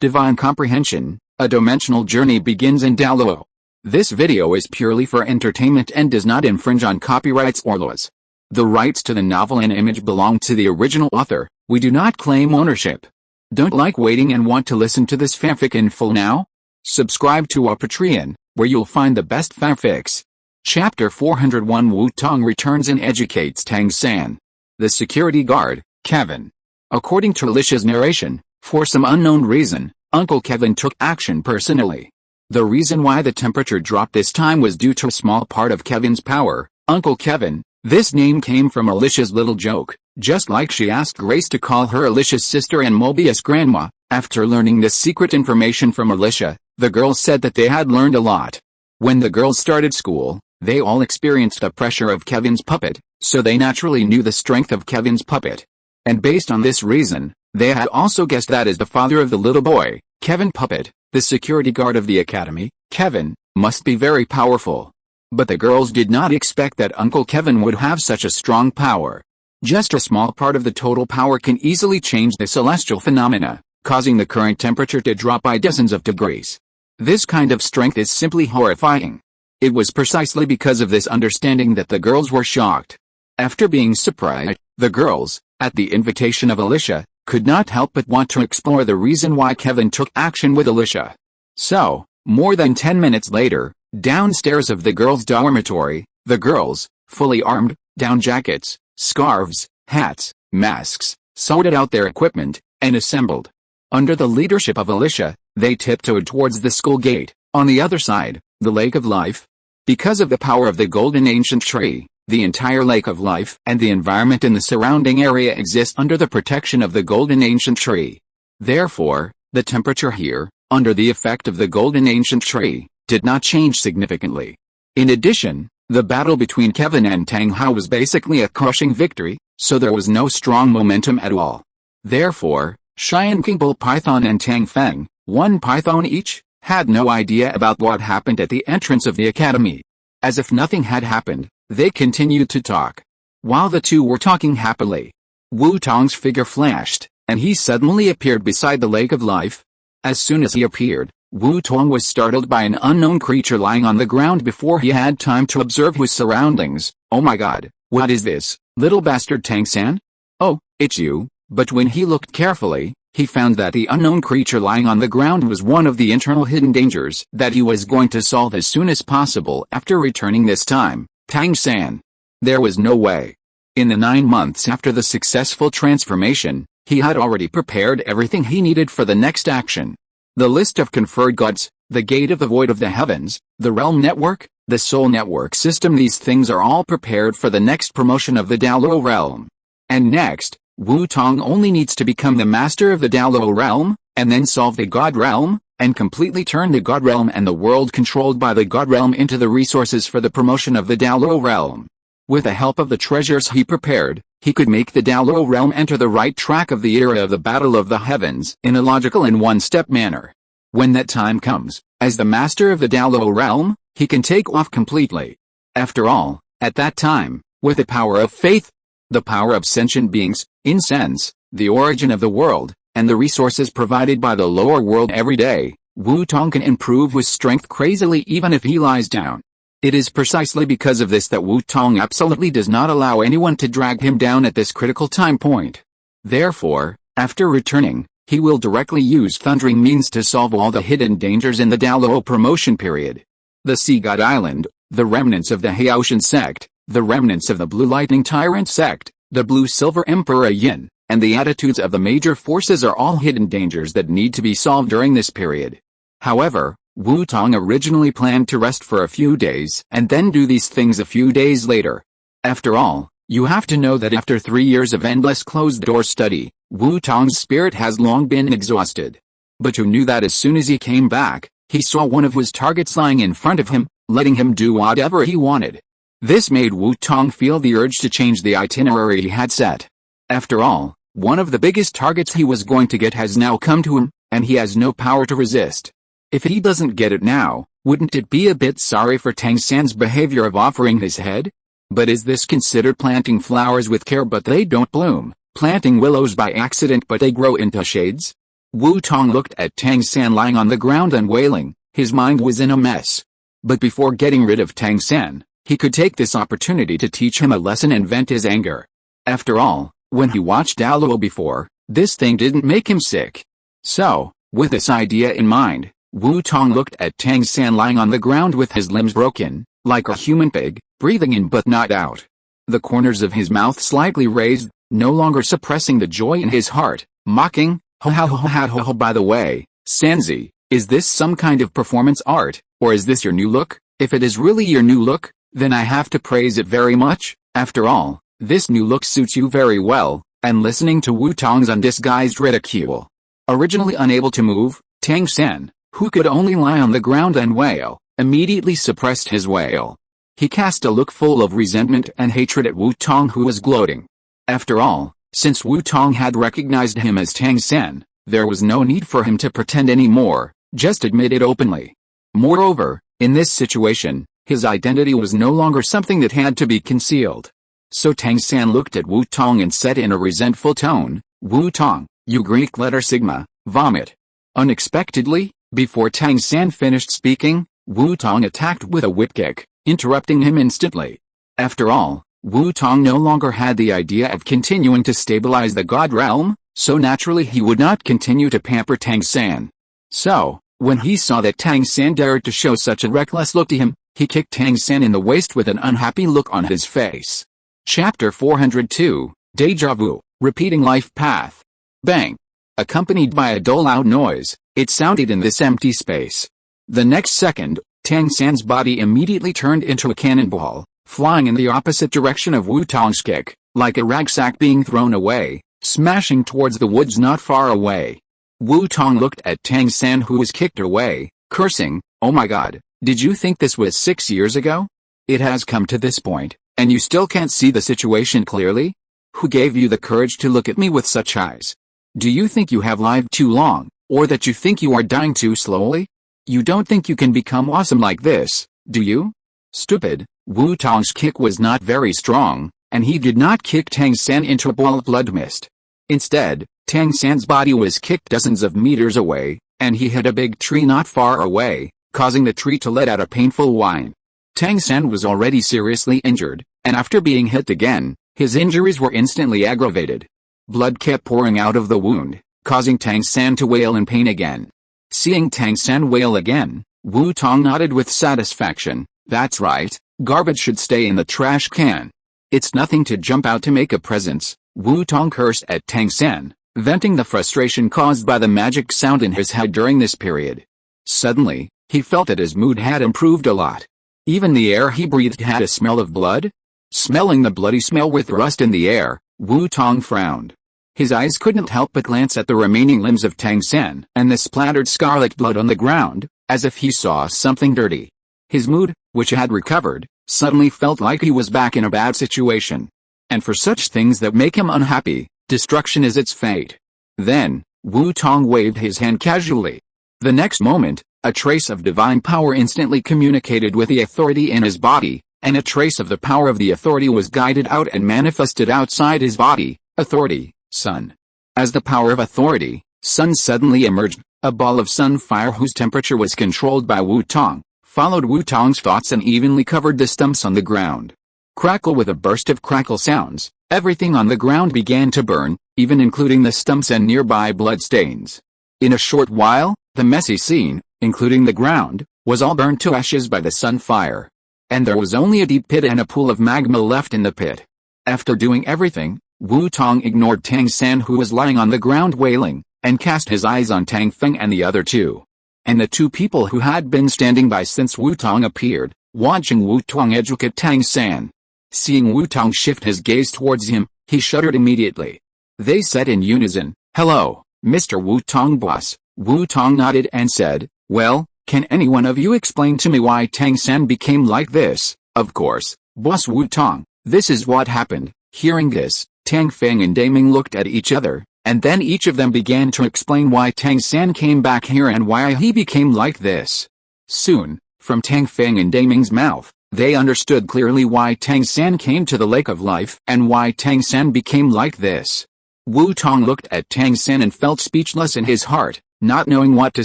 Divine Comprehension, a dimensional journey begins in Douluo. This video is purely for entertainment and does not infringe on copyrights or laws. The rights to the novel and image belong to the original author. We do not claim ownership. Don't like waiting and want to listen to this fanfic in full now? Subscribe to our Patreon, where you'll find the best fanfics. Chapter 401 Wu Tong returns and educates Tang San. The security guard, Kevin. According to Alicia's narration, for some unknown reason, Uncle Kevin took action personally. The reason why the temperature dropped this time was due to a small part of Kevin's power. Uncle Kevin, this name came from Alicia's little joke, just like she asked Grace to call her Alicia's sister and Mobius grandma. After learning this secret information from Alicia, the girls said that they had learned a lot. When the girls started school, they all experienced the pressure of Kevin's puppet, so they naturally knew the strength of Kevin's puppet. And based on this reason, they had also guessed that as the father of the little boy, Kevin Puppet, the security guard of the academy, Kevin, must be very powerful. But the girls did not expect that Uncle Kevin would have such a strong power. Just a small part of the total power can easily change the celestial phenomena, causing the current temperature to drop by dozens of degrees. This kind of strength is simply horrifying. It was precisely because of this understanding that the girls were shocked. After being surprised, the girls, at the invitation of Alicia, could not help but want to explore the reason why Kevin took action with Alicia. So, more than 10 minutes later, downstairs of the girls' dormitory, the girls, fully armed, down jackets, scarves, hats, masks, sorted out their equipment, and assembled. Under the leadership of Alicia, they tiptoed towards the school gate. On the other side, the Lake of Life. Because of the power of the golden ancient tree, the entire Lake of Life and the environment in the surrounding area exist under the protection of the golden ancient tree. Therefore, the temperature here, under the effect of the golden ancient tree, did not change significantly. In addition, the battle between Kevin and Tang Hao was basically a crushing victory, so there was no strong momentum at all. Therefore, Cheyenne King Bull Python and Tang Feng, one python each, had no idea about what happened at the entrance of the academy. As if nothing had happened, they continued to talk. While the two were talking happily, Wu Tong's figure flashed, and he suddenly appeared beside the Lake of Life. As soon as he appeared, Wu Tong was startled by an unknown creature lying on the ground before he had time to observe his surroundings. Oh my god, what is this, little bastard Tang San? Oh, it's you. But when he looked carefully, he found that the unknown creature lying on the ground was one of the internal hidden dangers that he was going to solve as soon as possible after returning this time. Tang San. There was no way. In the 9 months after the successful transformation, he had already prepared everything he needed for the next action. The list of conferred gods, the gate of the void of the heavens, the realm network, the soul network system, these things are all prepared for the next promotion of the Douluo realm. And next, Wu Tong only needs to become the master of the Douluo realm, and then solve the god realm, and completely turn the god realm and the world controlled by the god realm into the resources for the promotion of the Douluo realm. With the help of the treasures he prepared, he could make the Douluo realm enter the right track of the era of the Battle of the Heavens in a logical and one-step manner. When that time comes, as the master of the Douluo realm, he can take off completely. After all, at that time, with the power of faith, the power of sentient beings, incense, the origin of the world, and the resources provided by the lower world every day, Wu Tong can improve his strength crazily even if he lies down. It is precisely because of this that Wu Tong absolutely does not allow anyone to drag him down at this critical time point. Therefore, after returning, he will directly use thundering means to solve all the hidden dangers in the Douluo promotion period. The Sea God Island, the remnants of the Haotian sect, the remnants of the Blue Lightning Tyrant sect, the Blue Silver Emperor Yin, and the attitudes of the major forces are all hidden dangers that need to be solved during this period. However, Wu Tong originally planned to rest for a few days and then do these things a few days later. After all, you have to know that after 3 years of endless closed-door study, Wu Tong's spirit has long been exhausted. But you knew that as soon as he came back, he saw one of his targets lying in front of him, letting him do whatever he wanted. This made Wu Tong feel the urge to change the itinerary he had set. After all, one of the biggest targets he was going to get has now come to him, and he has no power to resist. If he doesn't get it now, wouldn't it be a bit sorry for Tang San's behavior of offering his head? But is this considered planting flowers with care but they don't bloom, planting willows by accident but they grow into shades? Wu Tong looked at Tang San lying on the ground and wailing. His mind was in a mess. But before getting rid of Tang San, he could take this opportunity to teach him a lesson and vent his anger. After all, when he watched Douluo before, this thing didn't make him sick. So, with this idea in mind, Wu Tong looked at Tang San lying on the ground with his limbs broken, like a human pig, breathing in but not out. The corners of his mouth slightly raised, no longer suppressing the joy in his heart, mocking, "Ho ho ho ho ho ho, by the way, Sanzi, is this some kind of performance art, or is this your new look? If it is really your new look, then I have to praise it very much. After all, this new look suits you very well." And listening to Wu Tong's undisguised ridicule. Originally unable to move, Tang San, who could only lie on the ground and wail, immediately suppressed his wail. He cast a look full of resentment and hatred at Wu Tong, who was gloating. After all, since Wu Tong had recognized him as Tang San, there was no need for him to pretend anymore, just admit it openly. Moreover, in this situation, his identity was no longer something that had to be concealed. So Tang San looked at Wu Tong and said in a resentful tone, "Wu Tong, you Greek letter sigma, vomit." Unexpectedly, before Tang San finished speaking, Wu Tong attacked with a whip kick, interrupting him instantly. After all, Wu Tong no longer had the idea of continuing to stabilize the god realm, so naturally he would not continue to pamper Tang San. So, when he saw that Tang San dared to show such a reckless look to him, he kicked Tang San in the waist with an unhappy look on his face. Chapter 402, Deja Vu, Repeating Life Path. Bang! Accompanied by a dull loud noise, it sounded in this empty space. The next second, Tang San's body immediately turned into a cannonball, flying in the opposite direction of Wu Tong's kick, like a ragsack being thrown away, smashing towards the woods not far away. Wu Tong looked at Tang San, who was kicked away, cursing, "Oh my god, did you think this was 6 years ago? It has come to this point, and you still can't see the situation clearly? Who gave you the courage to look at me with such eyes? Do you think you have lived too long, or that you think you are dying too slowly? You don't think you can become awesome like this, do you? Stupid." Wu Tong's kick was not very strong, and he did not kick Tang San into a ball of blood mist. Instead, Tang San's body was kicked dozens of meters away, and he hit a big tree not far away, causing the tree to let out a painful whine. Tang San was already seriously injured, and after being hit again, his injuries were instantly aggravated. Blood kept pouring out of the wound, causing Tang San to wail in pain again. Seeing Tang San wail again, Wu Tong nodded with satisfaction. "That's right, garbage should stay in the trash can. It's nothing to jump out to make a presence." Wu Tong cursed at Tang San, venting the frustration caused by the magic sound in his head during this period. Suddenly, he felt that his mood had improved a lot. Even the air he breathed had a smell of blood. Smelling the bloody smell with rust in the air, Wu Tong frowned. His eyes couldn't help but glance at the remaining limbs of Tang San and the splattered scarlet blood on the ground, as if he saw something dirty. His mood, which had recovered, suddenly felt like he was back in a bad situation. And for such things that make him unhappy, destruction is its fate. Then, Wu Tong waved his hand casually. The next moment, a trace of divine power instantly communicated with the authority in his body, and a trace of the power of the authority was guided out and manifested outside his body. Authority, sun. As the power of authority, sun suddenly emerged, a ball of sun fire whose temperature was controlled by Wu Tong, followed Wu Tong's thoughts and evenly covered the stumps on the ground. Crackle! With a burst of crackle sounds, everything on the ground began to burn, even including the stumps and nearby bloodstains. In a short while, the messy scene, including the ground, was all burned to ashes by the sun fire. And there was only a deep pit and a pool of magma left in the pit. After doing everything, Wu Tong ignored Tang San, who was lying on the ground wailing, and cast his eyes on Tang Feng and the other two. And the two people who had been standing by since Wu Tong appeared, watching Wu Tong educate Tang San. Seeing Wu Tong shift his gaze towards him, he shuddered immediately. They said in unison, "Hello, Mr. Wu Tong boss." Wu Tong nodded and said, "Well, can any one of you explain to me why Tang San became like this?" "Of course, boss Wu Tong, this is what happened." Hearing this, Tang Feng and Daming looked at each other, and then each of them began to explain why Tang San came back here and why he became like this. Soon, from Tang Feng and Daming's mouth, they understood clearly why Tang San came to the Lake of Life and why Tang San became like this. Wu Tong looked at Tang San and felt speechless in his heart, not knowing what to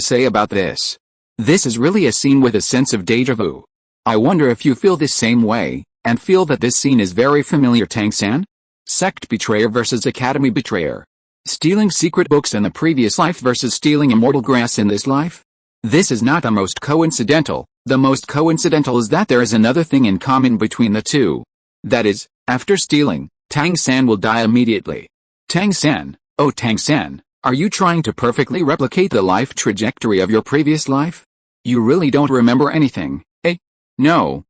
say about this. This is really a scene with a sense of deja vu. I wonder if you feel the same way, and feel that this scene is very familiar. Tang San? Sect betrayer versus academy betrayer. Stealing secret books in the previous life versus stealing immortal grass in this life? This is not the most coincidental. The most coincidental is that there is another thing in common between the two. That is, after stealing, Tang San will die immediately. Tang San, oh Tang San, are you trying to perfectly replicate the life trajectory of your previous life? You really don't remember anything, eh? No,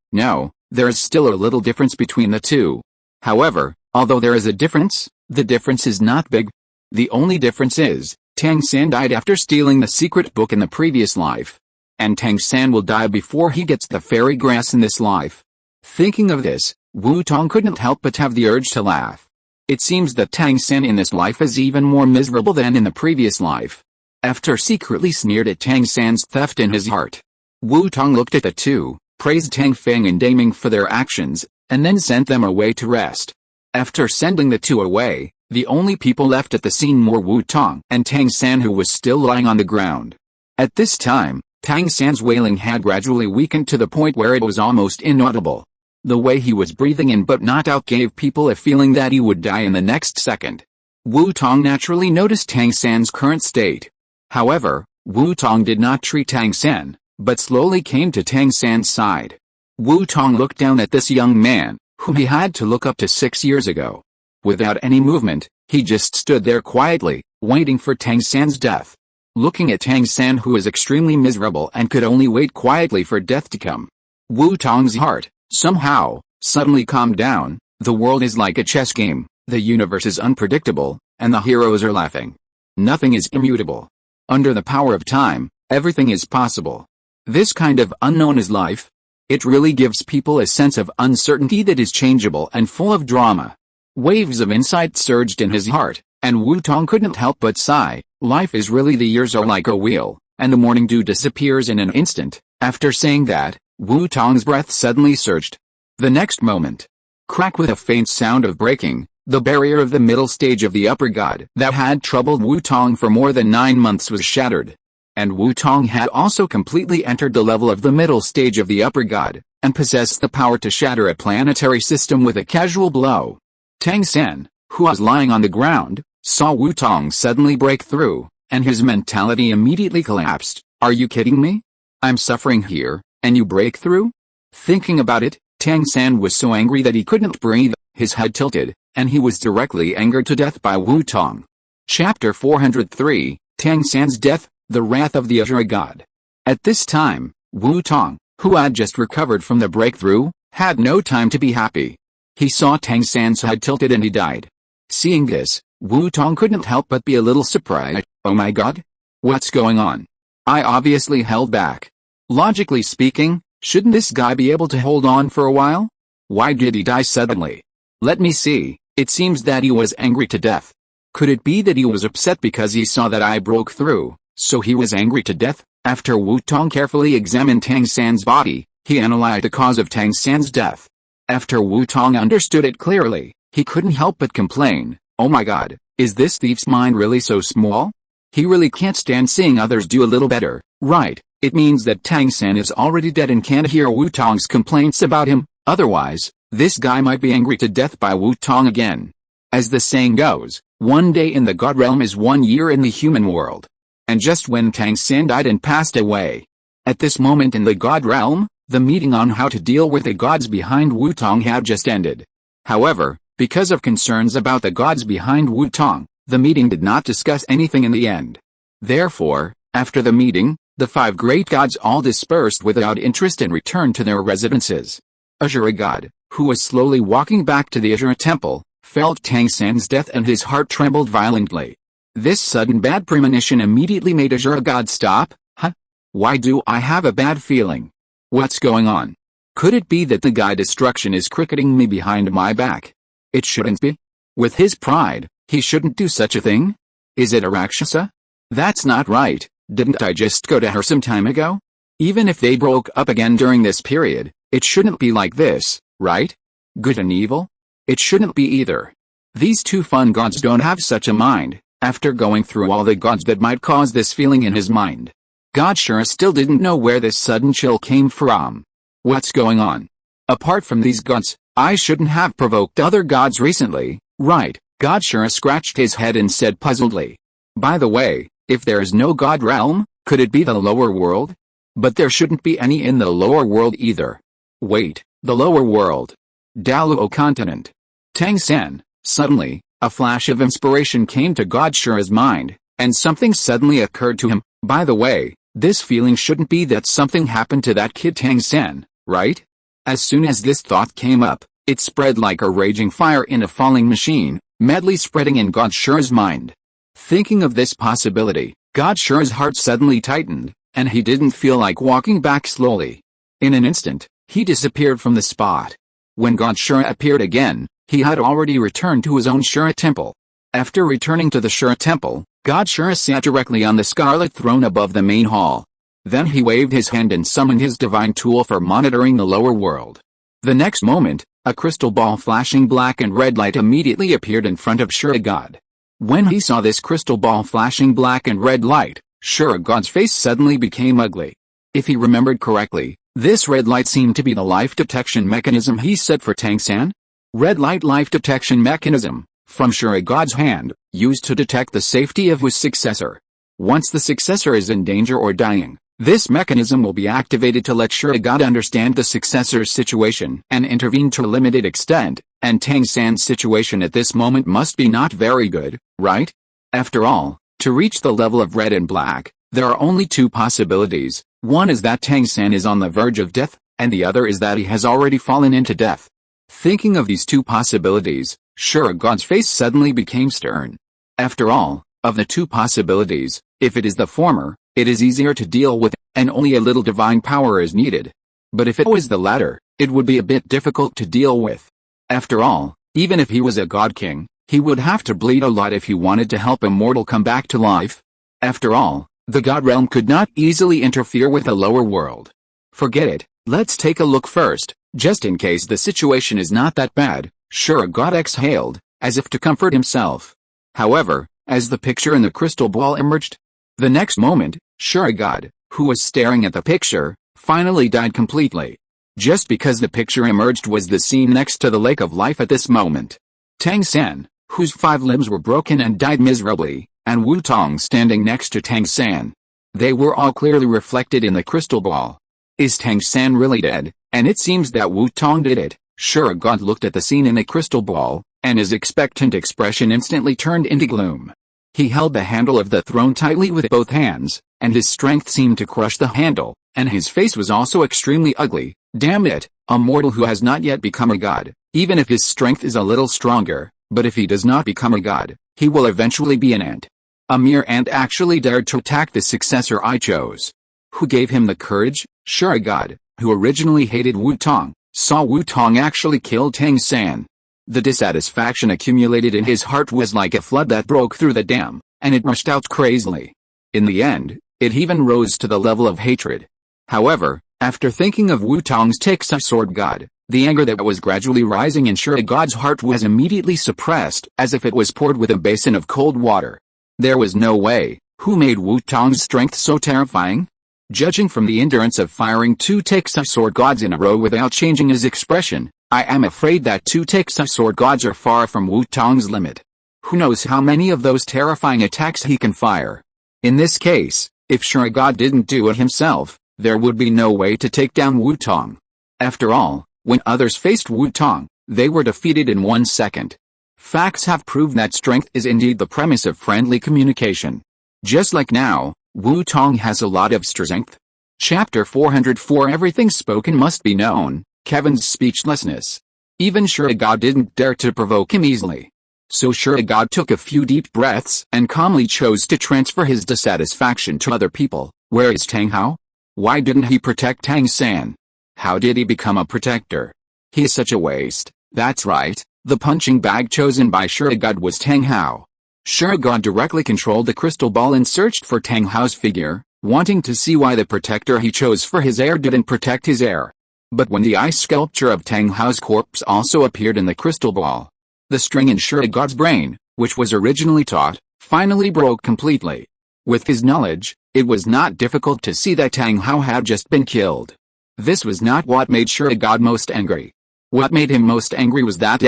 there is still a little difference between the two. However, although there is a difference, the difference is not big. The only difference is, Tang San died after stealing the secret book in the previous life. And Tang San will die before he gets the fairy grass in this life. Thinking of this, Wu Tong couldn't help but have the urge to laugh. It seems that Tang San in this life is even more miserable than in the previous life. After secretly sneered at Tang San's theft in his heart, Wu Tong looked at the two, praised Tang Feng and Daming for their actions, and then sent them away to rest. After sending the two away, the only people left at the scene were Wu Tong and Tang San, who was still lying on the ground. At this time, Tang San's wailing had gradually weakened to the point where it was almost inaudible. The way he was breathing in but not out gave people a feeling that he would die in the next second. Wu Tong naturally noticed Tang San's current state. However, Wu Tong did not treat Tang San, but slowly came to Tang San's side. Wu Tong looked down at this young man, whom he had to look up to 6 years ago. Without any movement, he just stood there quietly, waiting for Tang San's death. Looking at Tang San, who was extremely miserable and could only wait quietly for death to come, Wu Tong's heart, somehow, suddenly calmed down. The world is like a chess game, the universe is unpredictable, and the heroes are laughing. Nothing is immutable. Under the power of time, everything is possible. This kind of unknown is life. It really gives people a sense of uncertainty that is changeable and full of drama. Waves of insight surged in his heart, and Wu Tong couldn't help but sigh. Life is really, the years are like a wheel, and the morning dew disappears in an instant. After saying that, Wu Tong's breath suddenly surged. The next moment, crack, with a faint sound of breaking, the barrier of the middle stage of the upper god that had troubled Wu Tong for more than 9 months was shattered. And Wu Tong had also completely entered the level of the middle stage of the upper god, and possessed the power to shatter a planetary system with a casual blow. Tang San, who was lying on the ground, saw Wu Tong suddenly break through, and his mentality immediately collapsed. Are you kidding me? I'm suffering here, and you break through? Thinking about it, Tang San was so angry that he couldn't breathe, his head tilted, and he was directly angered to death by Wu Tong. Chapter 403, Tang San's Death, the Wrath of the Azure God. At this time, Wu Tong, who had just recovered from the breakthrough, had no time to be happy. He saw Tang San's head tilted and he died. Seeing this, Wu Tong couldn't help but be a little surprised. Oh my god? What's going on? I obviously held back. Logically speaking, shouldn't this guy be able to hold on for a while? Why did he die suddenly? Let me see, it seems that he was angry to death. Could it be that he was upset because he saw that I broke through, so he was angry to death? After Wu Tong carefully examined Tang San's body, he analyzed the cause of Tang San's death. After Wu Tong understood it clearly, he couldn't help but complain. Oh my god, is this thief's mind really so small? He really can't stand seeing others do a little better, right? It means that Tang San is already dead and can't hear Wu Tong's complaints about him. Otherwise, this guy might be angry to death by Wu Tong again. As the saying goes, one day in the god realm is 1 year in the human world. And just when Tang San died and passed away, at this moment in the god realm, the meeting on how to deal with the gods behind Wu Tong had just ended. However, because of concerns about the gods behind Wu Tong, the meeting did not discuss anything in the end. Therefore, after the meeting, the 5 great gods all dispersed without interest and returned to their residences. Azure God, who was slowly walking back to the Azure temple, felt Tang San's death and his heart trembled violently. This sudden bad premonition immediately made Azure God stop. Huh? Why do I have a bad feeling? What's going on? Could it be that the guy destruction is cricketing me behind my back? It shouldn't be. With his pride, he shouldn't do such a thing. Is it a Rakshasa? That's not right. Didn't I just go to her some time ago? Even if they broke up again during this period, it shouldn't be like this, right? Good and evil? It shouldn't be either. These two fun gods don't have such a mind, after going through all the gods that might cause this feeling in his mind. God sure still didn't know where this sudden chill came from. What's going on? Apart from these gods, I shouldn't have provoked other gods recently, right? God sure scratched his head and said puzzledly. By the way, if there is no god realm, could it be the lower world? But there shouldn't be any in the lower world either. Wait, the lower world. Douluo Continent. Tang San. Suddenly, a flash of inspiration came to God Shure's mind, and something suddenly occurred to him. By the way, this feeling shouldn't be that something happened to that kid Tang San, right? As soon as this thought came up, it spread like a raging fire in a falling machine, madly spreading in God Shure's mind. Thinking of this possibility, God Shure's heart suddenly tightened, and he didn't feel like walking back slowly. In an instant, he disappeared from the spot. When God Shure appeared again, he had already returned to his own Shure temple. After returning to the Shure temple, God Shure sat directly on the scarlet throne above the main hall. Then he waved his hand and summoned his divine tool for monitoring the lower world. The next moment, a crystal ball flashing black and red light immediately appeared in front of Shure God. When he saw this crystal ball flashing black and red light, Shure God's face suddenly became ugly. If he remembered correctly, this red light seemed to be the life detection mechanism he set for Tang San. Red light life detection mechanism, from Shure God's hand, used to detect the safety of his successor. Once the successor is in danger or dying, this mechanism will be activated to let Shure God understand the successor's situation and intervene to a limited extent, and Tang San's situation at this moment must be not very good, right? After all, to reach the level of red and black, there are only two possibilities. One is that Tang San is on the verge of death, and the other is that he has already fallen into death. Thinking of these two possibilities, Shure God's face suddenly became stern. After all, of the two possibilities, if it is the former, it is easier to deal with, and only a little divine power is needed. But if it was the latter, it would be a bit difficult to deal with. After all, even if he was a god king, he would have to bleed a lot if he wanted to help a mortal come back to life. After all, the god realm could not easily interfere with the lower world. Forget it, let's take a look first, just in case the situation is not that bad. Shure God exhaled, as if to comfort himself. However, as the picture in the crystal ball emerged, the next moment, Shure God, who was staring at the picture, finally died completely. Just because the picture emerged was the scene next to the lake of life at this moment. Tang San, whose 5 limbs were broken and died miserably, and Wu Tong standing next to Tang San. They were all clearly reflected in the crystal ball. Is Tang San really dead? And it seems that Wu Tong did it. Shure God looked at the scene in the crystal ball, and his expectant expression instantly turned into gloom. He held the handle of the throne tightly with both hands, and his strength seemed to crush the handle, and his face was also extremely ugly. Damn it, a mortal who has not yet become a god, even if his strength is a little stronger, but if he does not become a god, he will eventually be an ant. A mere ant actually dared to attack the successor I chose. Who gave him the courage? Shure God, who originally hated Wu Tong, saw Wu Tong actually kill Tang San. The dissatisfaction accumulated in his heart was like a flood that broke through the dam, and it rushed out crazily. In the end, it even rose to the level of hatred. However, after thinking of Wu Tong's Texas sword god, the anger that was gradually rising in Shure God's heart was immediately suppressed, as if it was poured with a basin of cold water. There was no way. Who made Wu Tong's strength so terrifying? Judging from the endurance of firing 2 Texas sword gods in a row without changing his expression, I am afraid that 2 Texas sword gods are far from Wu Tong's limit. Who knows how many of those terrifying attacks he can fire? In this case, if Shure God didn't do it himself, there would be no way to take down Wu Tong. After all, when others faced Wu Tong, they were defeated in 1 second. Facts have proved that strength is indeed the premise of friendly communication. Just like now, Wu Tong has a lot of strength. Chapter 404 Everything spoken must be known. Kevin's speechlessness. Even Shure God didn't dare to provoke him easily. So Shure God took a few deep breaths and calmly chose to transfer his dissatisfaction to other people. Where is Tang Hao? Why didn't he protect Tang San? How did he become a protector? He is such a waste. That's right, the punching bag chosen by Shure God was Tang Hao. Shure God directly controlled the crystal ball and searched for Tang Hao's figure, wanting to see why the protector he chose for his heir didn't protect his heir. But when the ice sculpture of Tang Hao's corpse also appeared in the crystal ball, The string in Shurigod's brain, which was originally taut, finally broke completely. With his knowledge, it was not difficult to see that Tang Hao had just been killed. This was not what made Shurigod most angry. What made him most angry was that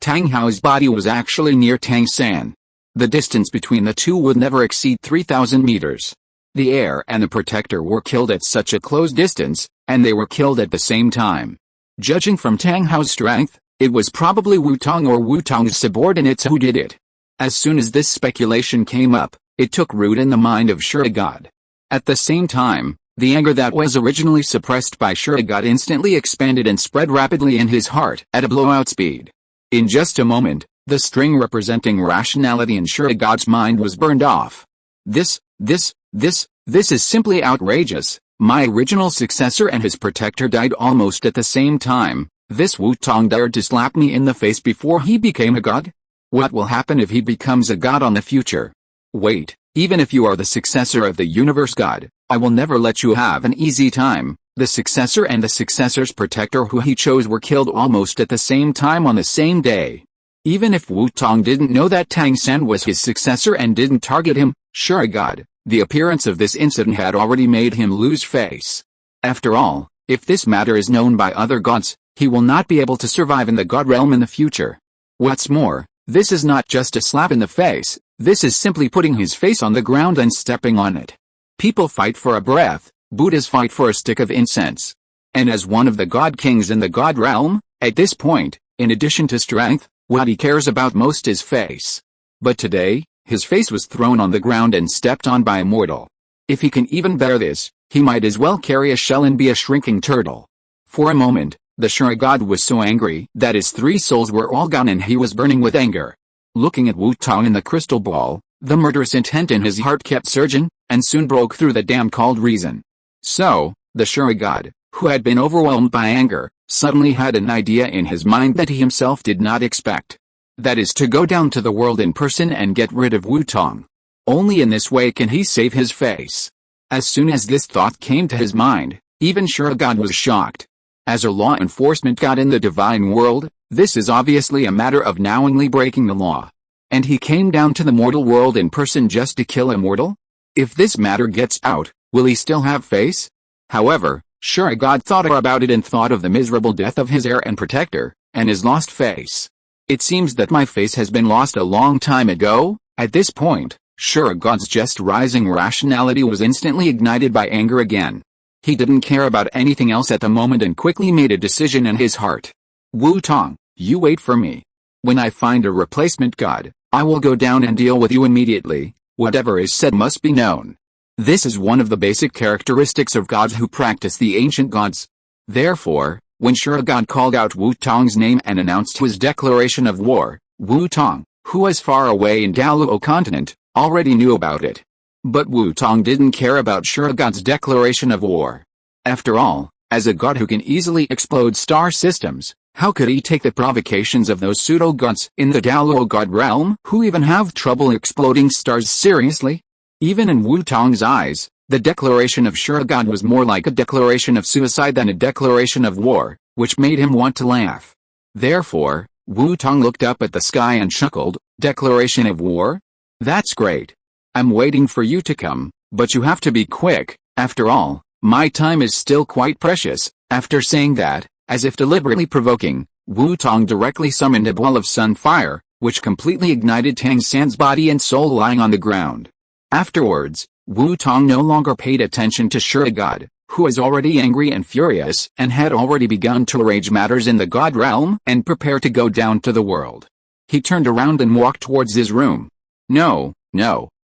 Tang Hao's body was actually near Tang San. The distance between the two would never exceed 3,000 meters. The heir and the protector were killed at such a close distance, and they were killed at the same time. Judging from Tang Hao's strength, it was probably Wu Tong or Wu Tong's subordinates who did it. As soon as this speculation came up, it took root in the mind of Shurigod. At the same time, the anger that was originally suppressed by Shurigod instantly expanded and spread rapidly in his heart at a blowout speed. In just a moment, the string representing rationality in Shurigod's mind was burned off. This is simply outrageous. My original successor and his protector died almost at the same time. This Wu Tong dared to slap me in the face before he became a god? What will happen if he becomes a god on the future? Wait, even if you are the successor of the universe god, I will never let you have an easy time. The successor and the successor's protector who he chose were killed almost at the same time on the same day. Even if Wu Tong didn't know that Tang San was his successor and didn't target him, Shurigod, the appearance of this incident had already made him lose face. After all, if this matter is known by other gods, he will not be able to survive in the god realm in the future. What's more, this is not just a slap in the face, this is simply putting his face on the ground and stepping on it. People fight for a breath, Buddhas fight for a stick of incense. And as one of the god kings in the god realm, at this point, in addition to strength, what he cares about most is face. But today, his face was thrown on the ground and stepped on by a mortal. If he can even bear this, he might as well carry a shell and be a shrinking turtle. For a moment, the Shurigod was so angry that his 3 souls were all gone and he was burning with anger. Looking at Wu Tong in the crystal ball, the murderous intent in his heart kept surging, and soon broke through the dam called reason. So, the Shurigod, who had been overwhelmed by anger, suddenly had an idea in his mind that he himself did not expect. That is to go down to the world in person and get rid of Wu Tong. Only in this way can he save his face. As soon as this thought came to his mind, even Shurigod was shocked. As a law enforcement god in the divine world, this is obviously a matter of knowingly breaking the law. And he came down to the mortal world in person just to kill a mortal? If this matter gets out, will he still have face? However, Shurigod thought about it and thought of the miserable death of his heir and protector, and his lost face. It seems that my face has been lost a long time ago. At this point, Shurigod's just rising rationality was instantly ignited by anger again. He didn't care about anything else at the moment and quickly made a decision in his heart. Wu Tong, you wait for me. When I find a replacement god, I will go down and deal with you immediately. Whatever is said must be known. This is one of the basic characteristics of gods who practice the ancient gods. Therefore, when Shurigod called out Wu Tong's name and announced his declaration of war, Wu Tong, who was far away in Douluo Continent, already knew about it. But Wu Tong didn't care about Shurigod's declaration of war. After all, as a god who can easily explode star systems, how could he take the provocations of those pseudo-gods in the Douluo god realm who even have trouble exploding stars seriously? Even in Wu Tong's eyes, the declaration of Shurigod was more like a declaration of suicide than a declaration of war, which made him want to laugh. Therefore, Wu Tong looked up at the sky and chuckled, "Declaration of war? That's great. I'm waiting for you to come, but you have to be quick, after all, my time is still quite precious." After saying that, as if deliberately provoking, Wu Tong directly summoned a ball of sun fire, which completely ignited Tang San's body and soul lying on the ground. Afterwards, Wu Tong no longer paid attention to Shurigod, who was already angry and furious and had already begun to arrange matters in the god realm and prepare to go down to the world. He turned around and walked towards his room. No,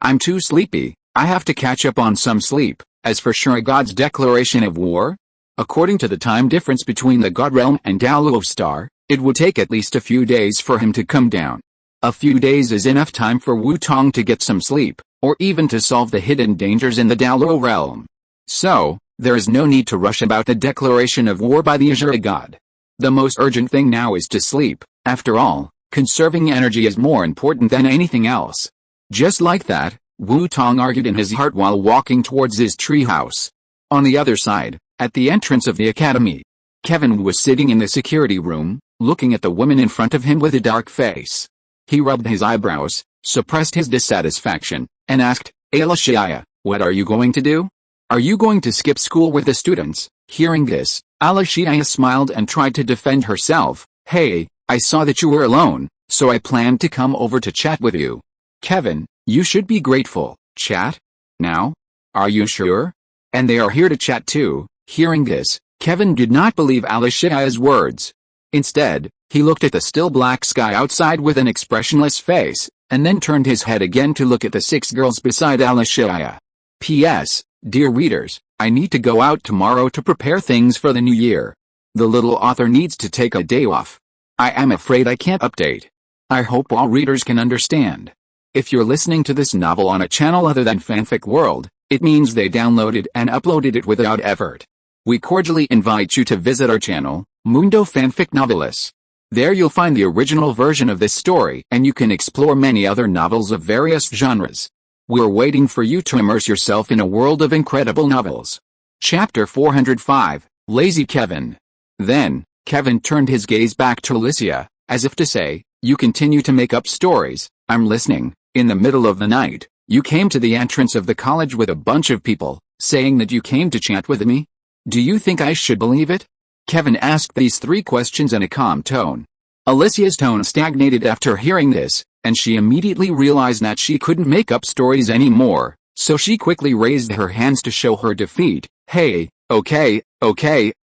I'm too sleepy, I have to catch up on some sleep. As for Shurigod's declaration of war, according to the time difference between the god realm and Douluo star, it would take at least a few days for him to come down. A few days is enough time for Wu Tong to get some sleep, or even to solve the hidden dangers in the Douluo realm. So, there is no need to rush about the declaration of war by the Azure god. The most urgent thing now is to sleep. After all, conserving energy is more important than anything else. Just like that, Wu Tong argued in his heart while walking towards his treehouse. On the other side, at the entrance of the academy, Kevin was sitting in the security room, looking at the woman in front of him with a dark face. He rubbed his eyebrows, suppressed his dissatisfaction, and asked, Alicia, what are you going to do? Are you going to skip school with the students? Hearing this, Alicia smiled and tried to defend herself. Hey, I saw that you were alone, so I planned to come over to chat with you. Kevin, you should be grateful. Chat? Now? Are you sure? And they are here to chat too. Hearing this, Kevin did not believe Alicia's words. Instead, he looked at the still black sky outside with an expressionless face, and then turned his head again to look at the 6 girls beside Alicia. P.S. Dear readers, I need to go out tomorrow to prepare things for the new year. The little author needs to take a day off. I am afraid I can't update. I hope all readers can understand. If you're listening to this novel on a channel other than Fanfic World, it means they downloaded and uploaded it without effort. We cordially invite you to visit our channel, Mundo Fanfic Novelis. There you'll find the original version of this story and you can explore many other novels of various genres. We're waiting for you to immerse yourself in a world of incredible novels. Chapter 405, Lazy Kevin. Then, Kevin turned his gaze back to Alicia, as if to say, you continue to make up stories, I'm listening. In the middle of the night, you came to the entrance of the college with a bunch of people, saying that you came to chat with me? Do you think I should believe it? Kevin asked these 3 questions in a calm tone. Alicia's tone stagnated after hearing this, and she immediately realized that she couldn't make up stories anymore, so she quickly raised her hands to show her defeat. Hey, okay,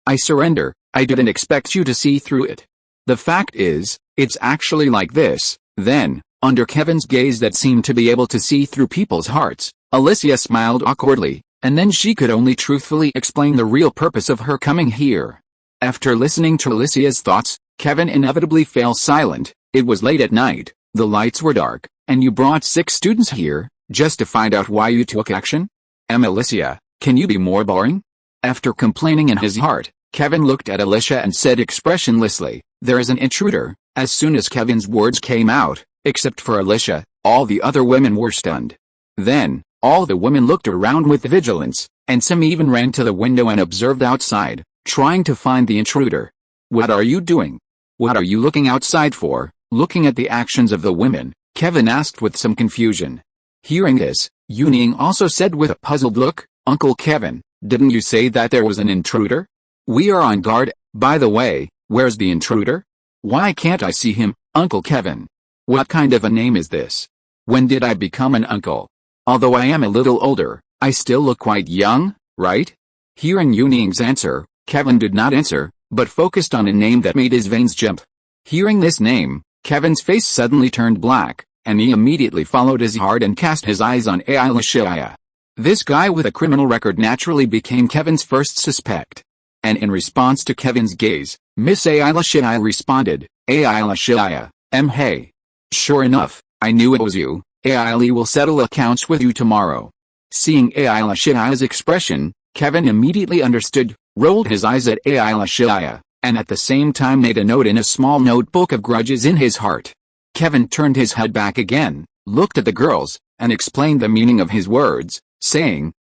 I surrender, I didn't expect you to see through it. The fact is, it's actually like this. Then, under Kevin's gaze that seemed to be able to see through people's hearts, Alicia smiled awkwardly, and then she could only truthfully explain the real purpose of her coming here. After listening to Alicia's thoughts, Kevin inevitably fell silent. It was late at night, the lights were dark, and you brought 6 students here, just to find out why you took action? Alicia, can you be more boring? After complaining in his heart, Kevin looked at Alicia and said expressionlessly, there is an intruder. As soon as Kevin's words came out, except for Alicia, all the other women were stunned. Then, all the women looked around with vigilance, and some even ran to the window and observed outside, trying to find the intruder. What are you doing? What are you looking outside for? Looking at the actions of the women, Kevin asked with some confusion. Hearing this, Yuning also said with a puzzled look, Uncle Kevin, didn't you say that there was an intruder? We are on guard. By the way, where's the intruder? Why can't I see him, Uncle Kevin? What kind of a name is this? When did I become an uncle? Although I am a little older, I still look quite young, right? Hearing Yuning's answer, Kevin did not answer, but focused on a name that made his veins jump. Hearing this name, Kevin's face suddenly turned black, and he immediately followed his heart and cast his eyes on Alicia. This guy with a criminal record naturally became Kevin's first suspect. And in response to Kevin's gaze, Miss Alicia responded, Alicia, hey. Sure enough, I knew it was you. Ali will settle accounts with you tomorrow. Seeing Alicia's expression, Kevin immediately understood, rolled his eyes at Alicia, and at the same time made a note in a small notebook of grudges in his heart. Kevin turned his head back again, looked at the girls, and explained the meaning of his words, saying,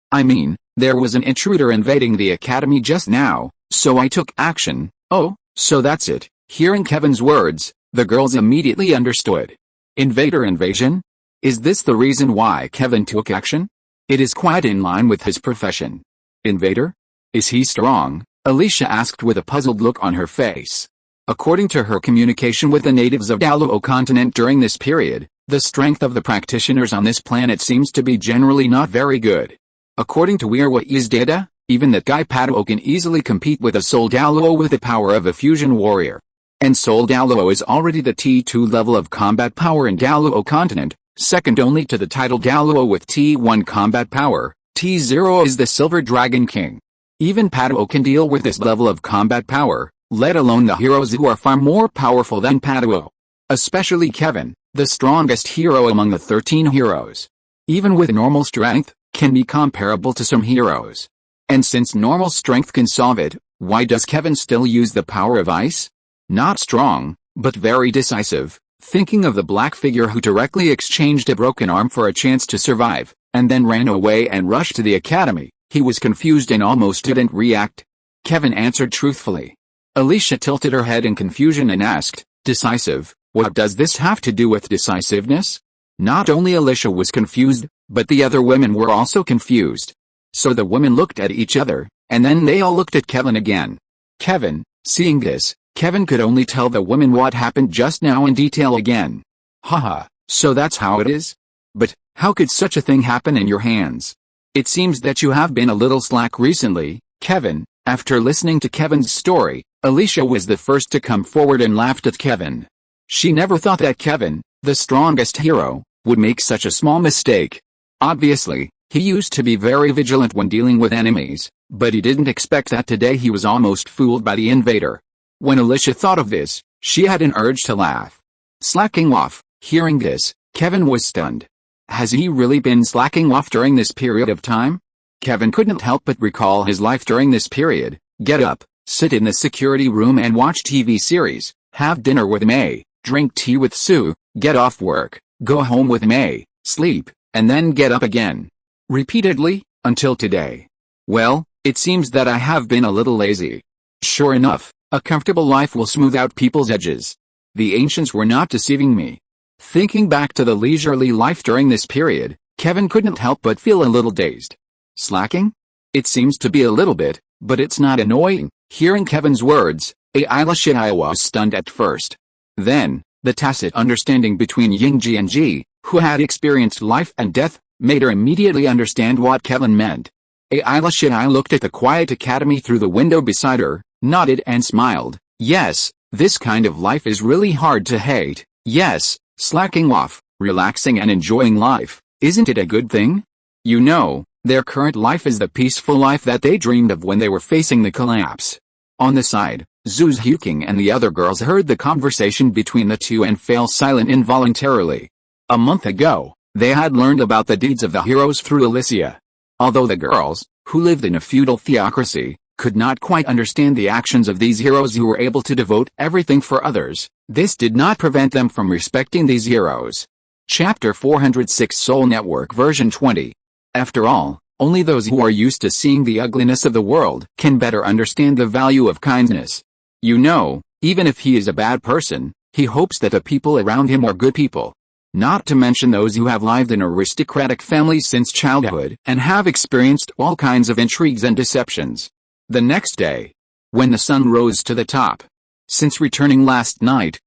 there was an intruder invading the academy just now, so I took action. Oh, so that's it. Hearing Kevin's words, the girls immediately understood. Invasion? Is this the reason why Kevin took action? It is quite in line with his profession. Invader? Is he strong? Alicia asked with a puzzled look on her face. According to her communication with the natives of Douluo Continent during this period, the strength of the practitioners on this planet seems to be generally not very good. According to Wirwa's data, even that guy Pato can easily compete with a Soul Douluo with the power of a fusion warrior. And Soul Douluo is already the T2 level of combat power in Douluo Continent, second only to the title Douluo with T1 combat power. T0 is the Silver Dragon King. Even Pato can deal with this level of combat power, let alone the heroes who are far more powerful than Pato. Especially Kevin, the strongest hero among the 13 heroes. Even with normal strength, can be comparable to some heroes. And since normal strength can solve it, why does Kevin still use the power of ice? Not strong, but very decisive, thinking of the black figure who directly exchanged a broken arm for a chance to survive, and then ran away and rushed to the academy. He was confused and almost didn't react. Kevin answered truthfully. Alicia tilted her head in confusion and asked, "Decisive, what does this have to do with decisiveness?" Not only Alicia was confused, but the other women were also confused. So the women looked at each other, and then they all looked at Kevin again. Kevin, seeing this, Kevin could only tell the women what happened just now in detail again. Haha, so that's how it is? But, how could such a thing happen in your hands? It seems that you have been a little slack recently, Kevin. After listening to Kevin's story, Alicia was the first to come forward and laughed at Kevin. She never thought that Kevin, the strongest hero, would make such a small mistake. Obviously, he used to be very vigilant when dealing with enemies, but he didn't expect that today he was almost fooled by the invader. When Alicia thought of this, she had an urge to laugh. Slacking off. Hearing this, Kevin was stunned. Has he really been slacking off during this period of time? Kevin couldn't help but recall his life during this period. Get up, sit in the security room and watch TV series, have dinner with May, drink tea with Sue, get off work, go home with May, sleep, and then get up again. Repeatedly, until today. Well, it seems that I have been a little lazy. Sure enough, a comfortable life will smooth out people's edges. The ancients were not deceiving me. Thinking back to the leisurely life during this period, Kevin couldn't help but feel a little dazed. Slacking? It seems to be a little bit, but it's not annoying. Hearing Kevin's words, Alicia was stunned at first. Then, the tacit understanding between Yingji and Ji, who had experienced life and death, made her immediately understand what Kevin meant. Alicia looked at the quiet academy through the window beside her, nodded and smiled. Yes, this kind of life is really hard to hate. Yes, slacking off, relaxing and enjoying life, isn't it a good thing? You know, their current life is the peaceful life that they dreamed of when they were facing the collapse. On the side, Zhu's Huking and the other girls heard the conversation between the two and fell silent involuntarily. A month ago, they had learned about the deeds of the heroes through Alicia. Although the girls, who lived in a feudal theocracy, could not quite understand the actions of these heroes who were able to devote everything for others, this did not prevent them from respecting these heroes. Chapter 406 Soul Network version 20. After all, only those who are used to seeing the ugliness of the world can better understand the value of kindness. You know, even if he is a bad person, he hopes that the people around him are good people. Not to mention those who have lived in aristocratic families since childhood and have experienced all kinds of intrigues and deceptions. The next day, when the sun rose to the top. Since returning last night,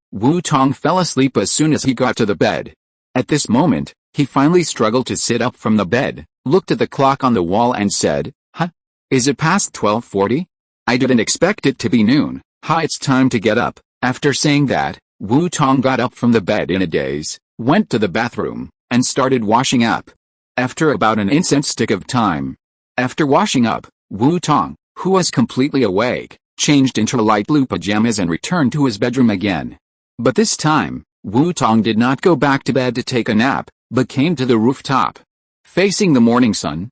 Tong fell asleep as soon as he got to the bed. At this moment, he finally struggled to sit up from the bed, looked at the clock on the wall and said, "Huh? Is it past 12:40? I didn't expect it to be noon. It's time to get up." After saying that, Tong got up from the bed in a daze, went to the bathroom, and started washing up. After about an incense stick of time. After washing up, Tong, who was completely awake, changed into light blue pajamas and returned to his bedroom again. But this time, Tong did not go back to bed to take a nap, but came to the rooftop. Facing the morning sun,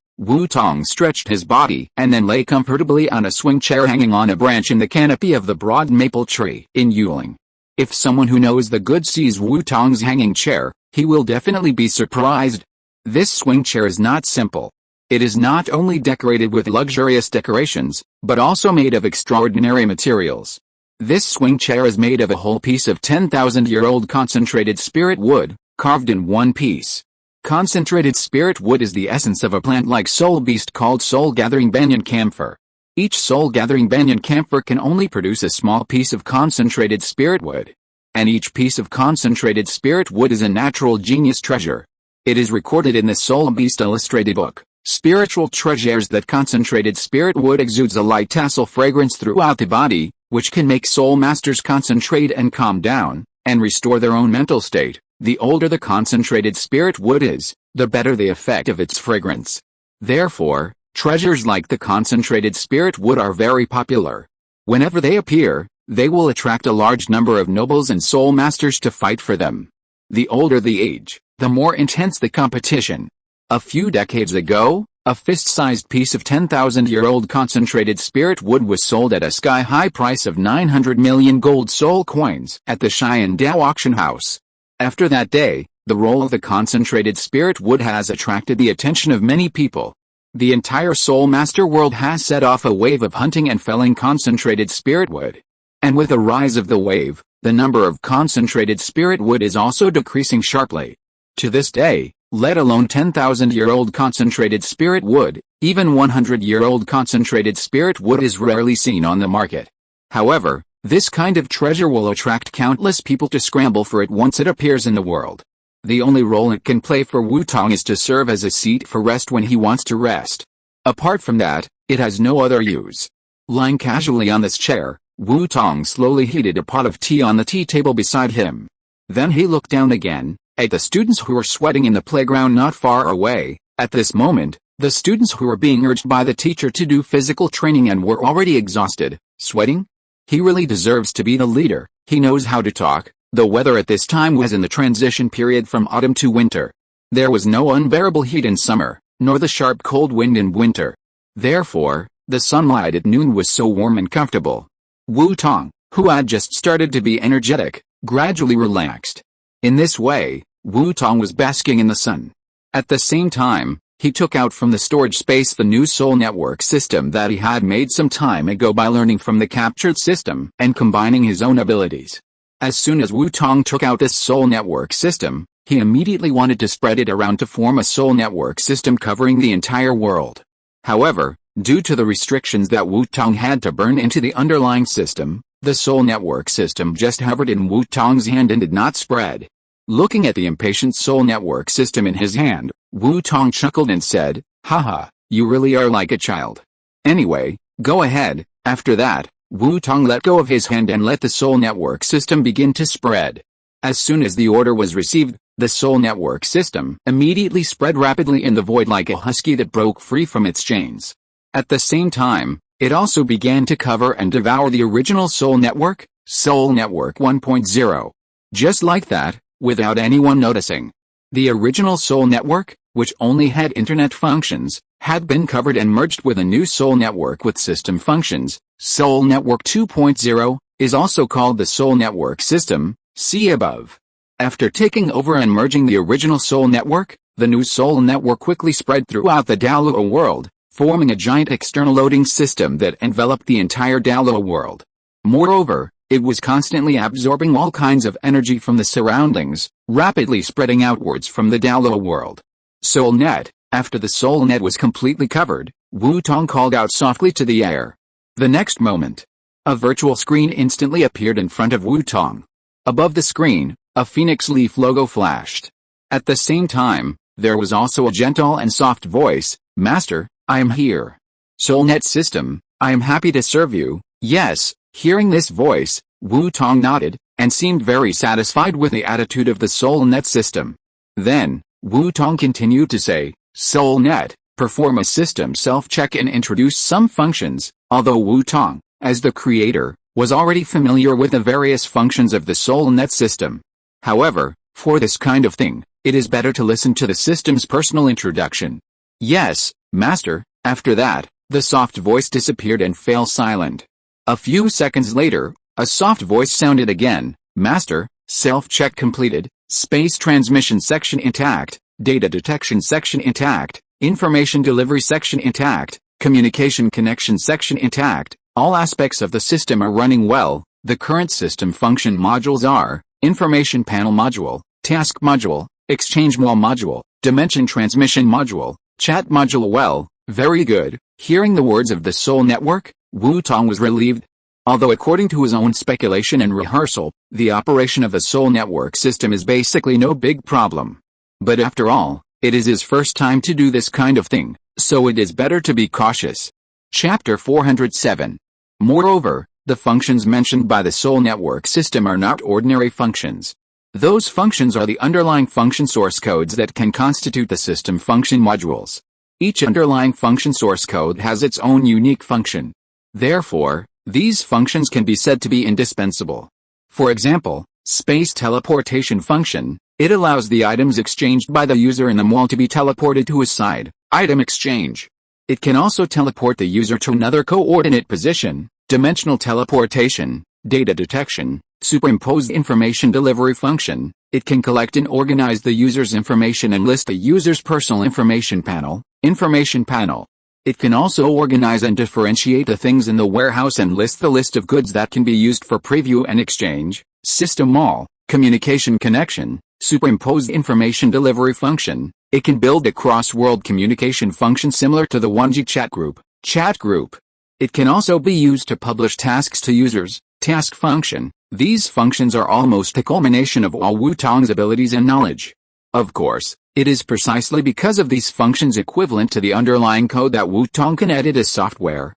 Tong stretched his body and then lay comfortably on a swing chair hanging on a branch in the canopy of the broad maple tree in Yuling. If someone who knows the good sees Tong's hanging chair, he will definitely be surprised. This swing chair is not simple. It is not only decorated with luxurious decorations, but also made of extraordinary materials. This swing chair is made of a whole piece of 10,000-year-old concentrated spirit wood, carved in one piece. Concentrated spirit wood is the essence of a plant-like soul beast called soul-gathering banyan camphor. Each soul-gathering banyan camphor can only produce a small piece of concentrated spirit wood. And each piece of concentrated spirit wood is a natural genius treasure. It is recorded in the Soul Beast illustrated book, Spiritual Treasures, that concentrated spirit wood exudes a light tassel fragrance throughout the body, which can make soul masters concentrate and calm down, and restore their own mental state. The older the concentrated spirit wood is, the better the effect of its fragrance. Therefore, treasures like the concentrated spirit wood are very popular. Whenever they appear, they will attract a large number of nobles and soul masters to fight for them. The older the age, the more intense the competition. A few decades ago, a fist-sized piece of 10,000-year-old concentrated spirit wood was sold at a sky-high price of 900 million gold soul coins at the Xiandao auction house. After that day, the role of the concentrated spirit wood has attracted the attention of many people. The entire Soul Master world has set off a wave of hunting and felling concentrated spirit wood. And with the rise of the wave, the number of concentrated spirit wood is also decreasing sharply. To this day, let alone 10,000-year-old concentrated spirit wood, even 100-year-old concentrated spirit wood is rarely seen on the market. However, this kind of treasure will attract countless people to scramble for it once it appears in the world. The only role it can play for Wu Tong is to serve as a seat for rest when he wants to rest. Apart from that, it has no other use. Lying casually on this chair, Wu Tong slowly heated a pot of tea on the tea table beside him. Then he looked down again, at the students who were sweating in the playground not far away. At this moment, the students who were being urged by the teacher to do physical training and were already exhausted, sweating? He really deserves to be the leader. He knows how to talk. The weather at this time was in the transition period from autumn to winter. There was no unbearable heat in summer, nor the sharp cold wind in winter. Therefore, the sunlight at noon was so warm and comfortable. Wu Tong, who had just started to be energetic, gradually relaxed. In this way, Wu Tong was basking in the sun. At the same time, he took out from the storage space the new soul network system that he had made some time ago by learning from the captured system and combining his own abilities. As soon as Wu Tong took out this soul network system, he immediately wanted to spread it around to form a soul network system covering the entire world. However, due to the restrictions that Wu Tong had to burn into the underlying system, the soul network system just hovered in Wu Tong's hand and did not spread. Looking at the impatient soul network system in his hand, Wu Tong chuckled and said, "Haha, you really are like a child. Anyway, go ahead." After that, Wu Tong let go of his hand and let the soul network system begin to spread. As soon as the order was received, the soul network system immediately spread rapidly in the void like a husky that broke free from its chains. At the same time, it also began to cover and devour the original soul network, Soul Network 1.0. Just like that, without anyone noticing. The original soul network, which only had internet functions, had been covered and merged with a new soul network with system functions. Soul Network 2.0 is also called the Soul Network System, see above. After taking over and merging the original Soul Network, the new Soul Network quickly spread throughout the Douluo world, forming a giant external loading system that enveloped the entire Douluo world. Moreover, it was constantly absorbing all kinds of energy from the surroundings, rapidly spreading outwards from the Douluo world. SoulNet. After the SoulNet was completely covered, Wu Tong called out softly to the air. The next moment, a virtual screen instantly appeared in front of Wu Tong. Above the screen, a phoenix leaf logo flashed. At the same time, there was also a gentle and soft voice, "Master, I am here. SoulNet system, I am happy to serve you." Yes, hearing this voice, Wu Tong nodded, and seemed very satisfied with the attitude of the SoulNet system. Then, Wu Tong continued to say, "SoulNet, perform a system self-check and introduce some functions." Although Wu Tong, as the creator, was already familiar with the various functions of the SoulNet system. However, for this kind of thing, it is better to listen to the system's personal introduction. "Yes, Master." After that, the soft voice disappeared and fell silent. A few seconds later, a soft voice sounded again, "Master, self-check completed, space transmission section intact, data detection section intact, information delivery section intact, communication connection section intact, all aspects of the system are running well. The current system function modules are, information panel module, task module, exchange wall module, dimension transmission module, chat module. Well, very good." Hearing the words of the Soul Network, Wu Tong was relieved. Although according to his own speculation and rehearsal, the operation of the Soul Network system is basically no big problem. But after all, it is his first time to do this kind of thing, so it is better to be cautious. Chapter 407. Moreover, the functions mentioned by the Soul Network system are not ordinary functions. Those functions are the underlying function source codes that can constitute the system function modules. Each underlying function source code has its own unique function. Therefore, these functions can be said to be indispensable. For example, space teleportation function, it allows the items exchanged by the user in the mall to be teleported to a side, item exchange. It can also teleport the user to another coordinate position, dimensional teleportation, data detection, superimposed information delivery function. It can collect and organize the user's information and list the user's personal information panel, It can also organize and differentiate the things in the warehouse and list the list of goods that can be used for preview and exchange. System mall, communication connection, superimposed information delivery function. It can build a cross-world communication function similar to the 1G chat group. It can also be used to publish tasks to users. Task function. These functions are almost the culmination of all Wu-Tong's abilities and knowledge. Of course, it is precisely because of these functions equivalent to the underlying code that Wu-Tong can edit as software,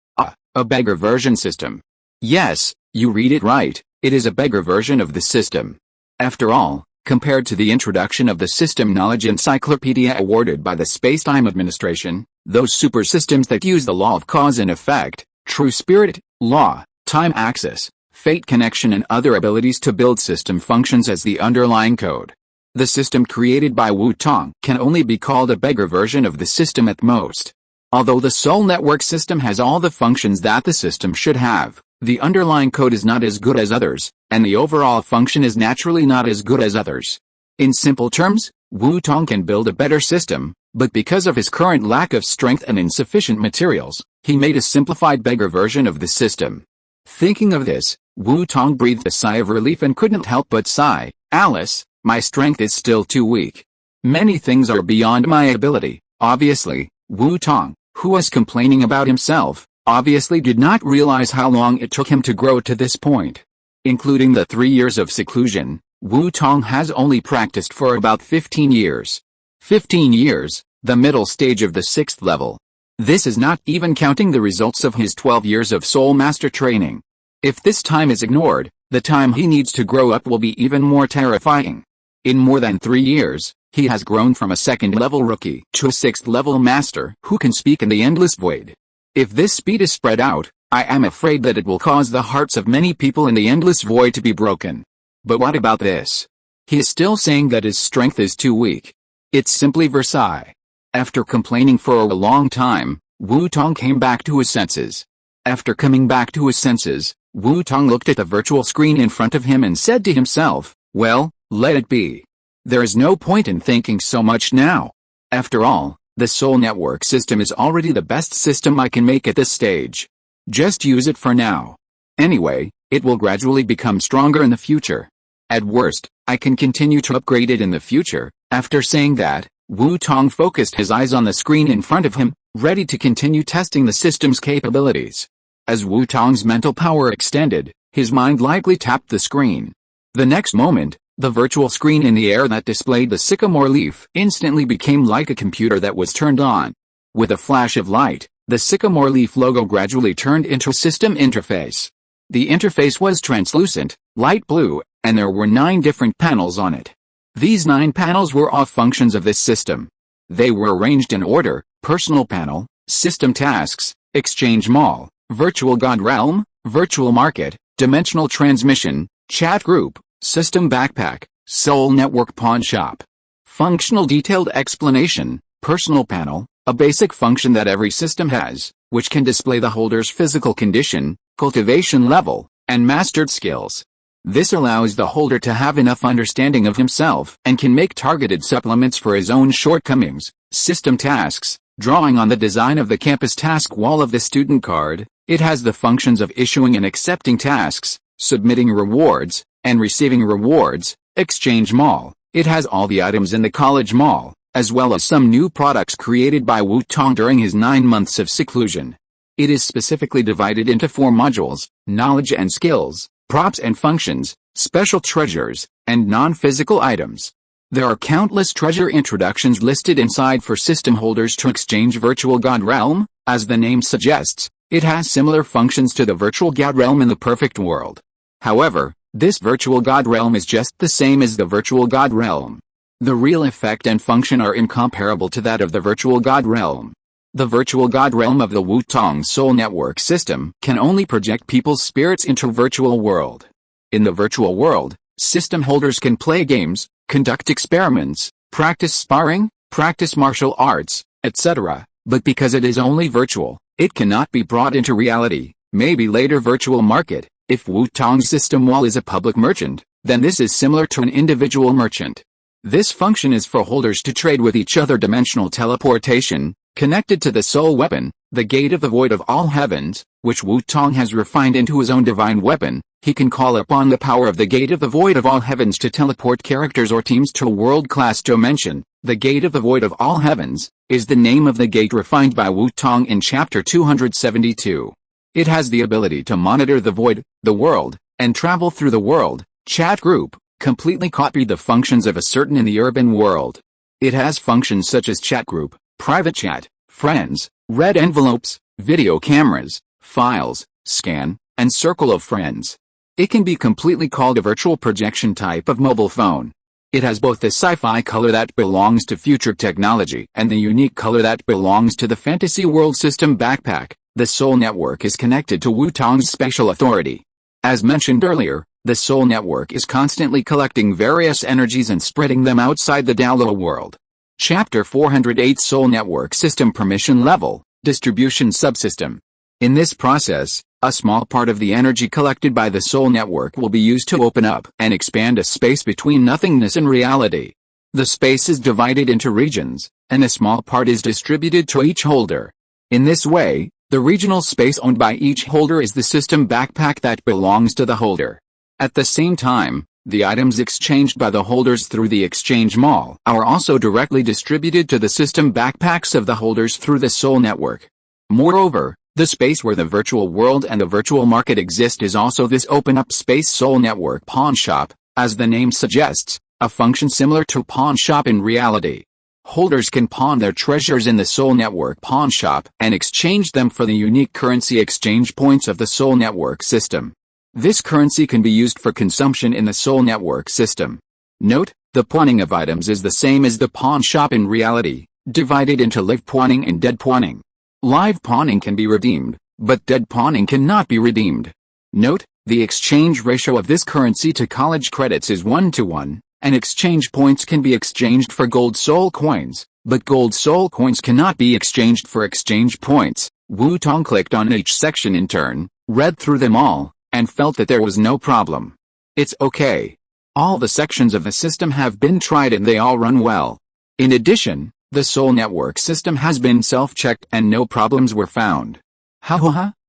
a beggar version system. Yes, you read it right, it is a beggar version of the system. After all, compared to the introduction of the System Knowledge Encyclopedia awarded by the Space-Time Administration, those super systems that use the law of cause and effect, true spirit, law, time axis, fate connection and other abilities to build system functions as the underlying code. The system created by Wu-Tong can only be called a beggar version of the system at most. Although the Soul Network system has all the functions that the system should have, the underlying code is not as good as others, and the overall function is naturally not as good as others. In simple terms, Wu-Tong can build a better system, but because of his current lack of strength and insufficient materials, he made a simplified beggar version of the system. Thinking of this, Wu-Tong breathed a sigh of relief and couldn't help but sigh. Alice, my strength is still too weak. Many things are beyond my ability. Obviously, Wu-Tong, who was complaining about himself, obviously did not realize how long it took him to grow to this point. Including the 3 years of seclusion, Wu-Tong has only practiced for about 15 years. 15 years, the middle stage of the 6th level. This is not even counting the results of his 12 years of Soul Master training. If this time is ignored, the time he needs to grow up will be even more terrifying. In more than 3 years, he has grown from a 2nd-level rookie to a 6th-level master who can speak in the endless void. If this speed is spread out, I am afraid that it will cause the hearts of many people in the endless void to be broken. But what about this? He is still saying that his strength is too weak. It's simply Versailles. After complaining for a long time, Wu-Tong came back to his senses. After coming back to his senses, Wu-Tong looked at the virtual screen in front of him and said to himself, well, let it be. There is no point in thinking so much now. After all, the Soul Network system is already the best system I can make at this stage. Just use it for now. Anyway, it will gradually become stronger in the future. At worst, I can continue to upgrade it in the future. After saying that, Wu-Tong focused his eyes on the screen in front of him, ready to continue testing the system's capabilities. As Wu-Tong's mental power extended, his mind lightly tapped the screen. The next moment, the virtual screen in the air that displayed the sycamore leaf instantly became like a computer that was turned on. With a flash of light, the sycamore leaf logo gradually turned into a system interface. The interface was translucent, light blue, and there were 9 different panels on it. These 9 panels were all functions of this system. They were arranged in order: personal panel, system tasks, exchange mall, virtual god realm, virtual market, dimensional transmission, chat group, system backpack, Soul Network pawn shop. Functional detailed explanation: personal panel, a basic function that every system has, which can display the holder's physical condition, cultivation level, and mastered skills. This allows the holder to have enough understanding of himself and can make targeted supplements for his own shortcomings. System tasks: drawing on the design of the campus task wall of the student card, it has the functions of issuing and accepting tasks, submitting rewards, and receiving rewards. Exchange mall: it has all the items in the college mall, as well as some new products created by Wu-Tong during his 9 months of seclusion. It is specifically divided into 4 modules: knowledge and skills, props and functions, special treasures, and non-physical items. There are countless treasure introductions listed inside for system holders to exchange virtual god realm. As the name suggests, it has similar functions to the virtual god realm in the perfect world. However, this virtual god realm is just the same as the virtual god realm. The real effect and function are incomparable to that of the virtual god realm. The virtual god realm of the Wu-Tong Soul Network system can only project people's spirits into virtual world. In the virtual world, system holders can play games, conduct experiments, practice sparring, practice martial arts, etc. But because it is only virtual, it cannot be brought into reality. Maybe later virtual market. If Wu-Tong's system wall is a public merchant, then this is similar to an individual merchant. This function is for holders to trade with each other. Dimensional teleportation: Connected to the soul weapon, the gate of the void of all heavens, which Wu Tong has refined into his own divine weapon, he can call upon the power of the gate of the void of all heavens to teleport characters or teams to a world-class dimension. The gate of the void of all heavens is the name of the gate refined by Wu Tong in chapter 272. It has the ability to monitor the void, the world, and travel through the world. Chat group completely copy the functions of a certain in the urban world. It has functions such as chat group, private chat, friends, red envelopes, video cameras, files, scan, and circle of friends. It can be completely called a virtual projection type of mobile phone. It has both the sci-fi color that belongs to future technology and the unique color that belongs to the fantasy world system backpack. The Soul Network is connected to Wu Tong's special authority. As mentioned earlier, the Soul Network is constantly collecting various energies and spreading them outside the Douluo world. Chapter 408 Soul Network System Permission Level, Distribution Subsystem. In this process, a small part of the energy collected by the Soul Network will be used to open up and expand a space between nothingness and reality. The space is divided into regions, and a small part is distributed to each holder. In this way, the regional space owned by each holder is the system backpack that belongs to the holder. At the same time, the items exchanged by the holders through the exchange mall are also directly distributed to the system backpacks of the holders through the Soul Network. Moreover, the space where the virtual world and the virtual market exist is also this open-up space Soul Network pawn shop, as the name suggests, a function similar to pawn shop in reality. Holders can pawn their treasures in the Soul Network pawn shop and exchange them for the unique currency exchange points of the Soul Network system. This currency can be used for consumption in the Soul Network system. Note, the pawning of items is the same as the pawn shop in reality, divided into live pawning and dead pawning. Live pawning can be redeemed, but dead pawning cannot be redeemed. Note, the exchange ratio of this currency to college credits is 1:1, and exchange points can be exchanged for gold soul coins, but gold soul coins cannot be exchanged for exchange points. Wu Tong clicked on each section in turn, read through them all, and felt that there was no problem. It's okay. All the sections of the system have been tried and they all run well. In addition, the Soul Network system has been self-checked and no problems were found.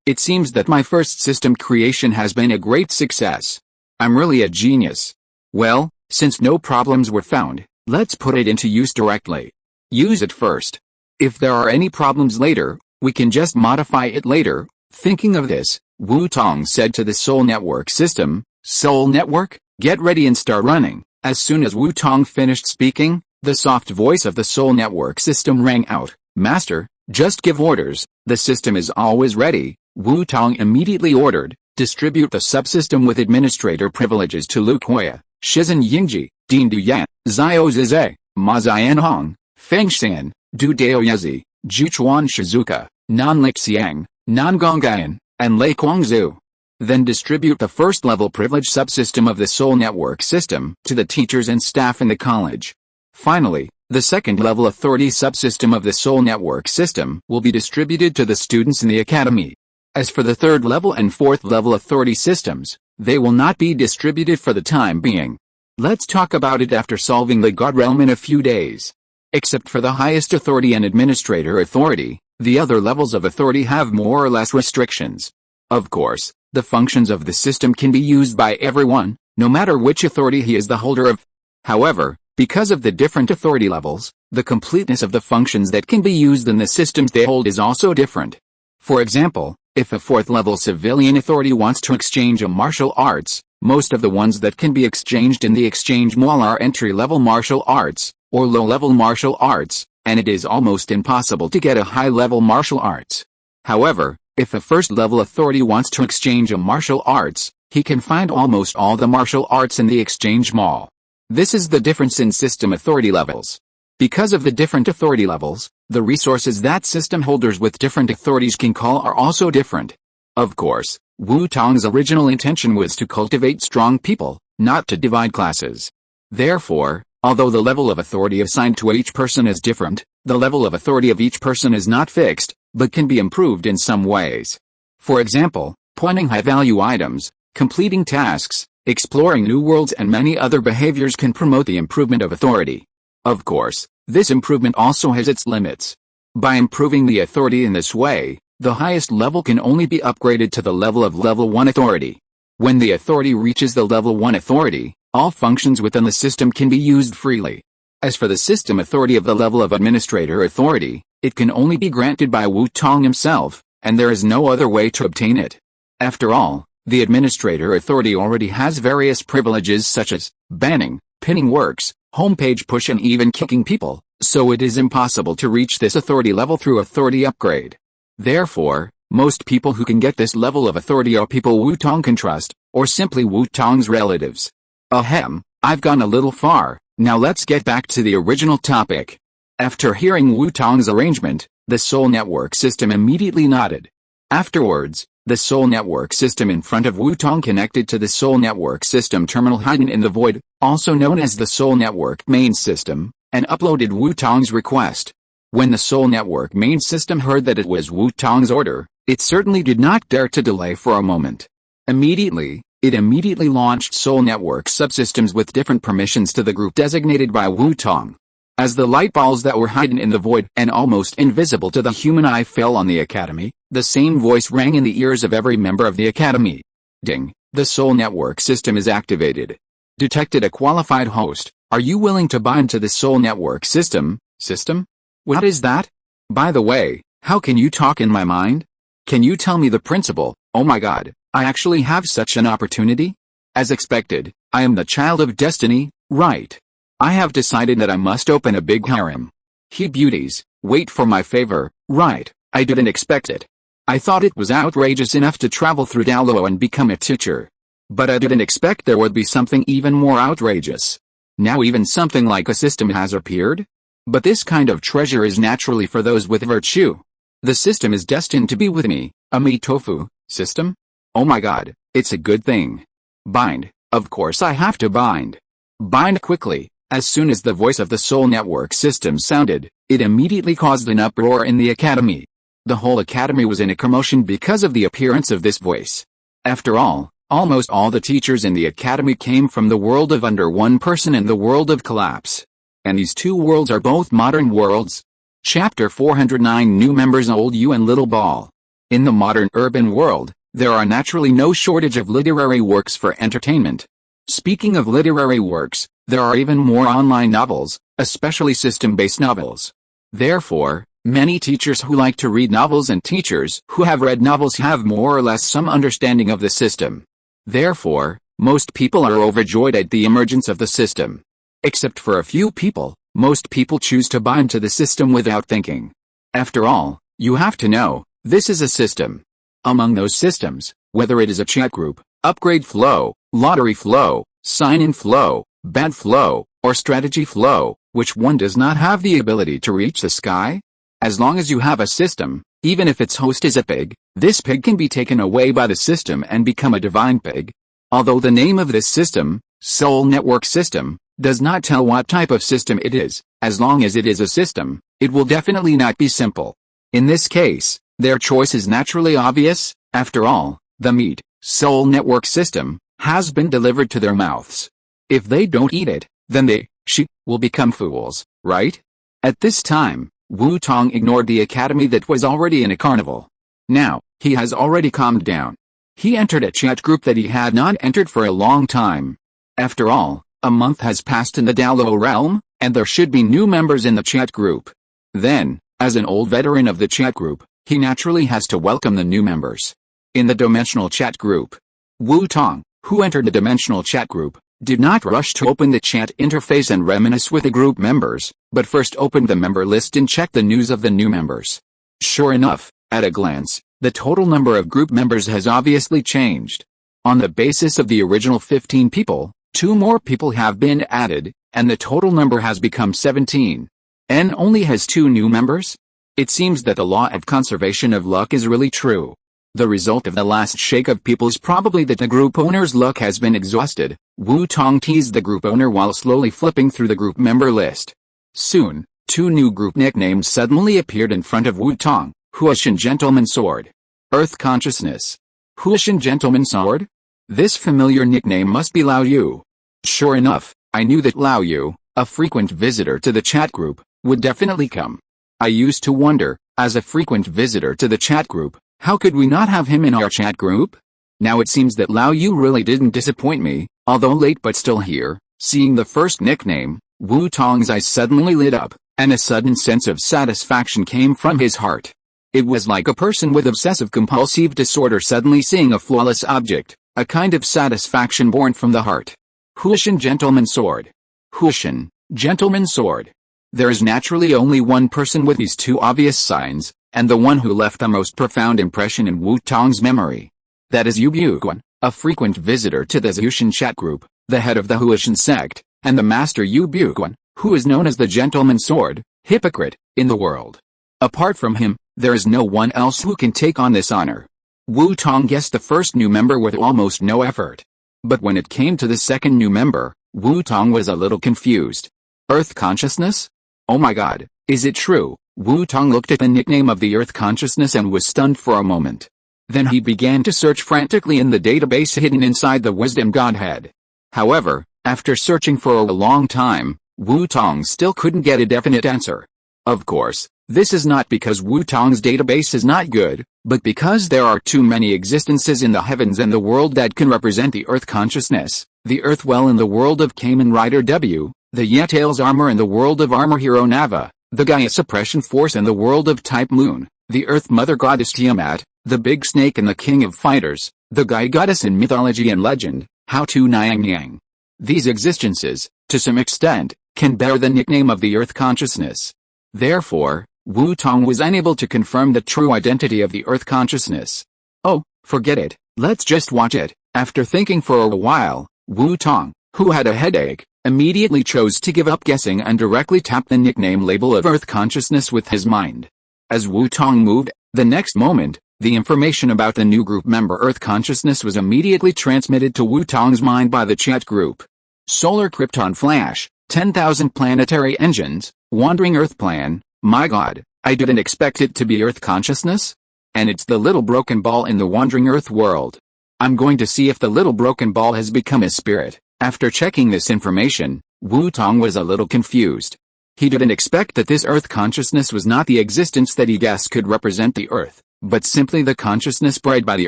It seems that my first system creation has been a great success. I'm really a genius. Well, since no problems were found, let's put it into use directly. Use it first. If there are any problems later, we can just modify it later. Thinking of this, Wu Tong said to the Soul Network system, Soul Network, get ready and start running. As soon as Wu Tong finished speaking, the soft voice of the Soul Network system rang out, Master, just give orders, the system is always ready. Wu Tong immediately ordered, distribute the subsystem with administrator privileges to Lu Kuya, Shizhen Yingji, Din Duyan, Zio Zizhe, Ma Zianhong, Feng Xian, Du Daoyezi, Juchuan Shizuka, Nan Lixiang, Nan Gonggayan, and Lei Guangzhu. Then distribute the first-level privilege subsystem of the Soul Network system to the teachers and staff in the college. Finally, the second-level authority subsystem of the Soul Network system will be distributed to the students in the academy. As for the third-level and fourth-level authority systems, they will not be distributed for the time being. Let's talk about it after solving the God Realm in a few days. Except for the highest authority and administrator authority, the other levels of authority have more or less restrictions. Of course, the functions of the system can be used by everyone, no matter which authority he is the holder of. However, because of the different authority levels, the completeness of the functions that can be used in the systems they hold is also different. For example, if a fourth-level civilian authority wants to exchange a martial arts, most of the ones that can be exchanged in the exchange mall are entry-level martial arts, or low-level martial arts, and it is almost impossible to get a high-level martial arts. However, if a first-level authority wants to exchange a martial arts, he can find almost all the martial arts in the exchange mall. This is the difference in system authority levels. Because of the different authority levels, the resources that system holders with different authorities can call are also different. Of course, Wu Tong's original intention was to cultivate strong people, not to divide classes. Therefore, although the level of authority assigned to each person is different, the level of authority of each person is not fixed, but can be improved in some ways. For example, pointing high-value items, completing tasks, exploring new worlds and many other behaviors can promote the improvement of authority. Of course, this improvement also has its limits. By improving the authority in this way, the highest level can only be upgraded to the level of level 1 authority. When the authority reaches the level 1 authority, all functions within the system can be used freely. As for the system authority of the level of administrator authority, it can only be granted by Wu Tong himself, and there is no other way to obtain it. After all, the administrator authority already has various privileges such as banning, pinning works, homepage push and even kicking people, so it is impossible to reach this authority level through authority upgrade. Therefore, most people who can get this level of authority are people Wu Tong can trust, or simply Wu Tong's relatives. Ahem, I've gone a little far, now let's get back to the original topic. After hearing Wu Tong's arrangement, the soul network system immediately nodded. Afterwards, the soul network system in front of Wu Tong connected to the soul network system terminal hidden in the void, also known as the soul network main system, and uploaded Wu Tong's request. When the soul network main system heard that it was Wu Tong's order, it certainly did not dare to delay for a moment. It immediately launched soul network subsystems with different permissions to the group designated by Wu Tong. As the light balls that were hidden in the void and almost invisible to the human eye fell on the academy, the same voice rang in the ears of every member of the academy. Ding, the soul network system is activated. Detected a qualified host. Are you willing to bind to the soul network system? System? What is that? By the way, how can you talk in my mind? Can you tell me the principle? Oh my god, I actually have such an opportunity? As expected, I am the child of destiny, right? I have decided that I must open a big harem. He beauties, wait for my favor, right? I didn't expect it. I thought it was outrageous enough to travel through Douluo and become a teacher. But I didn't expect there would be something even more outrageous. Now even something like a system has appeared? But this kind of treasure is naturally for those with virtue. The system is destined to be with me, a tofu system? Oh my god, it's a good thing. Bind, of course I have to bind. Bind quickly. As soon as the voice of the soul network system sounded, it immediately caused an uproar in the academy. The whole academy was in a commotion because of the appearance of this voice. After all, almost all the teachers in the academy came from the world of under one person and the world of collapse. And these two worlds are both modern worlds. Chapter 409 New Members Old You and Little Ball. In the modern urban world, there are naturally no shortage of literary works for entertainment. Speaking of literary works, there are even more online novels, especially system-based novels. Therefore, many teachers who like to read novels and teachers who have read novels have more or less some understanding of the system. Therefore, most people are overjoyed at the emergence of the system. Except for a few people, most people choose to bind to the system without thinking. After all, you have to know, this is a system. Among those systems, whether it is a chat group, upgrade flow, lottery flow, sign-in flow, bad flow, or strategy flow, which one does not have the ability to reach the sky? As long as you have a system, even if its host is a pig, this pig can be taken away by the system and become a divine pig. Although the name of this system, Soul Network System, does not tell what type of system it is, as long as it is a system, it will definitely not be simple. In this case, their choice is naturally obvious. After all, the Soul Network System has been delivered to their mouths. If they don't eat it, then she will become fools, right? At this time, Wu Tong ignored the academy that was already in a carnival. Now, he has already calmed down. He entered a chat group that he had not entered for a long time. After all, a month has passed in the Douluo realm, and there should be new members in the chat group. Then, as an old veteran of the chat group, he naturally has to welcome the new members. In the dimensional chat group, Wu Tong, who entered the dimensional chat group, did not rush to open the chat interface and reminisce with the group members, but first opened the member list and checked the news of the new members. Sure enough, at a glance, the total number of group members has obviously changed. On the basis of the original 15 people, 2 more people have been added, and the total number has become 17. N only has 2 new members? It seems that the law of conservation of luck is really true. The result of the last shake of people is probably that the group owner's luck has been exhausted. Wu Tong teased the group owner while slowly flipping through the group member list. Soon, 2 new group nicknames suddenly appeared in front of Wu Tong. Huashan Gentleman Sword. Earth Consciousness. Huashan Gentleman Sword? This familiar nickname must be Lao Yu. Sure enough, I knew that Lao Yu, a frequent visitor to the chat group, would definitely come. I used to wonder, as a frequent visitor to the chat group, how could we not have him in our chat group? Now it seems that Lao Yu really didn't disappoint me, although late but still here. Seeing the first nickname, Wu Tong's eyes suddenly lit up, and a sudden sense of satisfaction came from his heart. It was like a person with obsessive-compulsive disorder suddenly seeing a flawless object, a kind of satisfaction born from the heart. Huishan Gentleman Sword. Huishan, Gentleman Sword. There is naturally only one person with these two obvious signs, and the one who left the most profound impression in Wu Tong's memory. That is Yu Buquan, a frequent visitor to the Huishan chat group, the head of the Huishan sect, and the master Yu Buquan, who is known as the Gentleman Sword, hypocrite, in the world. Apart from him, there is no one else who can take on this honor. Wu Tong guessed the first new member with almost no effort. But when it came to the second new member, Wu Tong was a little confused. Earth consciousness? Oh my god, is it true? Wu Tong looked at the nickname of the Earth consciousness and was stunned for a moment. Then he began to search frantically in the database hidden inside the Wisdom Godhead. However, after searching for a long time, Wu Tong still couldn't get a definite answer. Of course, this is not because Wu Tong's database is not good, but because there are too many existences in the heavens and the world that can represent the Earth consciousness, the Earth Well in the world of Kamen Rider W, the Yetail's Armor in the world of Armor Hero Nava, the Gaia Suppression Force in the world of Type Moon, the Earth Mother Goddess Tiamat, the Big Snake and the King of Fighters, the Gaia Goddess in mythology and legend, How to Nyang Yang. These existences, to some extent, can bear the nickname of the Earth consciousness. Therefore, Wu Tong was unable to confirm the true identity of the Earth consciousness. Oh, forget it, let's just watch it. After thinking for a while, Wu Tong, who had a headache, immediately chose to give up guessing and directly tapped the nickname label of Earth consciousness with his mind. As Wu Tong moved, the next moment, the information about the new group member Earth consciousness was immediately transmitted to Wu Tong's mind by the chat group. Solar Krypton Flash, 10,000 planetary engines, Wandering Earth Plan. My god, I didn't expect it to be Earth consciousness? And it's the little broken ball in the Wandering Earth world. I'm going to see if the little broken ball has become a spirit. After checking this information, Wu Tong was a little confused. He didn't expect that this Earth consciousness was not the existence that he guessed could represent the Earth, but simply the consciousness bred by the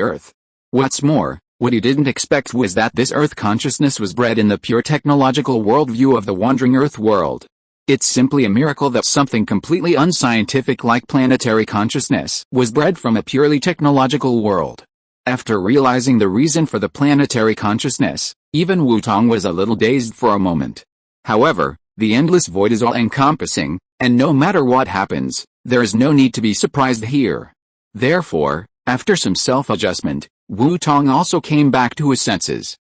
Earth. What's more, what he didn't expect was that this Earth consciousness was bred in the pure technological worldview of the Wandering Earth world. It's simply a miracle that something completely unscientific like planetary consciousness was bred from a purely technological world. After realizing the reason for the planetary consciousness, even Wu Tong was a little dazed for a moment. However, the endless void is all-encompassing, and no matter what happens, there is no need to be surprised here. Therefore, after some self-adjustment, Wu Tong also came back to his senses.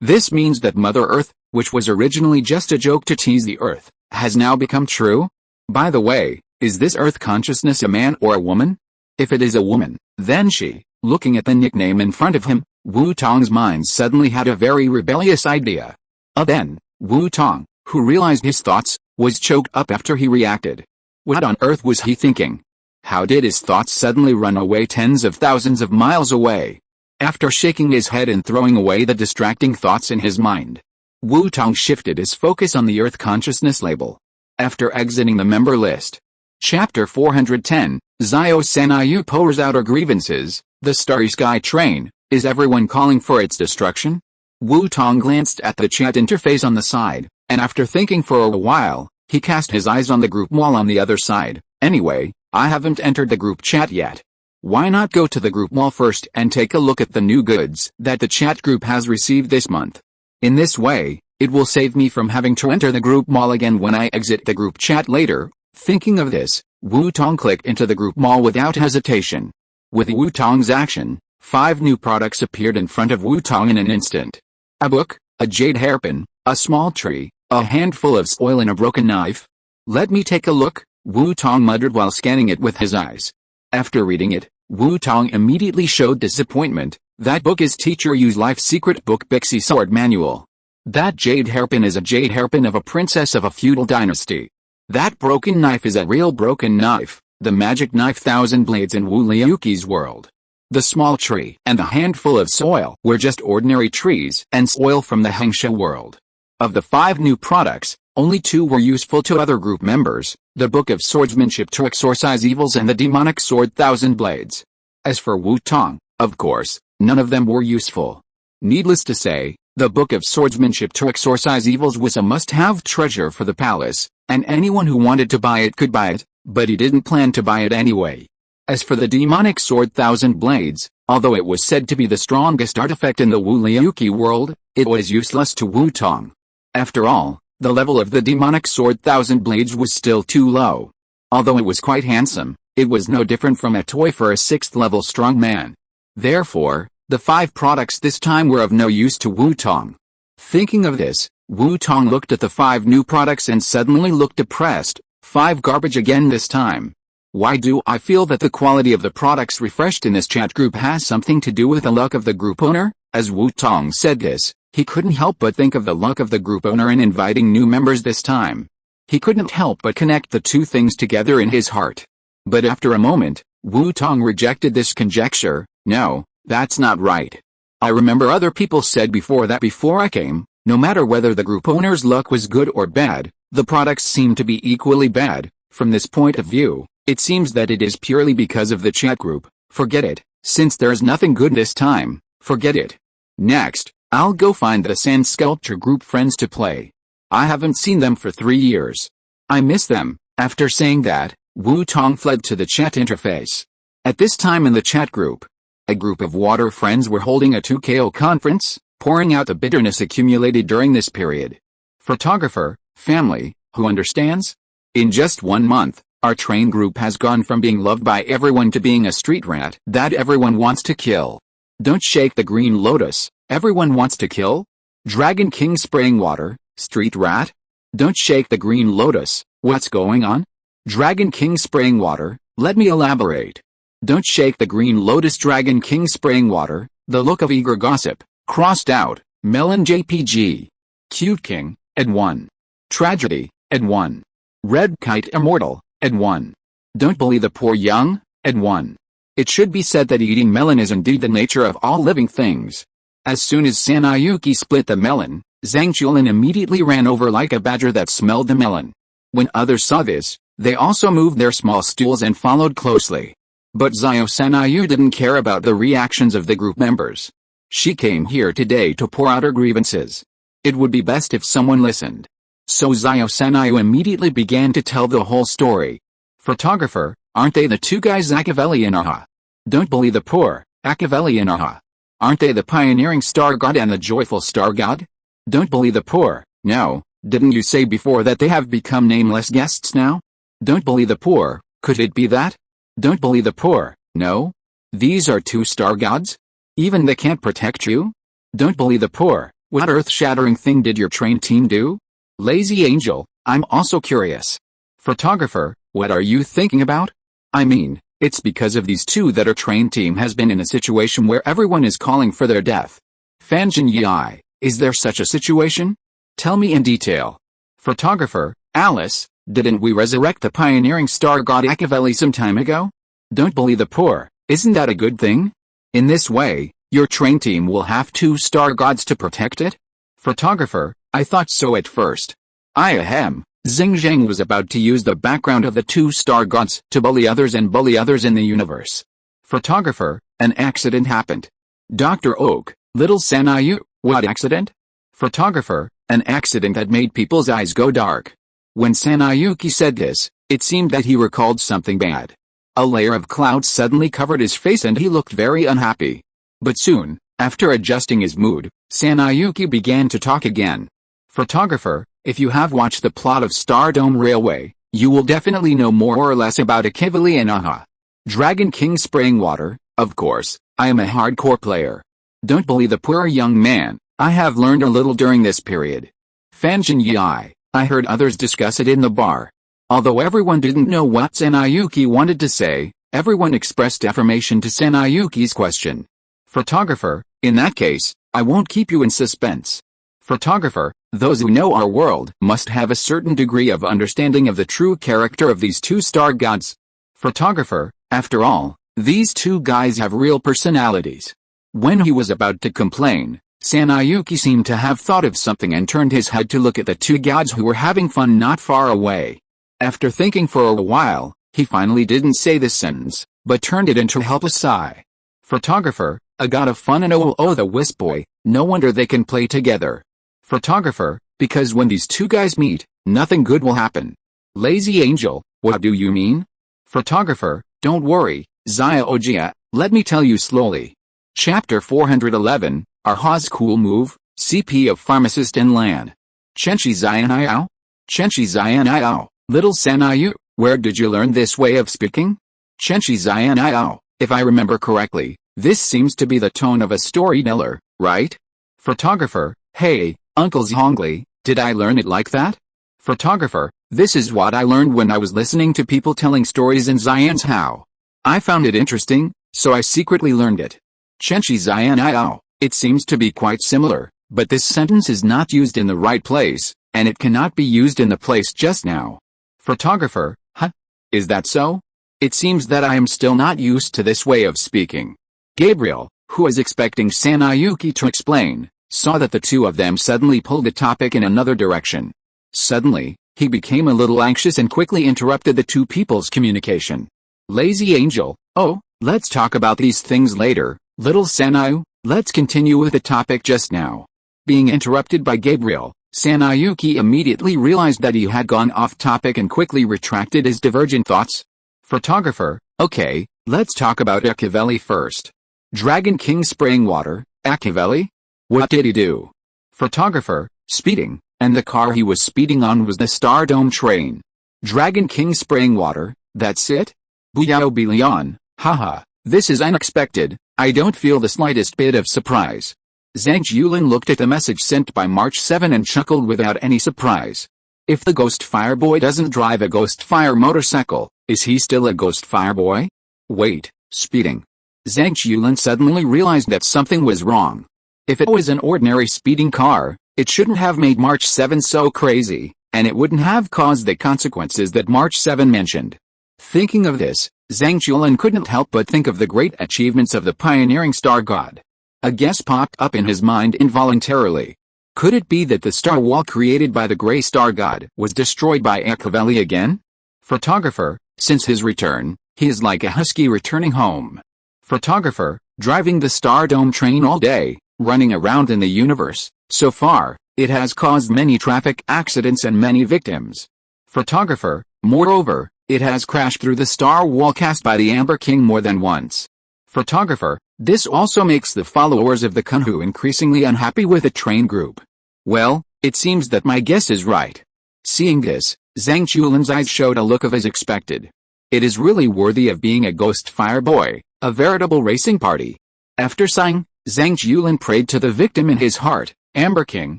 This means that Mother Earth, which was originally just a joke to tease the Earth, has now become true? By the way, is this Earth consciousness a man or a woman? If it is a woman, then she, looking at the nickname in front of him, Wu Tong's mind suddenly had a very rebellious idea. Then, Wu Tong, who realized his thoughts, was choked up after he reacted. What on earth was he thinking? How did his thoughts suddenly run away tens of thousands of miles away? After shaking his head and throwing away the distracting thoughts in his mind, Wu Tong shifted his focus on the Earth consciousness label. After exiting the member list. Chapter 410, Zio Senryu pours out our grievances, the Starry Sky Train, is everyone calling for its destruction? Wu Tong glanced at the chat interface on the side, and after thinking for a while, he cast his eyes on the group wall on the other side. Anyway, I haven't entered the group chat yet. Why not go to the group wall first and take a look at the new goods that the chat group has received this month? In this way, it will save me from having to enter the group mall again when I exit the group chat later. Thinking of this, Wu Tong clicked into the group mall without hesitation. With Wu Tong's action, 5 new products appeared in front of Wu Tong in an instant. A book, a jade hairpin, a small tree, a handful of soil and a broken knife. Let me take a look, Wu Tong muttered while scanning it with his eyes. After reading it, Wu Tong immediately showed disappointment. That book is Teacher Yu's Life Secret Book Bixie Sword Manual. That jade hairpin is a jade hairpin of a princess of a feudal dynasty. That broken knife is a real broken knife, the magic knife Thousand Blades in Wu Liuqi's world. The small tree and the handful of soil were just ordinary trees and soil from the Hengsha world. Of the 5 new products, Only two were useful to other group members, the Book of Swordsmanship to exorcise evils and the demonic sword Thousand Blades. As for Wu Tong, of course, none of them were useful. Needless to say, the Book of Swordsmanship to exorcise evils was a must-have treasure for the palace, and anyone who wanted to buy it could buy it, but he didn't plan to buy it anyway. As for the demonic sword Thousand Blades, although it was said to be the strongest artifact in the Wu Liuqi world, it was useless to Wu Tong. After all, the level of the demonic sword Thousand Blades was still too low. Although it was quite handsome, it was no different from a toy for a 6th level strong man. Therefore, the 5 products this time were of no use to Wu Tong. Thinking of this, Wu Tong looked at the 5 new products and suddenly looked depressed. 5 garbage again this time. Why do I feel that the quality of the products refreshed in this chat group has something to do with the luck of the group owner? As Wu Tong said this, he couldn't help but think of the luck of the group owner in inviting new members this time. He couldn't help but connect the two things together in his heart. But after a moment, Wu Tong rejected this conjecture. No, that's not right. I remember other people said before that before I came, no matter whether the group owner's luck was good or bad, the products seemed to be equally bad. From this point of view, it seems that it is purely because of the chat group. Forget it, since there's nothing good this time, forget it. Next, I'll go find the sand sculpture group friends to play. I haven't seen them for 3 years. I miss them. After saying that, Wu Tong fled to the chat interface. At this time in the chat group, a group of water friends were holding a 2KO conference, pouring out the bitterness accumulated during this period. Photographer, family, who understands? In just 1 month, our train group has gone from being loved by everyone to being a street rat that everyone wants to kill. Don't shake the green lotus. Everyone wants to kill? Dragon King spraying water, street rat? Don't shake the green lotus, what's going on? Dragon King spraying water, let me elaborate. Don't shake the green lotus Dragon King spraying water, the look of eager gossip, crossed out, Melon JPG. Cute King, Ed 1. Tragedy, Ed 1. Red Kite Immortal, Ed 1. Don't bully the poor young, Ed 1. It should be said that eating melon is indeed the nature of all living things. As soon as Sanayuki split the melon, Zhang Chulin immediately ran over like a badger that smelled the melon. When others saw this, they also moved their small stools and followed closely. But Zio Sanayu didn't care about the reactions of the group members. She came here today to pour out her grievances. It would be best if someone listened. So Zio Sanayu immediately began to tell the whole story. Photographer, aren't they the 2 guys Akavelli and Aha? Don't bully the poor, Akavelli and Aha. Aren't they the pioneering star god and the joyful star god? Don't bully the poor. No, didn't you say before that they have become nameless guests now? Don't bully the poor, could it be that? Don't bully the poor, no? These are 2 star gods? Even they can't protect you? Don't bully the poor, what earth-shattering thing did your train team do? Lazy Angel, I'm also curious. Photographer, what are you thinking about? I mean, it's because of these 2 that our train team has been in a situation where everyone is calling for their death. Fanjin Yi, is there such a situation? Tell me in detail. Photographer, Alice, didn't we resurrect the pioneering star god Akavelli some time ago? Don't bully the poor, isn't that a good thing? In this way, your train team will have 2 star gods to protect it? Photographer, I thought so at first. Ahem. Xing Zhang was about to use the background of the 2 star gods to bully others and bully others in the universe. Photographer, an accident happened. Dr. Oak, little Sanayu, what accident? Photographer, an accident that made people's eyes go dark. When Sanayuki said this, it seemed that he recalled something bad. A layer of clouds suddenly covered his face and he looked very unhappy. But soon, after adjusting his mood, Sanayuki began to talk again. Photographer, if you have watched the plot of Stardome Railway, you will definitely know more or less about Akivali and Aha. Dragon King spraying water, of course, I am a hardcore player. Don't bully the poor young man, I have learned a little during this period. Fanjin Yi, I heard others discuss it in the bar. Although everyone didn't know what Sanayuki wanted to say, everyone expressed affirmation to Sanayuki's question. Photographer, in that case, I won't keep you in suspense. Photographer, those who know our world must have a certain degree of understanding of the true character of these 2 star gods. Photographer, after all, these 2 guys have real personalities. When he was about to complain, Sanayuki seemed to have thought of something and turned his head to look at the two gods who were having fun not far away. After thinking for a while, he finally didn't say this sentence, but turned it into a helpless sigh. Photographer, a god of fun and oh the wisp boy, no wonder they can play together. Photographer, because when these two guys meet, nothing good will happen. Lazy angel, what do you mean? Photographer, don't worry, Zaya Ojia, let me tell you slowly. Chapter 411, Arha's cool move, CP of pharmacist in land. Chenchi Zayanayao? Chenchi Zayanayao, little Sanayu, where did you learn this way of speaking? Chenchi Zayanayao, if I remember correctly, this seems to be the tone of a storyteller, right? Photographer, hey, Uncle Zhongli, did I learn it like that? Photographer, this is what I learned when I was listening to people telling stories in Xian's How. I found it interesting, so I secretly learned it. Chenchi Zayanayao, it seems to be quite similar, but this sentence is not used in the right place, and it cannot be used in the place just now. Photographer, huh? Is that so? It seems that I am still not used to this way of speaking. Gabriel, who was expecting Sanayuki to explain, saw that the two of them suddenly pulled the topic in another direction. Suddenly, he became a little anxious and quickly interrupted the two people's communication. Lazy angel, oh, let's talk about these things later, little Sanayu, let's continue with the topic just now. Being interrupted by Gabriel, Sanayuki immediately realized that he had gone off topic and quickly retracted his divergent thoughts. Photographer, okay, let's talk about Achiavelli first. Dragon King spraying water, Achiavelli? What did he do? Photographer, speeding, and the car he was speeding on was the Star Dome train. Dragon King spraying water, that's it? Buyao Bilion, haha, this is unexpected, I don't feel the slightest bit of surprise. Zhang Yulin looked at the message sent by March 7 and chuckled without any surprise. If the Ghost Fireboy doesn't drive a Ghost Fire motorcycle, is he still a Ghost Fireboy? Wait, speeding. Zhang Yulin suddenly realized that something was wrong. If it was an ordinary speeding car, it shouldn't have made March 7 so crazy, and it wouldn't have caused the consequences that March 7 mentioned. Thinking of this, Zhang Yulin couldn't help but think of the great achievements of the pioneering star god. A guess popped up in his mind involuntarily. Could it be that the star wall created by the gray star god was destroyed by Achiavelli again? Photographer, since his return, he is like a husky returning home. Photographer, driving the Star Dome train all day, running around in the universe, so far, it has caused many traffic accidents and many victims. Photographer, moreover, it has crashed through the star wall cast by the Amber King more than once. Photographer, this also makes the followers of the Kunhu increasingly unhappy with the train group. Well, it seems that my guess is right. Seeing this, Zhang Yulin's eyes showed a look of as expected. It is really worthy of being a Ghost Fire boy, a veritable racing party. After sighing, Zhang Yulin prayed to the victim in his heart, Amber King,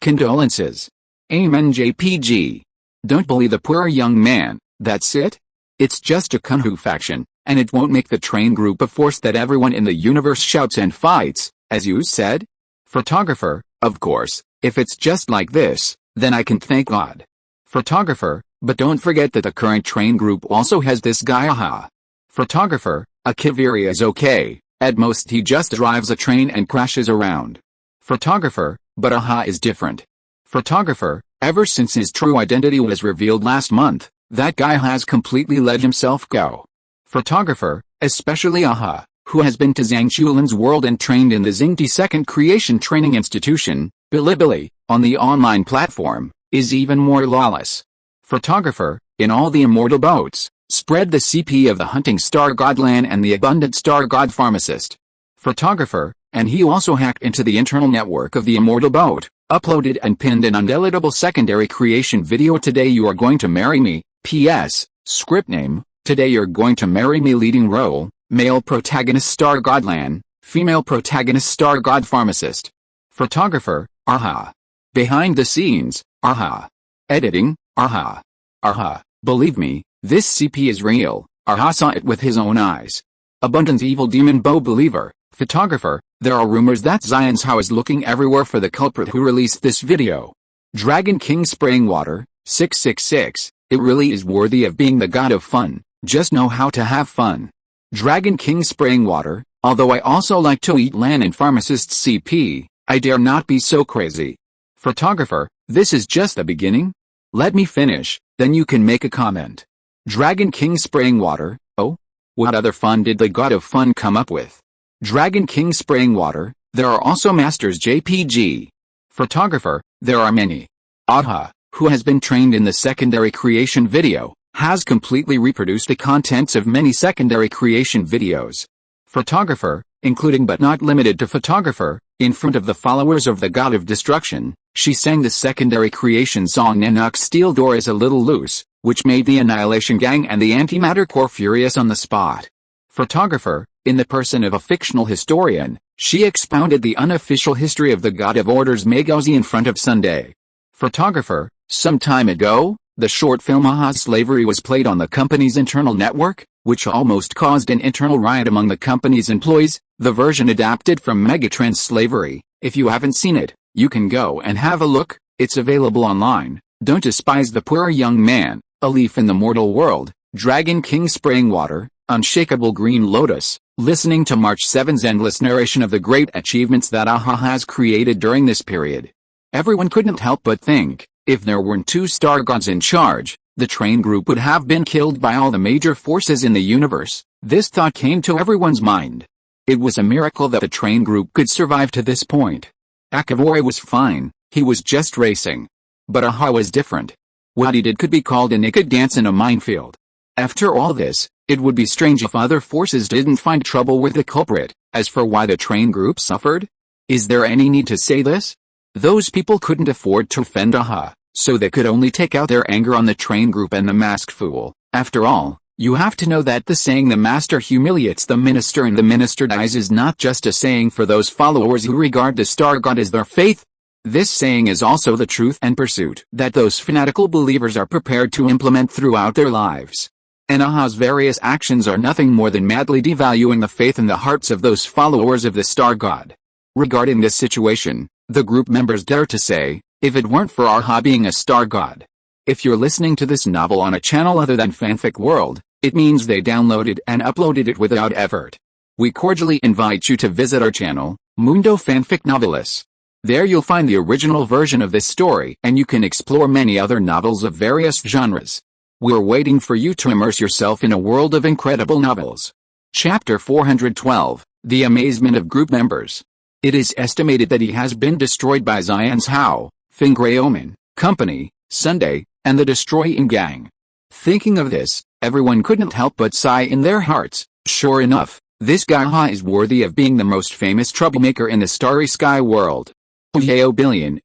condolences. Amen JPG. Don't bully the poor young man, that's it? It's just a Kunhu faction, and it won't make the train group a force that everyone in the universe shouts and fights, as you said? Photographer, of course, if it's just like this, then I can thank God. Photographer, but don't forget that the current train group also has this guy Aha. Photographer, Akiviri is okay, at most he just drives a train and crashes around. Photographer, but Aha is different. Photographer, ever since his true identity was revealed last month, that guy has completely let himself go. Photographer, especially Aha, who has been to Zhang Yulin's world and trained in the Xingti Second Creation Training Institution, Bilibili, on the online platform, is even more lawless. Photographer, in all the immortal boats, spread the CP of the hunting star god Lan and the abundant star god pharmacist. Photographer, and he also hacked into the internal network of the immortal boat, uploaded and pinned an undeletable secondary creation video. Today you are going to marry me, PS, script name, today you're going to marry me. Leading role, male protagonist star god Lan, female protagonist star god pharmacist. Photographer, Aha. Behind the scenes, Aha. Editing, Aha. Aha, believe me, this CP is real, Aha saw it with his own eyes. Abundance evil demon bow believer. Photographer, there are rumors that Zion's How is looking everywhere for the culprit who released this video. Dragon King spraying water, 666, it really is worthy of being the god of fun, just know how to have fun. Dragon King spraying water, although I also like to eat Lan and pharmacist CP, I dare not be so crazy. Photographer, this is just the beginning? Let me finish, then you can make a comment. Dragon King spraying water, oh? What other fun did the god of fun come up with? Dragon King spraying water, there are also masters JPG. Photographer, there are many. Aha, who has been trained in the secondary creation video, has completely reproduced the contents of many secondary creation videos. Photographer, including but not limited to photographer, in front of the followers of the god of destruction, she sang the secondary creation song Nanuk's Steel Door is a Little Loose, which made the Annihilation Gang and the Antimatter Corps furious on the spot. Photographer, in the person of a fictional historian, she expounded the unofficial history of the god of orders Magozi in front of Sunday. Photographer, some time ago, the short film Aha's Slavery was played on the company's internal network, which almost caused an internal riot among the company's employees, the version adapted from Megatron's Slavery. If you haven't seen it, you can go and have a look, it's available online. Don't despise the poor young man, a leaf in the mortal world, Dragon King spraying water, unshakable green lotus, listening to March 7's endless narration of the great achievements that Aha has created during this period. Everyone couldn't help but think, if there weren't two star gods in charge, the train group would have been killed by all the major forces in the universe. This thought came to everyone's mind. It was a miracle that the train group could survive to this point. Akavori was fine, he was just racing. But Aha was different. What he did could be called a naked dance in a minefield. After all this, it would be strange if other forces didn't find trouble with the culprit. As for why the train group suffered, is there any need to say this? Those people couldn't afford to offend Aha, so they could only take out their anger on the train group and the masked fool. After all, you have to know that the saying the master humiliates the minister and the minister dies is not just a saying for those followers who regard the star god as their faith. This saying is also the truth and pursuit that those fanatical believers are prepared to implement throughout their lives. And Aha's various actions are nothing more than madly devaluing the faith in the hearts of those followers of the star god. Regarding this situation, the group members dare to say, if it weren't for Aha being a star god. If you're listening to this novel on a channel other than Fanfic World, it means they downloaded and uploaded it without effort. We cordially invite you to visit our channel, Mundo Fanfic Novelis. There you'll find the original version of this story and you can explore many other novels of various genres. We're waiting for you to immerse yourself in a world of incredible novels. Chapter 412, The Amazement of Group Members. It is estimated that he has been destroyed by Zion's Hao, Fingrayoman, Company, Sunday, and the Destroying Gang. Thinking of this, everyone couldn't help but sigh in their hearts. Sure enough, this guy Ha is worthy of being the most famous troublemaker in the starry sky world. Uyeo Billion,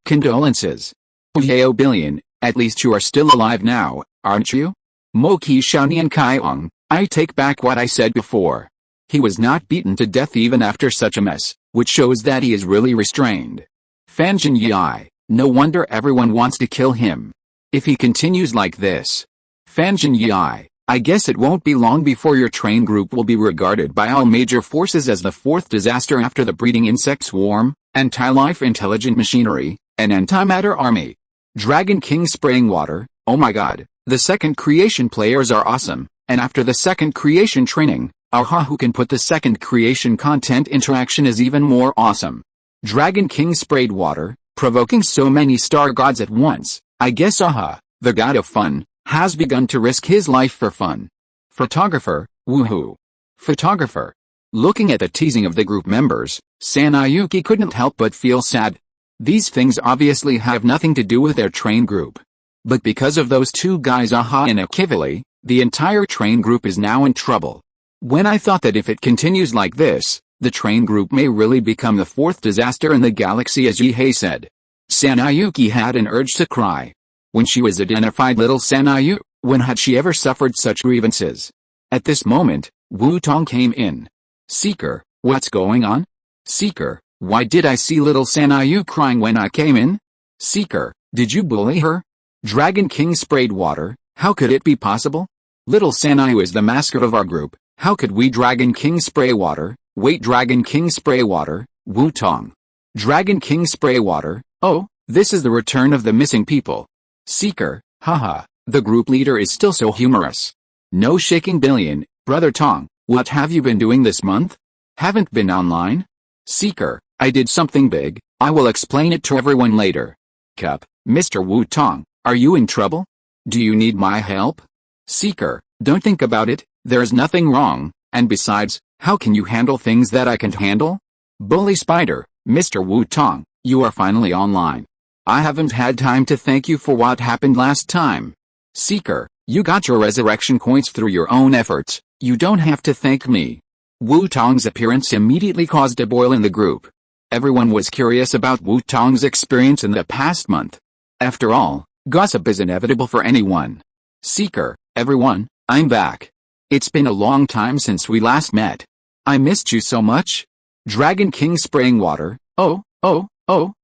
condolences. Uyeo Billion, at least you are still alive now, aren't you? Moki Xiaonian Kaiong, I take back what I said before. He was not beaten to death even after such a mess, which shows that he is really restrained. Fanjin Yi, no wonder everyone wants to kill him. If he continues like this. Fanjin Yi, I guess it won't be long before your train group will be regarded by all major forces as the fourth disaster after the breeding insect swarm, anti-life intelligent machinery, and antimatter army. Dragon King spraying water, oh my god, the second creation players are awesome, and after the second creation training, Aha who can put the second creation content interaction is even more awesome. Dragon King sprayed water, provoking so many star gods at once. I guess Aha, the god of fun, has begun to risk his life for fun. Photographer, woohoo. Photographer. Looking at the teasing of the group members, Sanayuki couldn't help but feel sad. These things obviously have nothing to do with their train group. But because of those two guys Aha and Akivali, the entire train group is now in trouble. When I thought that if it continues like this, the train group may really become the fourth disaster in the galaxy as Yihei said. Sanayuki had an urge to cry. When she was identified little Sanayu, when had she ever suffered such grievances? At this moment, Wu Tong came in. Seeker, what's going on? Seeker, why did I see little Sanayu crying when I came in? Seeker, did you bully her? Dragon King sprayed water, how could it be possible? Little Sanayu is the mascot of our group, how could we Dragon King spray water? Wait, Dragon King spray water, Wu Tong. Dragon King spray water, oh, this is the return of the missing people. Seeker, haha, the group leader is still so humorous. No shaking Billion, brother Tong, what have you been doing this month? Haven't been online? Seeker, I did something big, I will explain it to everyone later. Cup, Mr. Wu Tong, are you in trouble? Do you need my help? Seeker, don't think about it, there's nothing wrong, and besides, how can you handle things that I can't handle? Bully Spider, Mr. Wu Tong, you are finally online. I haven't had time to thank you for what happened last time. Seeker, you got your resurrection coins through your own efforts, you don't have to thank me. Wu Tong's appearance immediately caused a boil in the group. Everyone was curious about Wu Tong's experience in the past month. After all, gossip is inevitable for anyone. Seeker, everyone, I'm back. It's been a long time since we last met. I missed you so much. Dragon King spraying water, oh,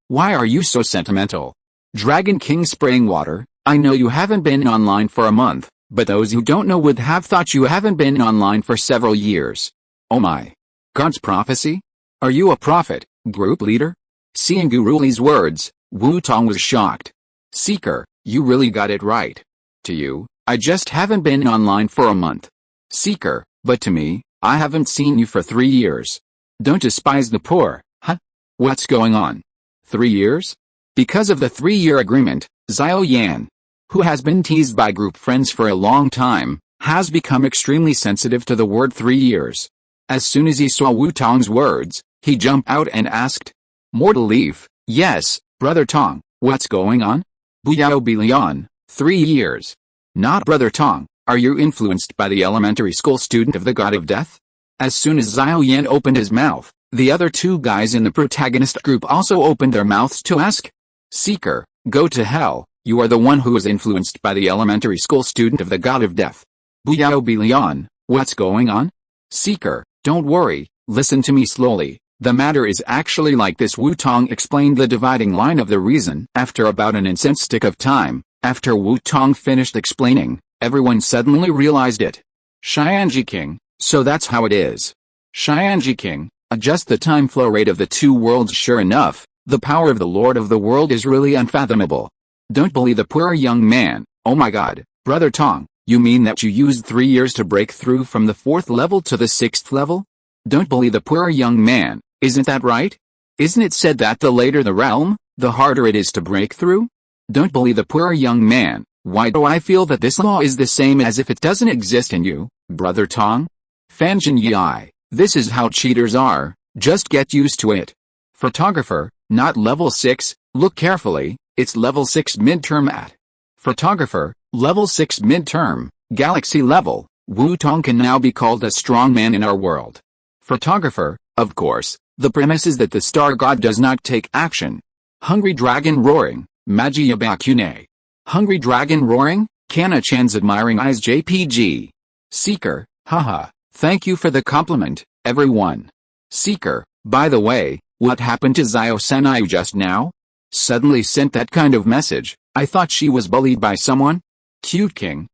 why are you so sentimental? Dragon King spraying water, I know you haven't been online for a month, but those who don't know would have thought you haven't been online for several years. Oh my. God's prophecy? Are you a prophet, group leader? Seeing Guru Li's words, Wu Tong was shocked. Seeker, you really got it right. To you, I just haven't been online for a month. Seeker, but to me, I haven't seen you for 3 years. Don't despise the poor, huh? What's going on? 3 years? Because of the 3-year agreement, Xiao Yan, who has been teased by group friends for a long time, has become extremely sensitive to the word 3 years. As soon as he saw Wu Tong's words, he jumped out and asked, Mortal Leaf, yes, Brother Tong, what's going on? Buyao Bilion, 3 years. Not Brother Tong, are you influenced by the elementary school student of the God of Death? As soon as Xiao Yan opened his mouth, the other 2 guys in the protagonist group also opened their mouths to ask. Seeker, go to hell, you are the one who is influenced by the elementary school student of the God of Death. Buyao Bilion, what's going on? Seeker, don't worry, listen to me slowly, the matter is actually like this. Wu Tong explained the dividing line of the reason. After about an instant of time, after Wu Tong finished explaining, everyone suddenly realized it. Xianji King, so that's how it is. Xianji King, adjust the time flow rate of the 2 worlds. Sure enough, the power of the Lord of the World is really unfathomable. Don't believe the poor young man. Oh my god, Brother Tong, you mean that you used 3 years to break through from the 4th level to the 6th level? Don't believe the poor young man, isn't that right? Isn't it said that the later the realm, the harder it is to break through? Don't believe the poor young man. Why do I feel that this law is the same as if it doesn't exist in you, Brother Tong? Fanjin Yi, this is how cheaters are, just get used to it. Photographer, not level 6, look carefully, it's level 6 midterm at. Photographer, level 6 midterm, galaxy level, Wu Tong can now be called a strong man in our world. Photographer, of course, the premise is that the star god does not take action. Hungry Dragon Roaring, Magia Bakune. Hungry Dragon Roaring, Kana-chan's admiring eyes. JPG. Seeker, haha, thank you for the compliment, everyone. Seeker, by the way, what happened to Xiao Sanayu just now? Suddenly sent that kind of message, I thought she was bullied by someone? Cute King,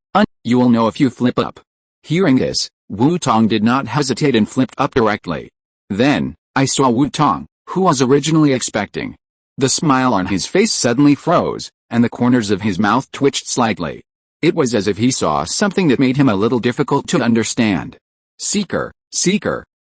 you will know if you flip up. Hearing this, Wu Tong did not hesitate and flipped up directly. Then, I saw Wu Tong, who was originally expecting. The smile on his face suddenly froze, and the corners of his mouth twitched slightly. It was as if he saw something that made him a little difficult to understand. Seeker,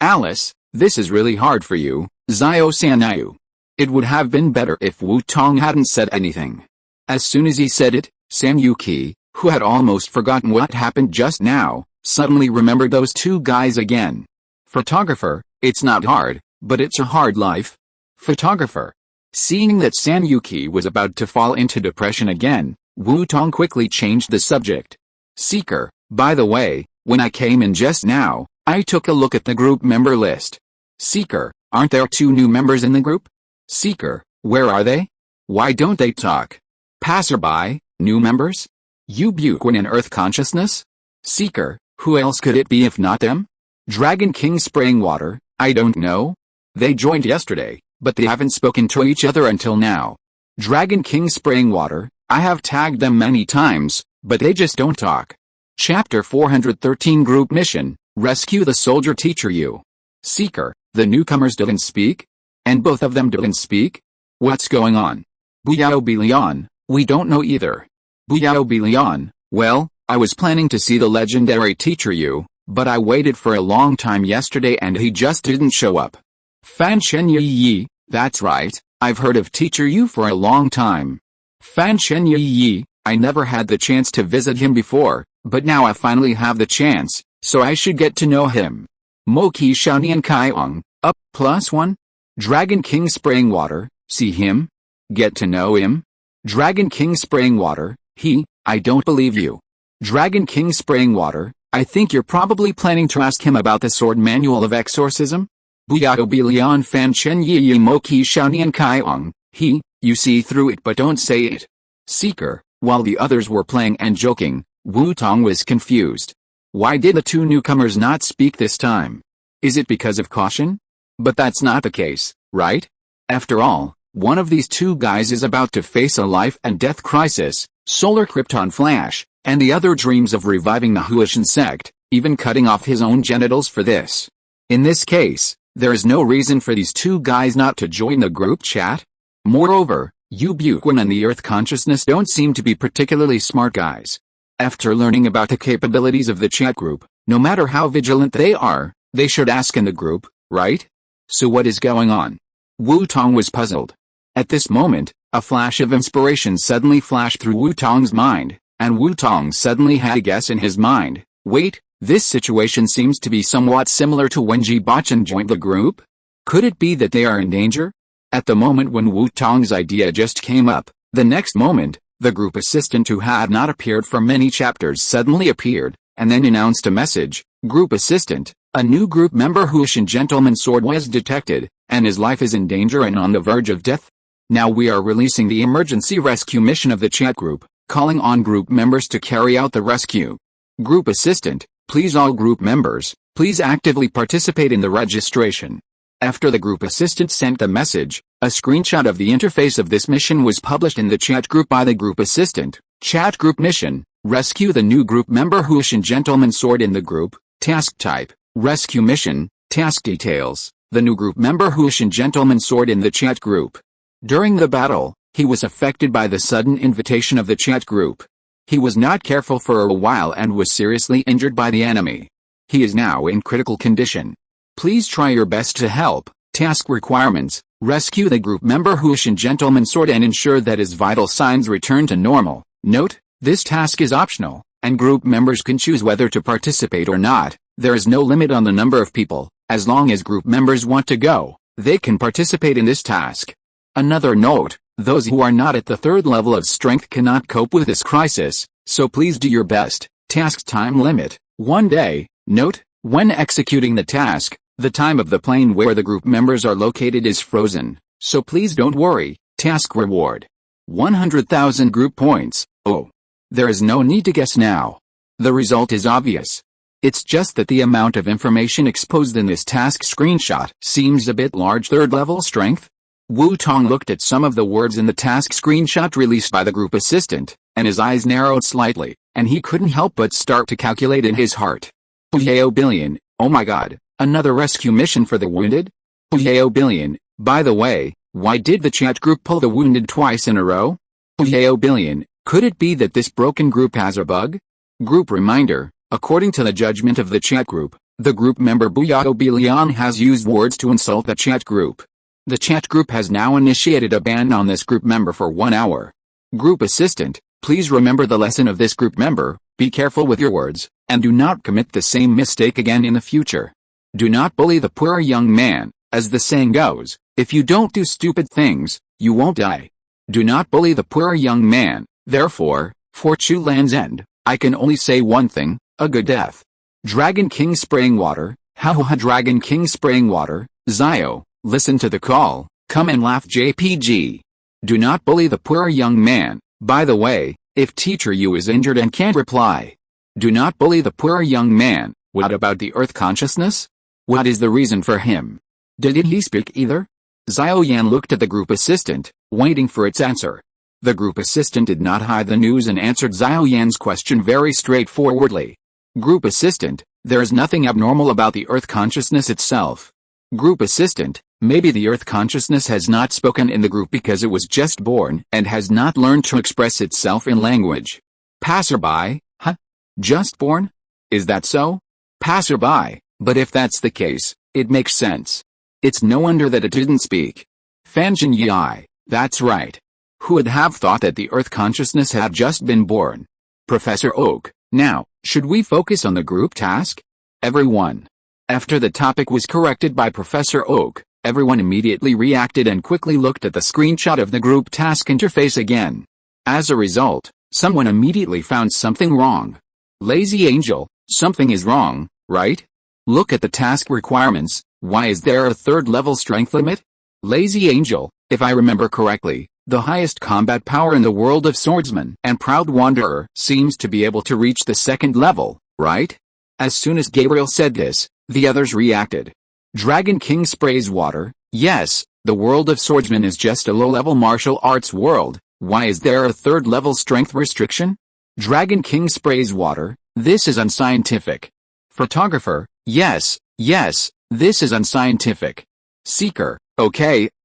Alice, this is really hard for you, Xiao Sanayu. It would have been better if Wu Tong hadn't said anything. As soon as he said it, Sam Yuki, who had almost forgotten what happened just now, suddenly remembered those 2 guys again. Photographer, it's not hard, but it's a hard life. Photographer. Seeing that Sam Yuki was about to fall into depression again, Wu Tong quickly changed the subject. Seeker, by the way, when I came in just now, I took a look at the group member list. Seeker, aren't there 2 new members in the group? Seeker, where are they? Why don't they talk? Passerby, new members? Ubuquin and Earth Consciousness? Seeker, who else could it be if not them? Dragon King spraying water, I don't know. They joined yesterday, but they haven't spoken to each other until now. Dragon King spraying water, I have tagged them many times, but they just don't talk. Chapter 413 Group Mission, Rescue the Soldier Teacher You. Seeker, the newcomers didn't speak? And both of them didn't speak? What's going on? Buyao Bilion, we don't know either. Buyao Bilion, well, I was planning to see the legendary Teacher You, but I waited for a long time yesterday and he just didn't show up. Fan Chen Yi, That's right, I've heard of Teacher Yu for a long time. Fan Shen Yi, I never had the chance to visit him before, but now I finally have the chance, so I should get to know him. Moki Xiaonian Kaiong, up, +1. Dragon King spraying water, see him? Get to know him? Dragon King spraying water, I don't believe you. Dragon King spraying water, I think you're probably planning to ask him about the sword manual of exorcism? Buyao Bilian Fan Chen Yi Moki Xiaonian Kaiong, you see through it but don't say it. Seeker, while the others were playing and joking, Wu Tong was confused. Why did the two newcomers not speak this time? Is it because of caution? But that's not the case, right? After all, one of these two guys is about to face a life and death crisis, solar krypton flash, and the other dreams of reviving the Huishan sect, even cutting off his own genitals for this. In this case, there is no reason for these two guys not to join the group chat. Moreover, Yu Buquan and the Earth Consciousness don't seem to be particularly smart guys. After learning about the capabilities of the chat group, no matter how vigilant they are, they should ask in the group, right? So what is going on? Wu Tong was puzzled. At this moment, a flash of inspiration suddenly flashed through Wu Tong's mind, and Wu Tong suddenly had a guess in his mind. Wait, this situation seems to be somewhat similar to when Ji Bachan joined the group? Could it be that they are in danger? At the moment when Wu Tong's idea just came up, the next moment, the group assistant who had not appeared for many chapters suddenly appeared, and then announced a message. Group assistant, a new group member Huishan Gentleman Sword was detected, and his life is in danger and on the verge of death. Now we are releasing the emergency rescue mission of the chat group, calling on group members to carry out the rescue. Group assistant, please all group members, please actively participate in the registration. After the group assistant sent the message, a screenshot of the interface of this mission was published in the chat group by the group assistant. Chat group mission, rescue the new group member Huishan Gentleman Sword in the group. Task type, rescue mission. Task details, the new group member Huishan Gentleman Sword in the chat group. During the battle, he was affected by the sudden invitation of the chat group. He was not careful for a while and was seriously injured by the enemy. He is now in critical condition. Please try your best to help. Task requirements, rescue the group member Huishan Gentleman Sword and ensure that his vital signs return to normal. Note, this task is optional, and group members can choose whether to participate or not. There is no limit on the number of people. As long as group members want to go, they can participate in this task. Another note, those who are not at the third level of strength cannot cope with this crisis, so please do your best. Task time limit, 1 day. Note, when executing the task, the time of the plane where the group members are located is frozen, so please don't worry. Task reward, 100,000 group points. Oh. There is no need to guess now. The result is obvious. It's just that the amount of information exposed in this task screenshot seems a bit large. Third level strength? Wu Tong looked at some of the words in the task screenshot released by the group assistant, and his eyes narrowed slightly, and he couldn't help but start to calculate in his heart. Puyeo billion, oh my god, another rescue mission for the wounded? Puyeo billion, by the way, why did the chat group pull the wounded twice in a row? Puyeo billion, could it be that this broken group has a bug? Group reminder, according to the judgment of the chat group, the group member Buyao Bilian has used words to insult the chat group. The chat group has now initiated a ban on this group member for 1 hour. Group assistant, please remember the lesson of this group member, be careful with your words, and do not commit the same mistake again in the future. Do not bully the poor young man, as the saying goes, if you don't do stupid things, you won't die. Do not bully the poor young man, therefore, for Chu Lan's end, I can only say one thing, a good death. Dragon King spraying water, ha Dragon King spraying water, Zio, listen to the call, come and laugh JPG. Do not bully the poor young man, by the way, if Teacher Yu is injured and can't reply. Do not bully the poor young man. What about the Earth Consciousness? What is the reason for him? Did he speak either? Zio Yan looked at the group assistant, waiting for its answer. The group assistant did not hide the news and answered Zio Yan's question very straightforwardly. Group assistant, there is nothing abnormal about the Earth Consciousness itself. Group assistant, maybe the Earth Consciousness has not spoken in the group because it was just born and has not learned to express itself in language. Passerby, huh? Just born? Is that so? Passerby, but if that's the case, it makes sense. It's no wonder that it didn't speak. Fanjin Yi, that's right. Who would have thought that the Earth consciousness had just been born? Professor Oak, now, should we focus on the group task? Everyone. After the topic was corrected by Professor Oak, everyone immediately reacted and quickly looked at the screenshot of the group task interface again. As a result, someone immediately found something wrong. Lazy Angel, something is wrong, right? Look at the task requirements. Why is there a third level strength limit? Lazy Angel, if I remember correctly, the highest combat power in the world of swordsman and proud wanderer seems to be able to reach the second level, right? As soon as Gabriel said this, the others reacted. Dragon King sprays water. Yes, the world of swordsman is just a low-level martial arts world. Why is there a third-level strength restriction? Dragon King sprays water. This is unscientific. Photographer. Yes, this is unscientific. Seeker.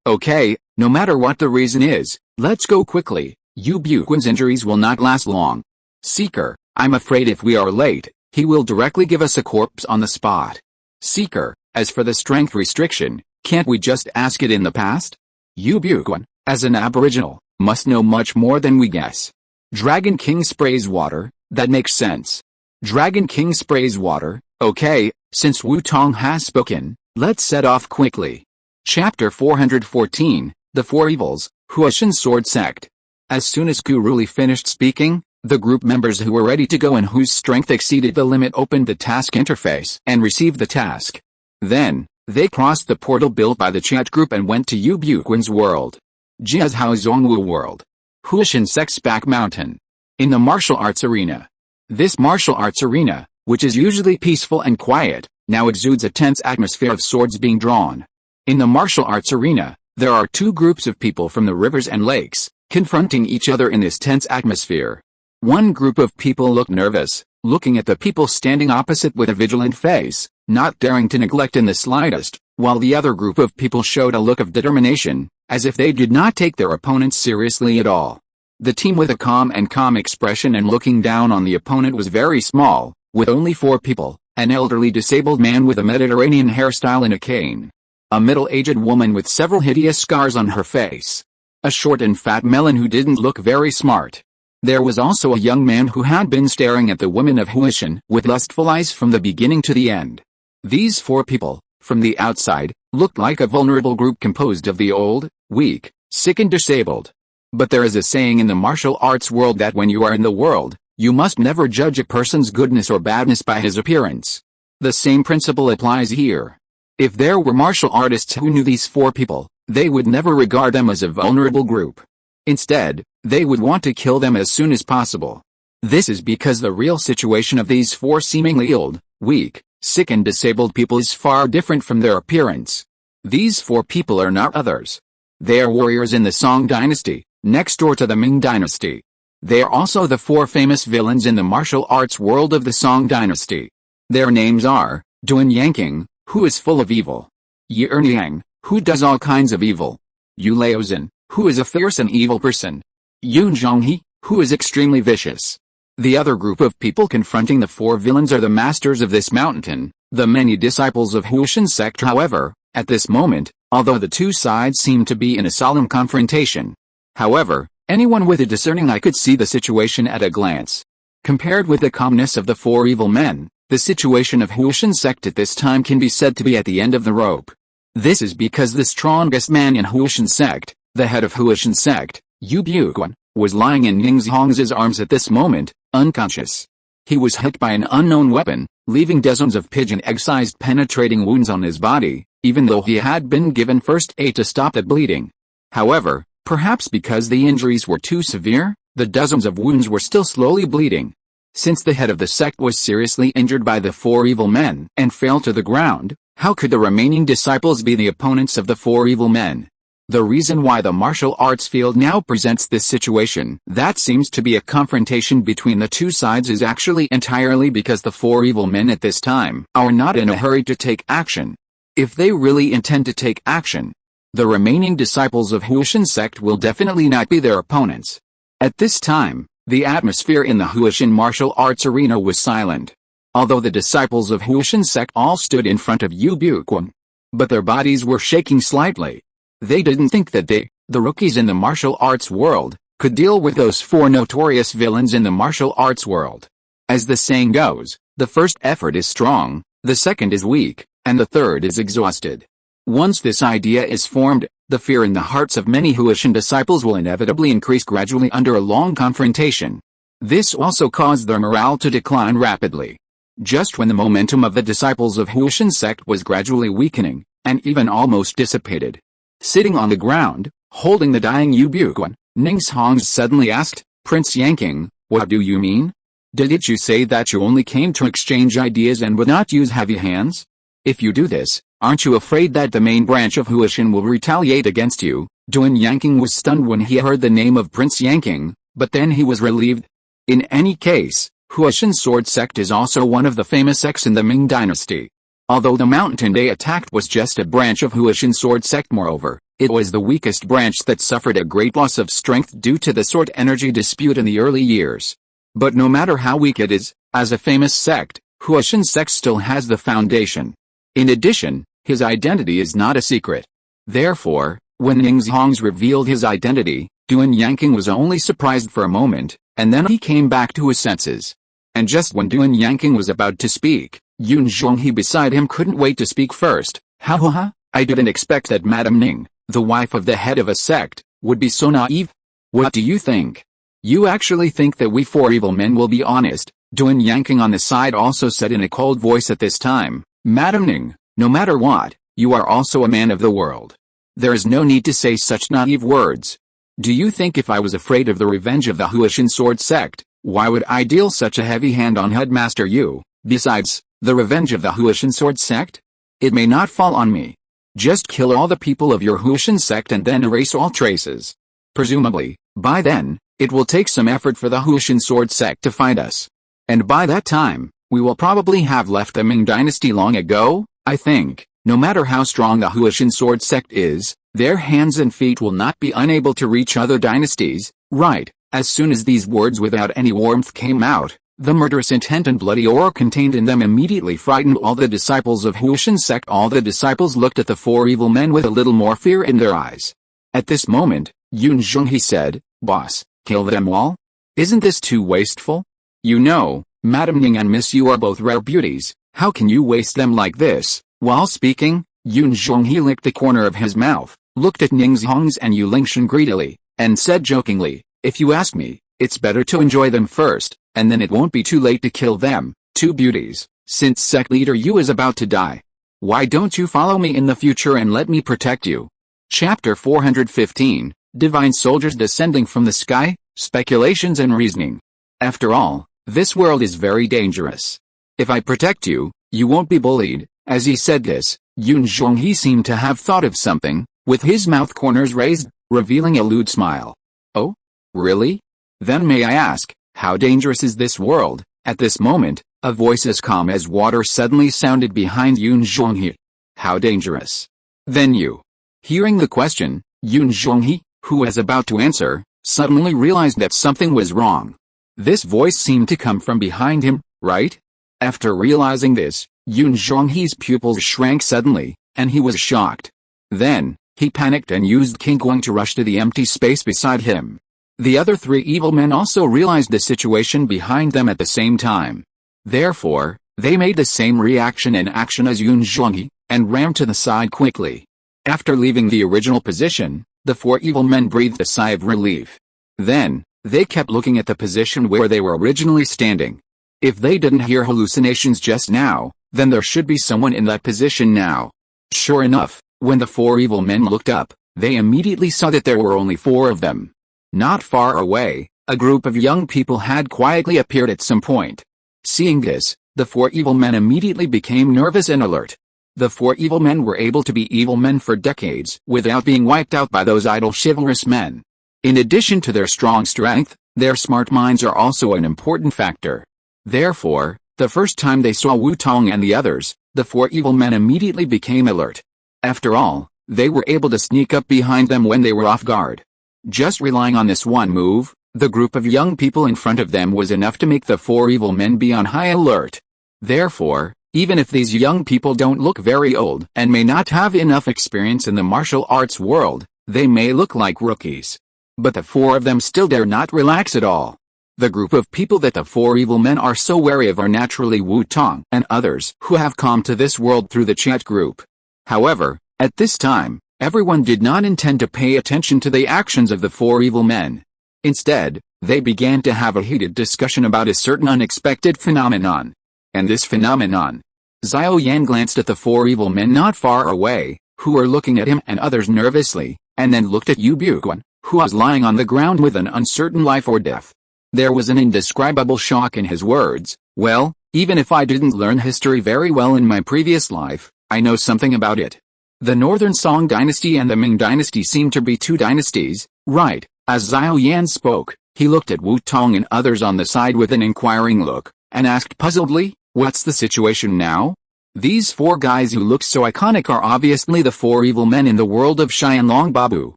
Okay, no matter what the reason is, let's go quickly. Yu Buquan's injuries will not last long. Seeker. I'm afraid if we are late, he will directly give us a corpse on the spot. Seeker. As for the strength restriction, can't we just ask it in the past? Yu Buquan, as an aboriginal, must know much more than we guess. Dragon King sprays water, that makes sense. Dragon King sprays water, okay, since Wu Tong has spoken, let's set off quickly. Chapter 414, The Four Evils, Huashan Sword Sect. As soon as Guruli finished speaking, the group members who were ready to go and whose strength exceeded the limit opened the task interface and received the task. Then, they crossed the portal built by the chat group and went to Yu Buquan's world. Jiazhao Zhongwu world. Huashan Sect's back mountain. In the martial arts arena. This martial arts arena, which is usually peaceful and quiet, now exudes a tense atmosphere of swords being drawn. In the martial arts arena, there are two groups of people from the rivers and lakes, confronting each other in this tense atmosphere. One group of people looked nervous, looking at the people standing opposite with a vigilant face, not daring to neglect in the slightest, while the other group of people showed a look of determination, as if they did not take their opponents seriously at all. The team with a calm expression and looking down on the opponent was very small, with only 4 people, an elderly disabled man with a Mediterranean hairstyle and a cane. A middle-aged woman with several hideous scars on her face. A short and fat melon who didn't look very smart. There was also a young man who had been staring at the women of Huashan with lustful eyes from the beginning to the end. These 4 people, from the outside, looked like a vulnerable group composed of the old, weak, sick and disabled. But there is a saying in the martial arts world that when you are in the world, you must never judge a person's goodness or badness by his appearance. The same principle applies here. If there were martial artists who knew these 4 people, they would never regard them as a vulnerable group. Instead, they would want to kill them as soon as possible. This is because the real situation of these 4 seemingly old, weak, sick and disabled people is far different from their appearance. These 4 people are not others. They are warriors in the Song dynasty, next door to the Ming dynasty. They are also the 4 famous villains in the martial arts world of the Song dynasty. Their names are, Duan Yanqing, who is full of evil. Yi Erniang, who does all kinds of evil. Yu Laozhen, who is a fierce and evil person. Yun Zhonghe, who is extremely vicious. The other group of people confronting the 4 villains are the masters of this mountain, the many disciples of Huashan sect. However, at this moment, although the 2 sides seem to be in a solemn confrontation. However, anyone with a discerning eye could see the situation at a glance. Compared with the calmness of the 4 evil men, the situation of Huashan sect at this time can be said to be at the end of the rope. This is because the strongest man in Huashan sect, the head of Huashan sect, Yu Buquan, was lying in Ningzhong's arms at this moment, unconscious. He was hit by an unknown weapon, leaving dozens of pigeon egg-sized penetrating wounds on his body, even though he had been given first aid to stop the bleeding. However, perhaps because the injuries were too severe, the dozens of wounds were still slowly bleeding. Since the head of the sect was seriously injured by the 4 evil men and fell to the ground, how could the remaining disciples be the opponents of the 4 evil men? The reason why the martial arts field now presents this situation that seems to be a confrontation between the 2 sides is actually entirely because the 4 evil men at this time are not in a hurry to take action. If they really intend to take action, the remaining disciples of Huashan sect will definitely not be their opponents. At this time, the atmosphere in the Huashan martial arts arena was silent. Although the disciples of Huashan sect all stood in front of Yu Buquan, but their bodies were shaking slightly. They didn't think that they, the rookies in the martial arts world, could deal with those four notorious villains in the martial arts world. As the saying goes, the first effort is strong, the second is weak, and the third is exhausted. Once this idea is formed, the fear in the hearts of many Huishan disciples will inevitably increase gradually under a long confrontation. This also caused their morale to decline rapidly. Just when the momentum of the disciples of Huishan sect was gradually weakening, and even almost dissipated. Sitting on the ground, holding the dying Yu Buquan, Ningzhong suddenly asked, "Prince Yanking, what do you mean? Did you say that you only came to exchange ideas and would not use heavy hands? If you do this, aren't you afraid that the main branch of Huishan will retaliate against you?" Duan Yanking was stunned when he heard the name of Prince Yanking, but then he was relieved. In any case, Huishan sword sect is also one of the famous sects in the Ming dynasty. Although the mountain they attacked was just a branch of Huishan sword sect, moreover, it was the weakest branch that suffered a great loss of strength due to the sword energy dispute in the early years. But no matter how weak it is, as a famous sect, Huishan sect still has the foundation. In addition, his identity is not a secret. Therefore, when Ningzhong revealed his identity, Duan Yanking was only surprised for a moment, and then he came back to his senses. And just when Duan Yanking was about to speak, Yun Zhonghe beside him couldn't wait to speak first. "Ha, I didn't expect that Madame Ning, the wife of the head of a sect, would be so naive. What do you think? You actually think that we four evil men will be honest?" Duan Yanking on the side also said in a cold voice at this time, "Madame Ning, no matter what, you are also a man of the world. There is no need to say such naive words. Do you think if I was afraid of the revenge of the Huishan sword sect, why would I deal such a heavy hand on Headmaster Yu? Besides, the revenge of the Huishan sword sect? It may not fall on me. Just kill all the people of your Huishan sect and then erase all traces. Presumably, by then, it will take some effort for the Huishan sword sect to find us. And by that time, we will probably have left the Ming dynasty long ago. I think, no matter how strong the Huishan sword sect is, their hands and feet will not be unable to reach other dynasties." Right, as soon as these words without any warmth came out, the murderous intent and bloody aura contained in them immediately frightened all the disciples of Huishan sect. All the disciples looked at the four evil men with a little more fear in their eyes. At this moment, Yun Zhonghe said, "Boss, kill them all? Isn't this too wasteful? You know, Madame Ning and Miss Yu are both rare beauties. How can you waste them like this?" While speaking, Yun Zhonghe licked the corner of his mouth, looked at Ningzhong's and Yu Lingshan greedily, and said jokingly, "If you ask me, it's better to enjoy them first, and then it won't be too late to kill them, two beauties, since sect leader Yu is about to die. Why don't you follow me in the future and let me protect you?" Chapter 415, Divine Soldiers Descending from the Sky, Speculations and Reasoning. After all, this world is very dangerous. If I protect you, you won't be bullied. As he said this, Yun Zhonghe seemed to have thought of something, with his mouth corners raised, revealing a lewd smile. "Oh? Really? Then may I ask, how dangerous is this world?" At this moment, a voice as calm as water suddenly sounded behind Yun Zhonghe. "How dangerous? Then you." Hearing the question, Yun Zhonghe, who was about to answer, suddenly realized that something was wrong. This voice seemed to come from behind him, right? After realizing this, Yun Zhonghe's pupils shrank suddenly, and he was shocked. Then, he panicked and used King Guang to rush to the empty space beside him. The other three evil men also realized the situation behind them at the same time. Therefore, they made the same reaction and action as Yun Zhonghe, and ran to the side quickly. After leaving the original position, the four evil men breathed a sigh of relief. Then, they kept looking at the position where they were originally standing. If they didn't hear hallucinations just now, then there should be someone in that position now. Sure enough, when the four evil men looked up, they immediately saw that there were only four of them. Not far away, a group of young people had quietly appeared at some point. Seeing this, the four evil men immediately became nervous and alert. The four evil men were able to be evil men for decades without being wiped out by those idle chivalrous men. In addition to their strong strength, their smart minds are also an important factor. Therefore, the first time they saw Wu Tong and the others, the four evil men immediately became alert. After all, they were able to sneak up behind them when they were off guard. Just relying on this one move, the group of young people in front of them was enough to make the four evil men be on high alert. Therefore, Even if these young people don't look very old and may not have enough experience in the martial arts world, they may look like rookies. But the four of them still dare not relax at all. The group of people that the four evil men are so wary of are naturally Wu Tong and others who have come to this world through the chat group. However, at this time, everyone did not intend to pay attention to the actions of the four evil men. Instead, they began to have a heated discussion about a certain unexpected phenomenon. And this phenomenon. Xiao Yan glanced at the four evil men not far away, who were looking at him and others nervously, and then looked at Yu Buquan, who was lying on the ground with an uncertain life or death. There was an indescribable shock in his words. Well, even if I didn't learn history very well in my previous life, I know something about it. The Northern Song dynasty and the Ming dynasty seem to be two dynasties, right? As Xiao Yan spoke, he looked at Wu Tong and others on the side with an inquiring look, and asked puzzledly, "What's the situation now?" These four guys who look so iconic are obviously the four evil men in the world of Xianlong Babu,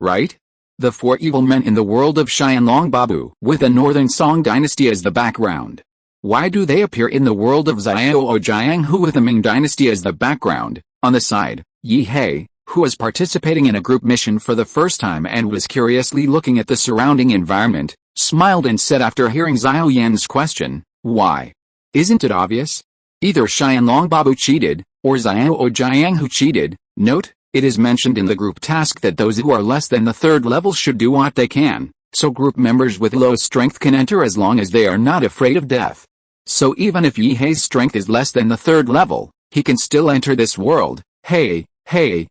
right? The four evil men in the world of Xianlong Babu, with the Northern Song dynasty as the background. Why do they appear in the world of Xiao Jianghu with the Ming dynasty as the background? On the side, Yi Hei, who was participating in a group mission for the first time and was curiously looking at the surrounding environment, smiled and said after hearing Xiao Yan's question, "Why? Isn't it obvious? Either Xianlong Babu cheated, or Xiao Jianghu cheated." Note, it is mentioned in the group task that those who are less than the third level should do what they can, so group members with low strength can enter as long as they are not afraid of death. So even if Yi Hei's strength is less than the third level, he can still enter this world. Hey Yi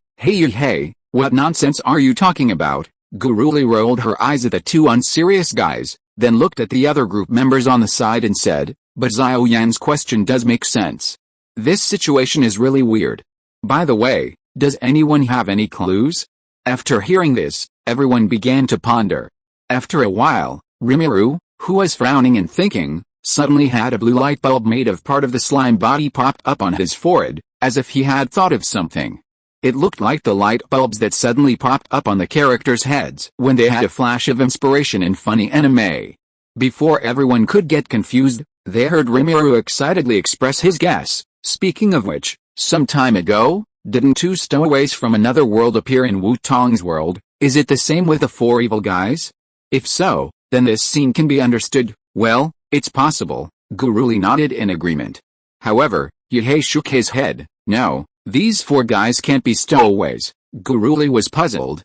Hei, what nonsense are you talking about? Guru Li rolled her eyes at the two unserious guys, then looked at the other group members on the side and said, "But Xiao Yan's question does make sense. This situation is really weird. By the way, does anyone have any clues?" After hearing this, everyone began to ponder. After a while, Rimuru, who was frowning and thinking, suddenly had a blue light bulb made of part of the slime body popped up on his forehead, as if he had thought of something. It looked like the light bulbs that suddenly popped up on the characters' heads when they had a flash of inspiration in funny anime. Before everyone could get confused, they heard Rimuru excitedly express his guess. Speaking of which, some time ago, didn't two stowaways from another world appear in Wu Tong's world? Is it the same with the four evil guys? If so, then this scene can be understood. Well, it's possible. Guru Li nodded in agreement. However, Yi Hei shook his head. No, these four guys can't be stowaways. Guru Li was puzzled.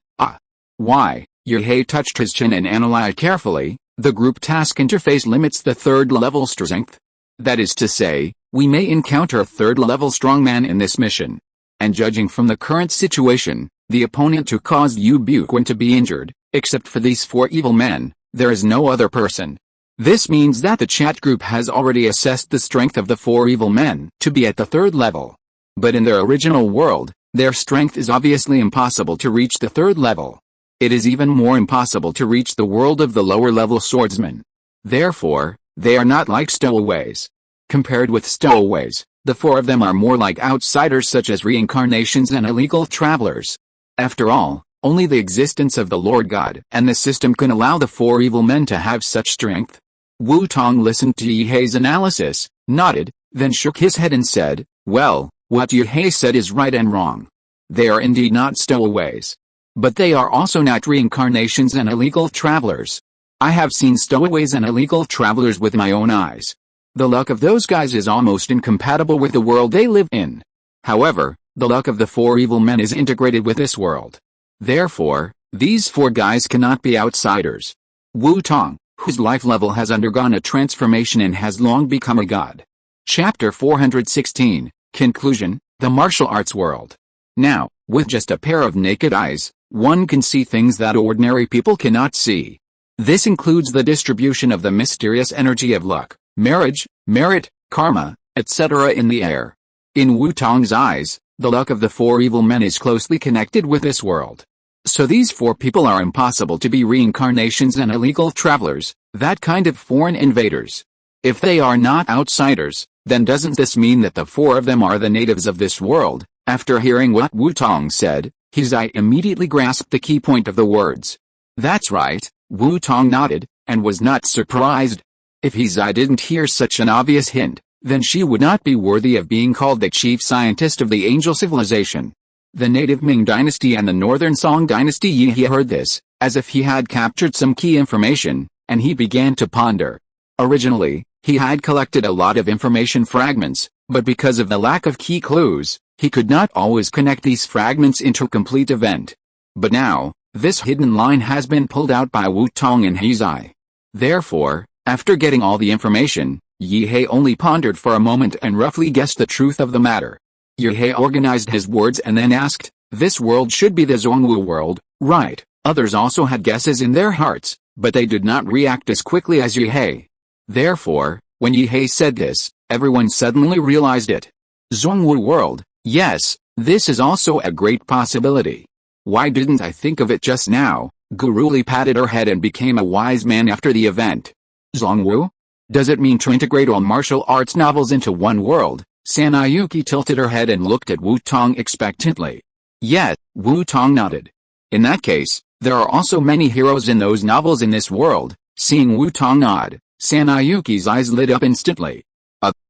Why? Yi Hei touched his chin and analyzed carefully. The group task interface limits the third level strength. That is to say, we may encounter a third level strongman in this mission. And judging from the current situation, the opponent who caused Yu Buquan to be injured, except for these four evil men, there is no other person. This means that the chat group has already assessed the strength of the four evil men to be at the third level. But in their original world, their strength is obviously impossible to reach the third level. It is even more impossible to reach the world of the lower level swordsmen. Therefore, they are not like stowaways. Compared with stowaways, the four of them are more like outsiders such as reincarnations and illegal travelers. After all, only the existence of the Lord God and the system can allow the four evil men to have such strength. Wu Tong listened to Yi Hei's analysis, nodded, then shook his head and said, "Well, what Yi Hei said is right and wrong. They are indeed not stowaways. But they are also not reincarnations and illegal travelers. I have seen stowaways and illegal travelers with my own eyes. The luck of those guys is almost incompatible with the world they live in. However, the luck of the four evil men is integrated with this world. Therefore, these four guys cannot be outsiders. Wu Tong, whose life level has undergone a transformation and has long become a god." Chapter 416, Conclusion, The Martial Arts World. Now, with just a pair of naked eyes, one can see things that ordinary people cannot see. This includes the distribution of the mysterious energy of luck, marriage, merit, karma, etc. in the air. In Wu Tong's eyes, the luck of the four evil men is closely connected with this world. So these four people are impossible to be reincarnations and illegal travelers, that kind of foreign invaders. If they are not outsiders, then doesn't this mean that the four of them are the natives of this world? After hearing what Wu Tong said, his eye immediately grasped the key point of the words. That's right, Wu Tong nodded, and was not surprised. If his eye didn't hear such an obvious hint, then she would not be worthy of being called the chief scientist of the angel civilization. The native Ming dynasty and the northern Song dynasty. He heard this, as if he had captured some key information, and he began to ponder. Originally, he had collected a lot of information fragments, but because of the lack of key clues, he could not always connect these fragments into a complete event. But now, this hidden line has been pulled out by Wu Tong in his eye. Therefore, after getting all the information, Yi He only pondered for a moment and roughly guessed the truth of the matter. Yi He organized his words and then asked, "This world should be the Zhongwu world, right?" Others also had guesses in their hearts, but they did not react as quickly as Yi He. Therefore, when Yi He said this, everyone suddenly realized it. Zhongwu world, yes, this is also a great possibility. Why didn't I think of it just now? Guruli patted her head and became a wise man after the event. Zhongwu? Does it mean to integrate all martial arts novels into one world? Sanayuki tilted her head and looked at Wu Tong expectantly. Yes, Wu Tong nodded. In that case, there are also many heroes in those novels in this world. Seeing Wu Tong nod, Sanayuki's eyes lit up instantly.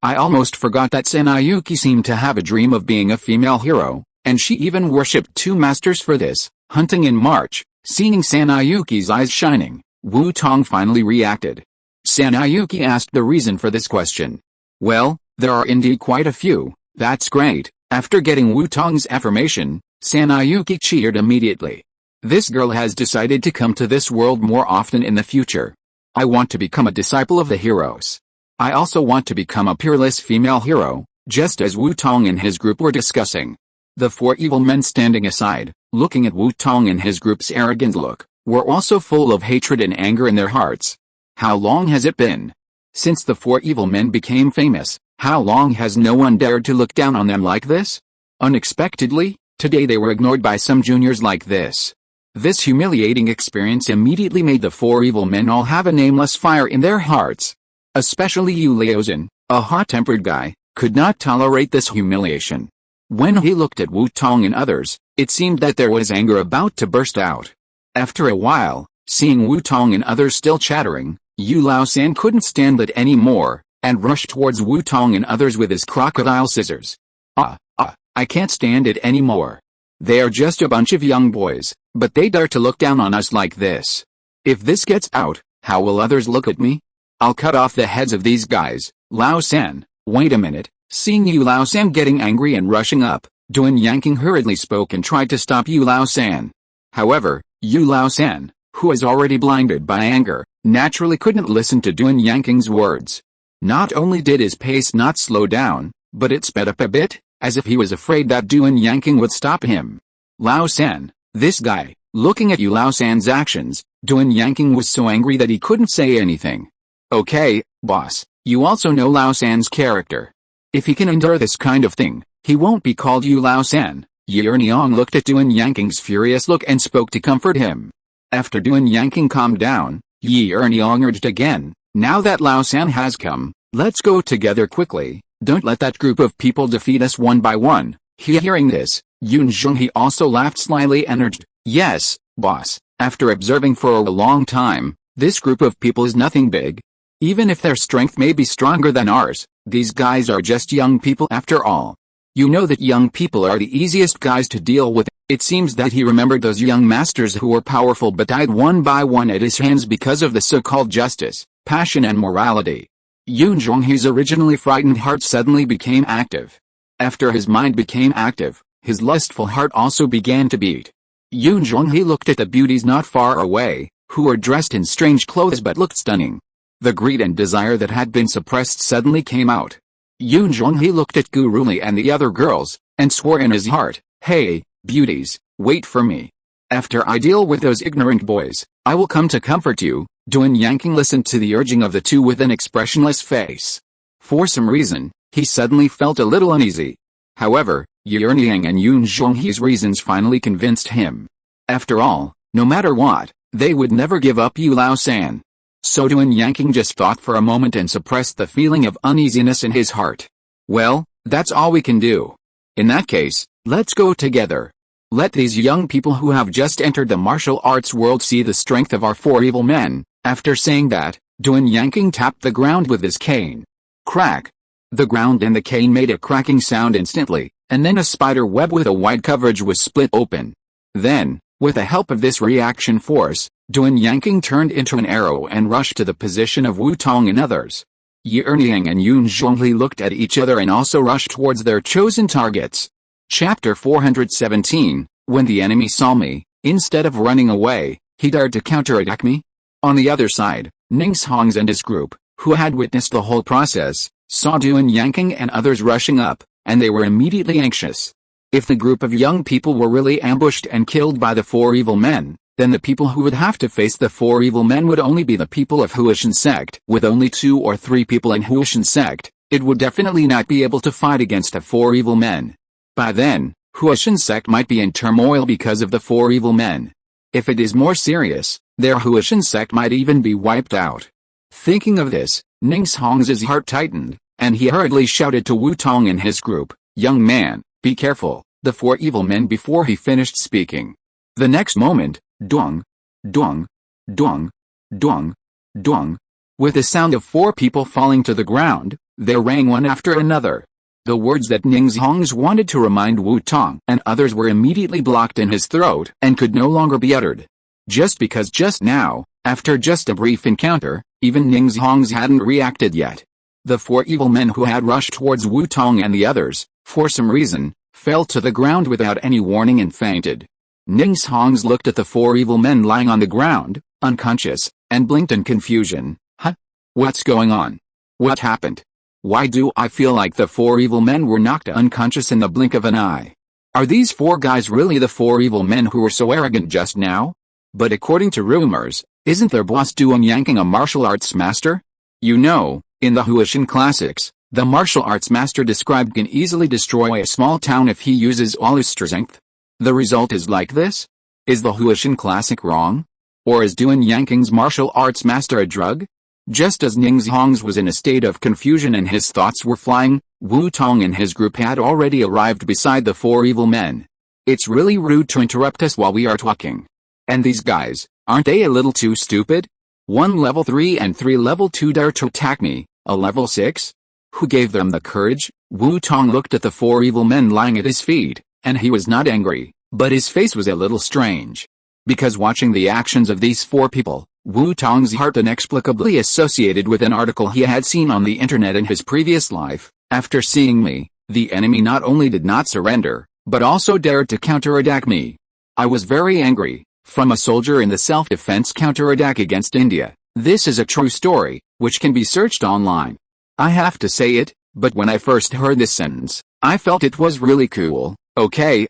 I almost forgot that Sanayuki seemed to have a dream of being a female hero, and she even worshipped two masters for this, hunting in March. Seeing Sanayuki's eyes shining, Wu Tong finally reacted. Sanayuki asked the reason for this question. Well, there are indeed quite a few. That's great. After getting Wu Tong's affirmation, Sanayuki cheered immediately. This girl has decided to come to this world more often in the future. I want to become a disciple of the heroes. I also want to become a peerless female hero, just as Wu Tong and his group were discussing. The four evil men standing aside, looking at Wu Tong and his group's arrogant look, were also full of hatred and anger in their hearts. How long has it been since the four evil men became famous? How long has no one dared to look down on them like this? Unexpectedly, today they were ignored by some juniors like this. This humiliating experience immediately made the four evil men all have a nameless fire in their hearts. Especially Yu Liaozhen, a hot-tempered guy, could not tolerate this humiliation. When he looked at Wu Tong and others, it seemed that there was anger about to burst out. After a while, seeing Wu Tong and others still chattering, Yu Laosan couldn't stand it anymore, and rushed towards Wu Tong and others with his crocodile scissors. I can't stand it anymore. They are just a bunch of young boys, but they dare to look down on us like this. If this gets out, how will others look at me? I'll cut off the heads of these guys. Laosan, wait a minute. Seeing Yu Laosan getting angry and rushing up, Duan Yanqing hurriedly spoke and tried to stop Yu Laosan. However, Yu Laosan, who was already blinded by anger, naturally couldn't listen to Duan Yanqing's words. Not only did his pace not slow down, but it sped up a bit, as if he was afraid that Duan Yanqing would stop him. Laosan, this guy. Looking at Yu Laosan's actions, Duan Yanqing was so angry that he couldn't say anything. Okay, boss, you also know Laosan's character. If he can endure this kind of thing, he won't be called Yu Laosan. Ye Erniong looked at Duan Yanqing's furious look and spoke to comfort him. After Duan Yanqing calmed down, Ye Erniong urged again, now that Laosan has come, let's go together quickly. Don't let that group of people defeat us one by one. Hearing this, Yun Zhonghe also laughed slyly and urged, yes, boss, after observing for a long time, this group of people is nothing big. Even if their strength may be stronger than ours, these guys are just young people after all. You know that young people are the easiest guys to deal with. It seems that he remembered those young masters who were powerful but died one by one at his hands because of the so-called justice, passion and morality. Yun Zhonghe's originally frightened heart suddenly became active. After his mind became active, his lustful heart also began to beat. Yun Zhonghe looked at the beauties not far away, who were dressed in strange clothes but looked stunning. The greed and desire that had been suppressed suddenly came out. Yun Zhonghe looked at Guruli and the other girls, and swore in his heart, hey, beauties, wait for me. After I deal with those ignorant boys, I will come to comfort you. Duan Yanqing listened to the urging of the two with an expressionless face. For some reason, he suddenly felt a little uneasy. However, Ye Erniang and Yun Zhonghe's reasons finally convinced him. After all, no matter what, they would never give up Yu Laosan. So Duan Yanqing just thought for a moment and suppressed the feeling of uneasiness in his heart. Well, that's all we can do. In that case, let's go together. Let these young people who have just entered the martial arts world see the strength of our four evil men. After saying that, Duan Yanqing tapped the ground with his cane. Crack! The ground and the cane made a cracking sound instantly, and then a spider web with a wide coverage was split open. Then, with the help of this reaction force, Duan Yanqing turned into an arrow and rushed to the position of Wu Tong and others. Ye Erniang and Yun Zhongli looked at each other and also rushed towards their chosen targets. Chapter 417, When the enemy saw me, instead of running away, he dared to counterattack me? On the other side, Ningxi and his group, who had witnessed the whole process, saw Duan Yanqing and others rushing up, and they were immediately anxious. If the group of young people were really ambushed and killed by the four evil men, then the people who would have to face the four evil men would only be the people of Huishan sect. With only 2 or 3 people in Huishan sect, it would definitely not be able to fight against the four evil men. By then, Huishan sect might be in turmoil because of the four evil men. If it is more serious, their Huishan sect might even be wiped out. Thinking of this, Ningxi's heart tightened, and he hurriedly shouted to Wu Tong and his group, "Young man, be careful, the four evil men," before he finished speaking. The next moment, Duang, Duang, Duang, Duang, Duang. With the sound of 4 people falling to the ground, there rang one after another. The words that Ningxi wanted to remind Wu Tong and others were immediately blocked in his throat and could no longer be uttered. Just because just now, after just a brief encounter, even Ningxi hadn't reacted yet. The 4 evil men who had rushed towards Wu Tong and the others, for some reason, fell to the ground without any warning and fainted. Ningxi looked at the 4 evil men lying on the ground, unconscious, and blinked in confusion. Huh? What's going on? What happened? Why do I feel like the 4 evil men were knocked unconscious in the blink of an eye? Are these 4 guys really the 4 evil men who were so arrogant just now? But according to rumors, isn't their boss Duan Yanqing a martial arts master? You know, in the Huishan classics, the martial arts master described can easily destroy a small town if he uses all his strength. The result is like this? Is the Huishan classic wrong? Or is Duan Yanqing's martial arts master a drug? Just as Ningxi was in a state of confusion and his thoughts were flying, Wu Tong and his group had already arrived beside the 4 evil men. It's really rude to interrupt us while we are talking. And these guys, aren't they a little too stupid? 1 level 3 and 3 level 2 dare to attack me, a level 6? Who gave them the courage? Wu Tong looked at the 4 evil men lying at his feet, and he was not angry, but his face was a little strange. Because watching the actions of these 4 people, Wu Tong's heart inexplicably associated with an article he had seen on the internet in his previous life. After seeing me, the enemy not only did not surrender, but also dared to counterattack me. I was very angry. From a soldier in the self-defense counterattack against India. This is a true story, which can be searched online. I have to say it, but when I first heard this sentence, I felt it was really cool. Okay,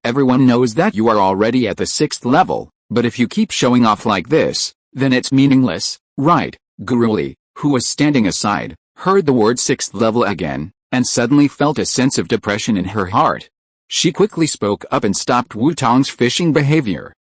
everyone knows that you are already at the 6th level, but if you keep showing off like this, then it's meaningless, right? Guruli, who was standing aside, heard the word 6th level again, and suddenly felt a sense of depression in her heart. She quickly spoke up and stopped Wu Tong's fishing behavior.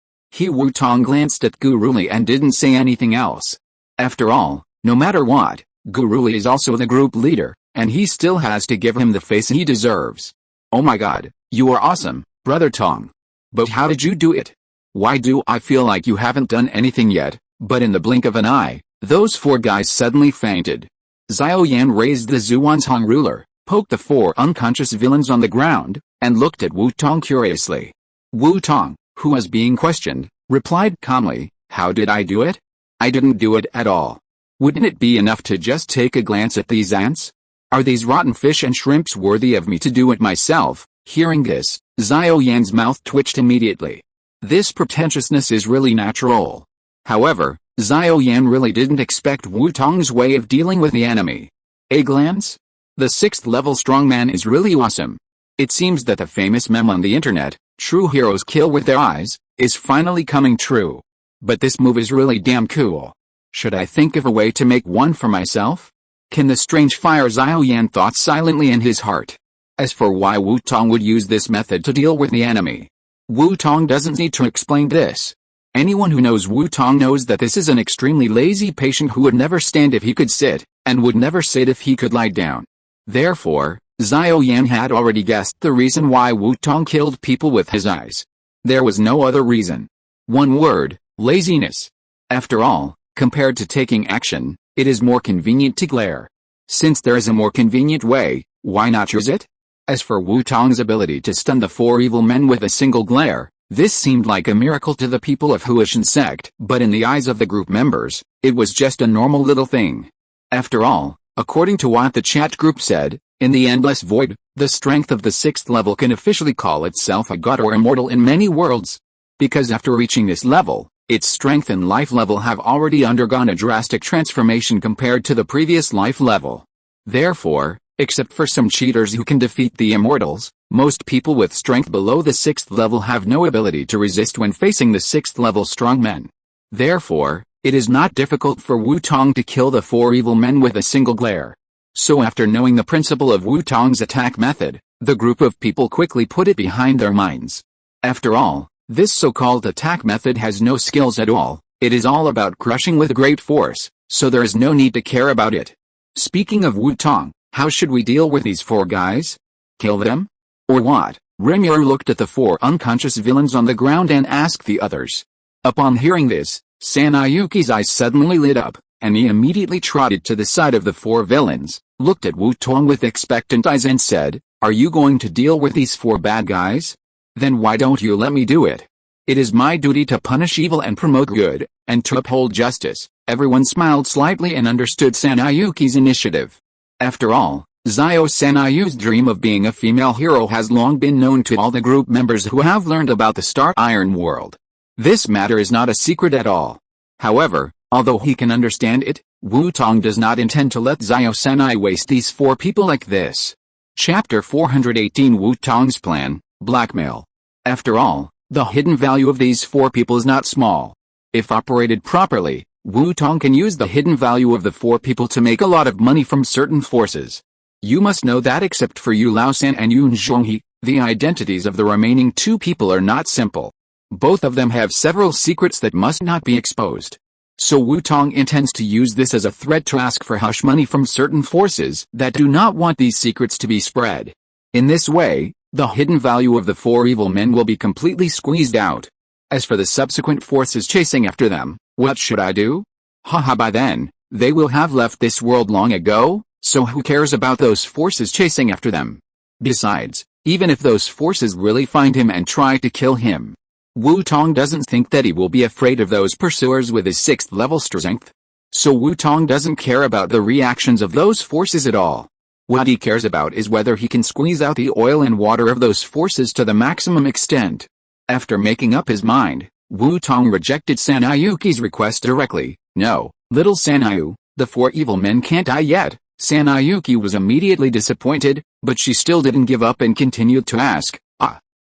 Wu Tong glanced at Guruli and didn't say anything else. After all, no matter what, Guruli is also the group leader, and he still has to give him the face he deserves. Oh my god, you are awesome, Brother Tong. But how did you do it? Why do I feel like you haven't done anything yet? But in the blink of an eye, those 4 guys suddenly fainted. Xiao Yan raised the Zhuanzhong ruler, poked the 4 unconscious villains on the ground, and looked at Wu Tong curiously. Wu Tong, who was being questioned, replied calmly, "How did I do it? I didn't do it at all. Wouldn't it be enough to just take a glance at these ants? Are these rotten fish and shrimps worthy of me to do it myself?" Hearing this, Xiao Yan's mouth twitched immediately. This pretentiousness is really natural. However, Xiao Yan really didn't expect Wu Tong's way of dealing with the enemy. A glance? The 6th level strongman is really awesome. It seems that the famous meme on the internet, "True heroes kill with their eyes," is finally coming true. But this move is really damn cool. Should I think of a way to make one for myself? Can the strange fire? Xiao Yan thought silently in his heart. As for why Wu Tong would use this method to deal with the enemy, Wu Tong doesn't need to explain this. Anyone who knows Wu Tong knows that this is an extremely lazy patient who would never stand if he could sit, and would never sit if he could lie down. Therefore, Xiao Yan had already guessed the reason why Wu Tong killed people with his eyes. There was no other reason. One word, laziness. After all, compared to taking action, it is more convenient to glare. Since there is a more convenient way, why not use it? As for Wu Tong's ability to stun the four evil men with a single glare, this seemed like a miracle to the people of Huishan sect, but in the eyes of the group members, it was just a normal little thing. After all, according to what the chat group said, in the endless void, the strength of the 6th level can officially call itself a god or immortal in many worlds. Because after reaching this level, its strength and life level have already undergone a drastic transformation compared to the previous life level. Therefore, except for some cheaters who can defeat the immortals, most people with strength below the 6th level have no ability to resist when facing the 6th level strongmen. Therefore, it is not difficult for Wu Tong to kill the four evil men with a single glare. So after knowing the principle of Wu Tong's attack method, the group of people quickly put it behind their minds. After all, this so-called attack method has no skills at all, it is all about crushing with great force, so there is no need to care about it. Speaking of Wu Tong, how should we deal with these four guys? Kill them? Or what? Rimuru looked at the four unconscious villains on the ground and asked the others. Upon hearing this, Sanayuki's eyes suddenly lit up, and he immediately trotted to the side of the four villains, looked at Wu Tong with expectant eyes and said, "Are you going to deal with these four bad guys? Then why don't you let me do it? It is my duty to punish evil and promote good, and to uphold justice." Everyone smiled slightly and understood Sanayuki's initiative. After all, Zio Sanayu's dream of being a female hero has long been known to all the group members who have learned about the Star Iron world. This matter is not a secret at all. However, although he can understand it, Wu Tong does not intend to let Zio Sanai waste these four people like this. Chapter 418 Wu Tong's Plan, Blackmail. After all, the hidden value of these four people is not small. If operated properly, Wu Tong can use the hidden value of the four people to make a lot of money from certain forces. You must know that except for Yu Laosan and Yun Zhonghe, the identities of the remaining two people are not simple. Both of them have several secrets that must not be exposed. So Wu Tong intends to use this as a threat to ask for hush money from certain forces that do not want these secrets to be spread. In this way, the hidden value of the four evil men will be completely squeezed out. As for the subsequent forces chasing after them, what should I do? Haha, by then, they will have left this world long ago, so who cares about those forces chasing after them? Besides, even if those forces really find him and try to kill him, Wu Tong doesn't think that he will be afraid of those pursuers with his 6th level strength. So Wu Tong doesn't care about the reactions of those forces at all. What he cares about is whether he can squeeze out the oil and water of those forces to the maximum extent. After making up his mind, Wu Tong rejected Sanayuki's request directly. "No, little Sanayu, the four evil men can't die yet." Sanayuki was immediately disappointed, but she still didn't give up and continued to ask,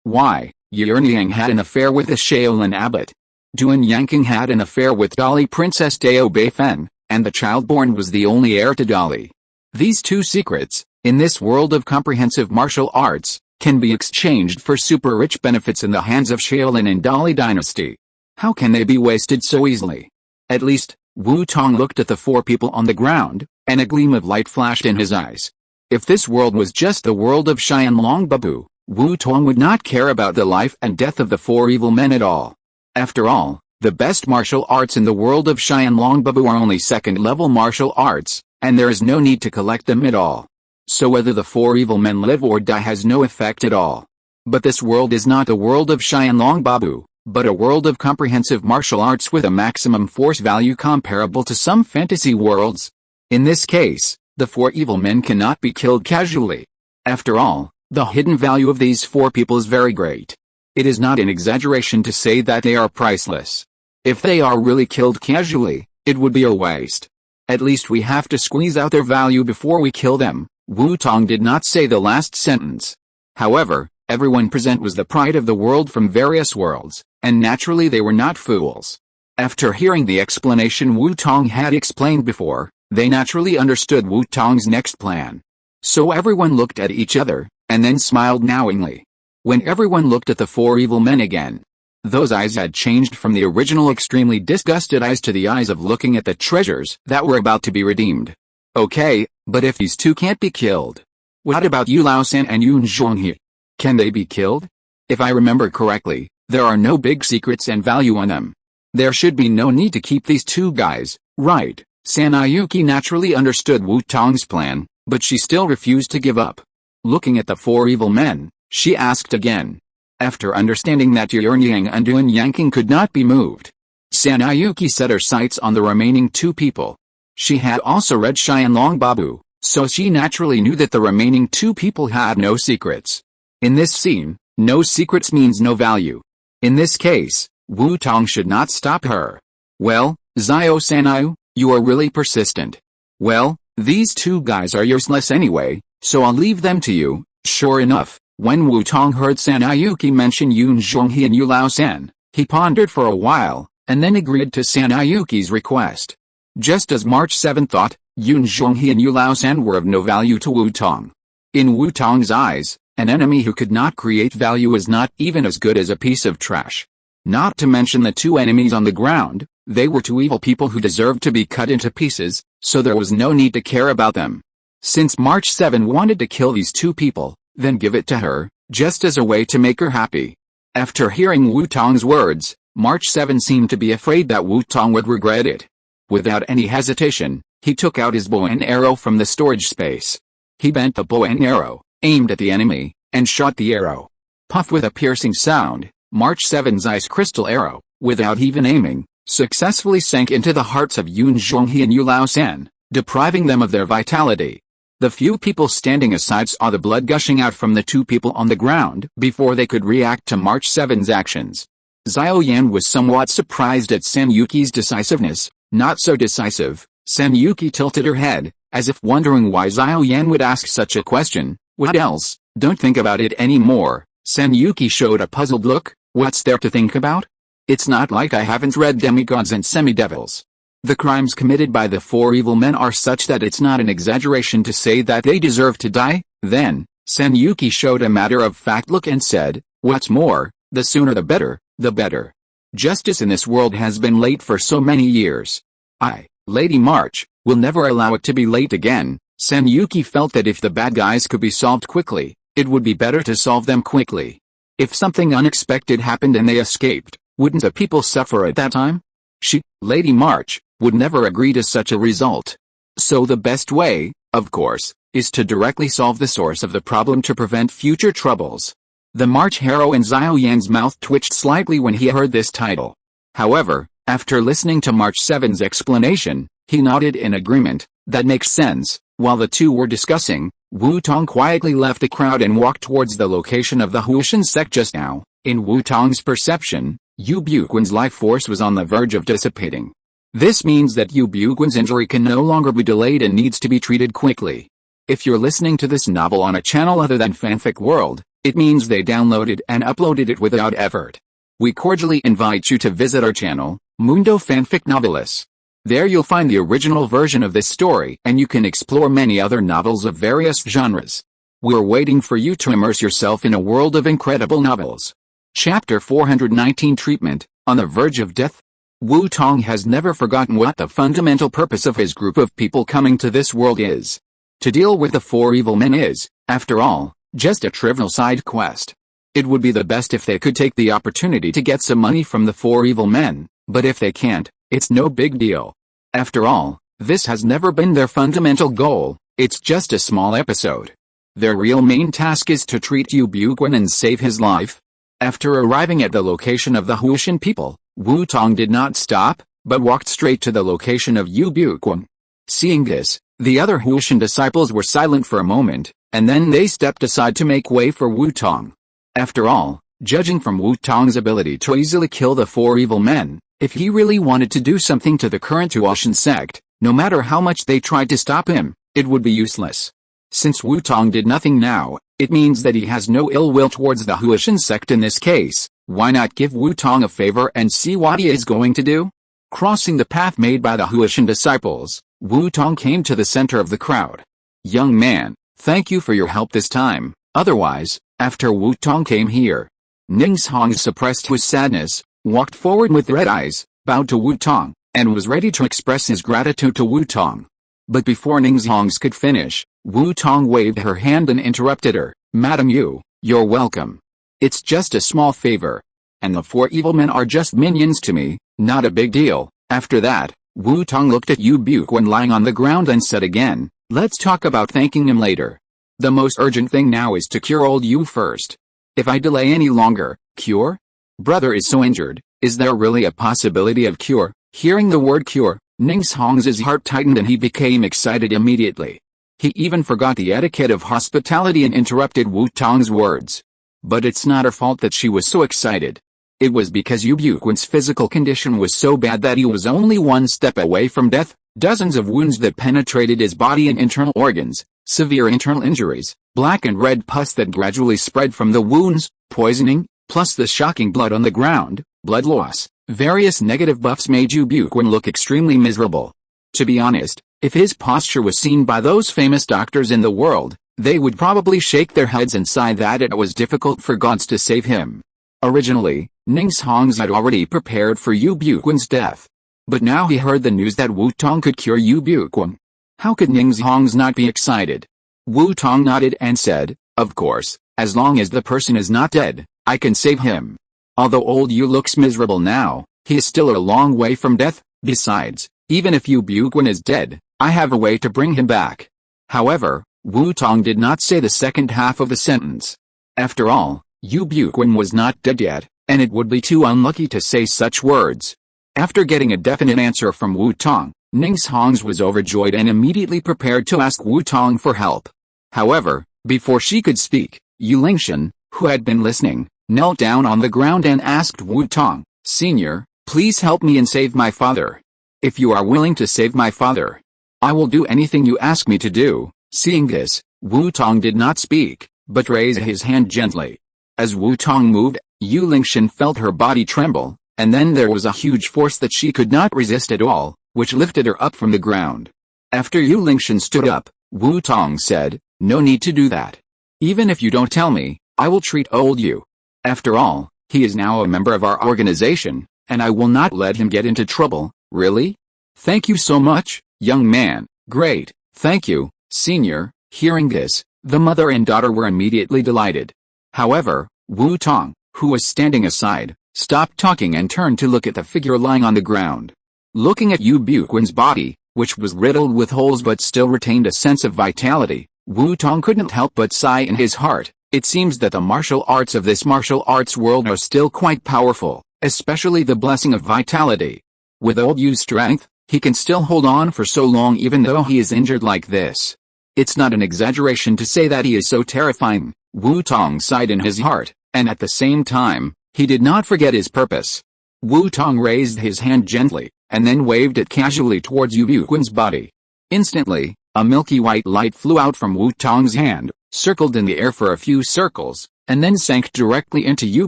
why? Yurnyang had an affair with the Shaolin abbot. Duan Yanking had an affair with Dolly Princess Dao Beifen, and the child-born was the only heir to Dolly. These two secrets, in this world of comprehensive martial arts, can be exchanged for super-rich benefits in the hands of Shaolin and Dolly dynasty. How can they be wasted so easily? At least, Wu Tong looked at the four people on the ground, and a gleam of light flashed in his eyes. If this world was just the world of Xianlong Babu, Wu Tong would not care about the life and death of the four evil men at all. After all, the best martial arts in the world of Xianlong Babu are only second-level martial arts, and there is no need to collect them at all. So whether the four evil men live or die has no effect at all. But this world is not the world of Xianlong Babu, but a world of comprehensive martial arts with a maximum force value comparable to some fantasy worlds. In this case, the four evil men cannot be killed casually. After all, the hidden value of these four people is very great. It is not an exaggeration to say that they are priceless. If they are really killed casually, it would be a waste. At least we have to squeeze out their value before we kill them. Wu Tong did not say the last sentence. However, everyone present was the pride of the world from various worlds, and naturally they were not fools. After hearing the explanation Wu Tong had explained before, they naturally understood Wu Tong's next plan. So everyone looked at each other, and then smiled knowingly. When everyone looked at the four evil men again, those eyes had changed from the original extremely disgusted eyes to the eyes of looking at the treasures that were about to be redeemed. Okay, but if these two can't be killed, what about Yu Laosan and Yun Zhonghe? Can they be killed? If I remember correctly, there are no big secrets and value on them. There should be no need to keep these two guys, right? Sanayuki naturally understood Wu Tong's plan, but she still refused to give up. Looking at the four evil men, she asked again. After understanding that Yuanyang and Yuanyangking could not be moved, Sanayuki set her sights on the remaining two people. She had also read Xianlong Babu, so she naturally knew that the remaining two people had no secrets. In this scene, no secrets means no value. In this case, Wu Tong should not stop her. Well, Zio Sanayu, you are really persistent. Well, these two guys are useless anyway, so I'll leave them to you. Sure enough, when Wu Tong heard Sanayuki mention Yun Zhonghe and Yu Lao San, he pondered for a while, and then agreed to Sanayuki's request. Just as March 7 thought, Yun Zhonghe and Yu Lao San were of no value to Wu Tong. In Wu Tong's eyes, an enemy who could not create value is not even as good as a piece of trash. Not to mention the two enemies on the ground, they were two evil people who deserved to be cut into pieces, so there was no need to care about them. Since March 7 wanted to kill these two people, then give it to her, just as a way to make her happy. After hearing Wu Tong's words, March 7 seemed to be afraid that Wu Tong would regret it. Without any hesitation, he took out his bow and arrow from the storage space. He bent the bow and arrow, aimed at the enemy, and shot the arrow. Puff with a piercing sound, March 7's ice crystal arrow, without even aiming, successfully sank into the hearts of Yun Zhonghe and Yu Lao San, depriving them of their vitality. The few people standing aside saw the blood gushing out from the two people on the ground before they could react to March 7's actions. Zhao Yan was somewhat surprised at Sanayuki's decisiveness. Not so decisive. Sanayuki tilted her head, as if wondering why Zhao Yan would ask such a question. What else? Don't think about it anymore. Sanayuki showed a puzzled look. What's there to think about? It's not like I haven't read demigods and semidevils. The crimes committed by the four evil men are such that it's not an exaggeration to say that they deserve to die. Then, Sanayuki showed a matter-of-fact look and said, what's more, the sooner the better, the better. Justice in this world has been late for so many years. I, Lady March, will never allow it to be late again. Sanayuki felt that if the bad guys could be solved quickly, it would be better to solve them quickly. If something unexpected happened and they escaped, wouldn't the people suffer at that time? She, Lady March, would never agree to such a result. So the best way, of course, is to directly solve the source of the problem to prevent future troubles. The March heroine Zhao Yan's mouth twitched slightly when he heard this title. However, after listening to March 7's explanation, he nodded in agreement. That makes sense. While the two were discussing, Wu Tong quietly left the crowd and walked towards the location of the Huishan sect just now. In Wu Tong's perception, Yu Buquan's life force was on the verge of dissipating. This means that Yu Buquan's injury can no longer be delayed and needs to be treated quickly. If you're listening to this novel on a channel other than Fanfic World, it means they downloaded and uploaded it without effort. We cordially invite you to visit our channel, Mundo Fanfic Novelis. There you'll find the original version of this story and you can explore many other novels of various genres. We're waiting for you to immerse yourself in a world of incredible novels. Chapter 419 Treatment, On the Verge of Death. Wu Tong has never forgotten what the fundamental purpose of his group of people coming to this world is. To deal with the four evil men is, after all, just a trivial side quest. It would be the best if they could take the opportunity to get some money from the four evil men, but if they can't, it's no big deal. After all, this has never been their fundamental goal, it's just a small episode. Their real main task is to treat Yu Buquan and save his life. After arriving at the location of the Huishan people, Wu Tong did not stop, but walked straight to the location of Yu Buquan. Seeing this, the other Huishan disciples were silent for a moment, and then they stepped aside to make way for Wu Tong. After all, judging from Wu Tong's ability to easily kill the four evil men, if he really wanted to do something to the current Huishan sect, no matter how much they tried to stop him, it would be useless. Since Wu Tong did nothing now, it means that he has no ill will towards the Huishan sect in this case. Why not give Wu Tong a favor and see what he is going to do? Crossing the path made by the Huishan disciples, Wu Tong came to the center of the crowd. Young man, thank you for your help this time, otherwise, after Wu Tong came here. Ningzhong suppressed his sadness, walked forward with red eyes, bowed to Wu Tong, and was ready to express his gratitude to Wu Tong. But before Ningzhong could finish, Wu Tong waved her hand and interrupted her. Madam Yu, you're welcome. It's just a small favor. And the four evil men are just minions to me, not a big deal. After that, Wu Tong looked at Yu Buquan lying on the ground and said again, "Let's talk about thanking him later. The most urgent thing now is to cure old Yu first. If I delay any longer, cure? Brother is so injured, is there really a possibility of cure?" Hearing the word cure, Ning's Hong's heart tightened and he became excited immediately. He even forgot the etiquette of hospitality and interrupted Wu Tong's words. But it's not her fault that she was so excited. It was because Yu Buquan's physical condition was so bad that he was only one step away from death, dozens of wounds that penetrated his body and internal organs, severe internal injuries, black and red pus that gradually spread from the wounds, poisoning, plus the shocking blood on the ground, blood loss. Various negative buffs made Yu Buquan look extremely miserable. To be honest, if his posture was seen by those famous doctors in the world, they would probably shake their heads and sigh that it was difficult for gods to save him. Originally, Ning's Hongs had already prepared for Yu Buquan's death. But now he heard the news that Wu Tong could cure Yu Buquan. How could Ning's Hongs not be excited? Wu Tong nodded and said, "Of course, as long as the person is not dead, I can save him. Although old Yu looks miserable now, he is still a long way from death. Besides, even if Yu Buquan is dead, I have a way to bring him back." However, Wu Tong did not say the second half of the sentence. After all, Yu Buquan was not dead yet, and it would be too unlucky to say such words. After getting a definite answer from Wu Tong, Ning's Hongs was overjoyed and immediately prepared to ask Wu Tong for help. However, before she could speak, Yu Lingshan, who had been listening, knelt down on the ground and asked Wu Tong, "Senior, please help me and save my father. If you are willing to save my father, I will do anything you ask me to do." Seeing this, Wu Tong did not speak, but raised his hand gently. As Wu Tong moved, Yu Lingshan felt her body tremble, and then there was a huge force that she could not resist at all, which lifted her up from the ground. After Yu Lingshan stood up, Wu Tong said, "No need to do that. Even if you don't tell me, I will treat old Yu. After all, he is now a member of our organization, and I will not let him get into trouble." "Really? Thank you so much, young man." "Great, thank you, senior." Hearing this, the mother and daughter were immediately delighted. However, Wu Tong, who was standing aside, stopped talking and turned to look at the figure lying on the ground. Looking at Yu Buquan's body, which was riddled with holes but still retained a sense of vitality, Wu Tong couldn't help but sigh in his heart. It seems that the martial arts of this martial arts world are still quite powerful, especially the blessing of vitality. With old Yu's strength, he can still hold on for so long even though he is injured like this. It's not an exaggeration to say that he is so terrifying. Wu Tong sighed in his heart, and at the same time, he did not forget his purpose. Wu Tong raised his hand gently, and then waved it casually towards Yu Buquan's body. Instantly, a milky white light flew out from Wu Tong's hand, circled in the air for a few circles, and then sank directly into Yu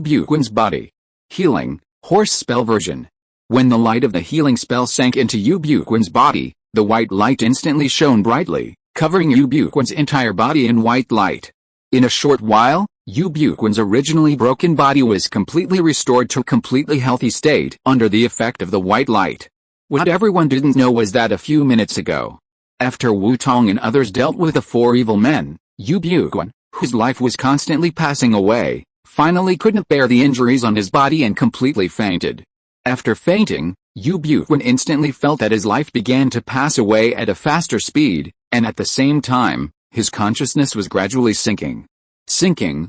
Buquan's body. Healing, Horse Spell version. When the light of the healing spell sank into Yu Buquan's body, the white light instantly shone brightly, covering Yu Buquan's entire body in white light. In a short while, Yu Buquan's originally broken body was completely restored to a completely healthy state under the effect of the white light. What everyone didn't know was that a few minutes ago, after Wu Tong and others dealt with the four evil men, Yu Buquan, whose life was constantly passing away, finally couldn't bear the injuries on his body and completely fainted. After fainting, Yu Buquan instantly felt that his life began to pass away at a faster speed, and at the same time, his consciousness was gradually sinking. Sinking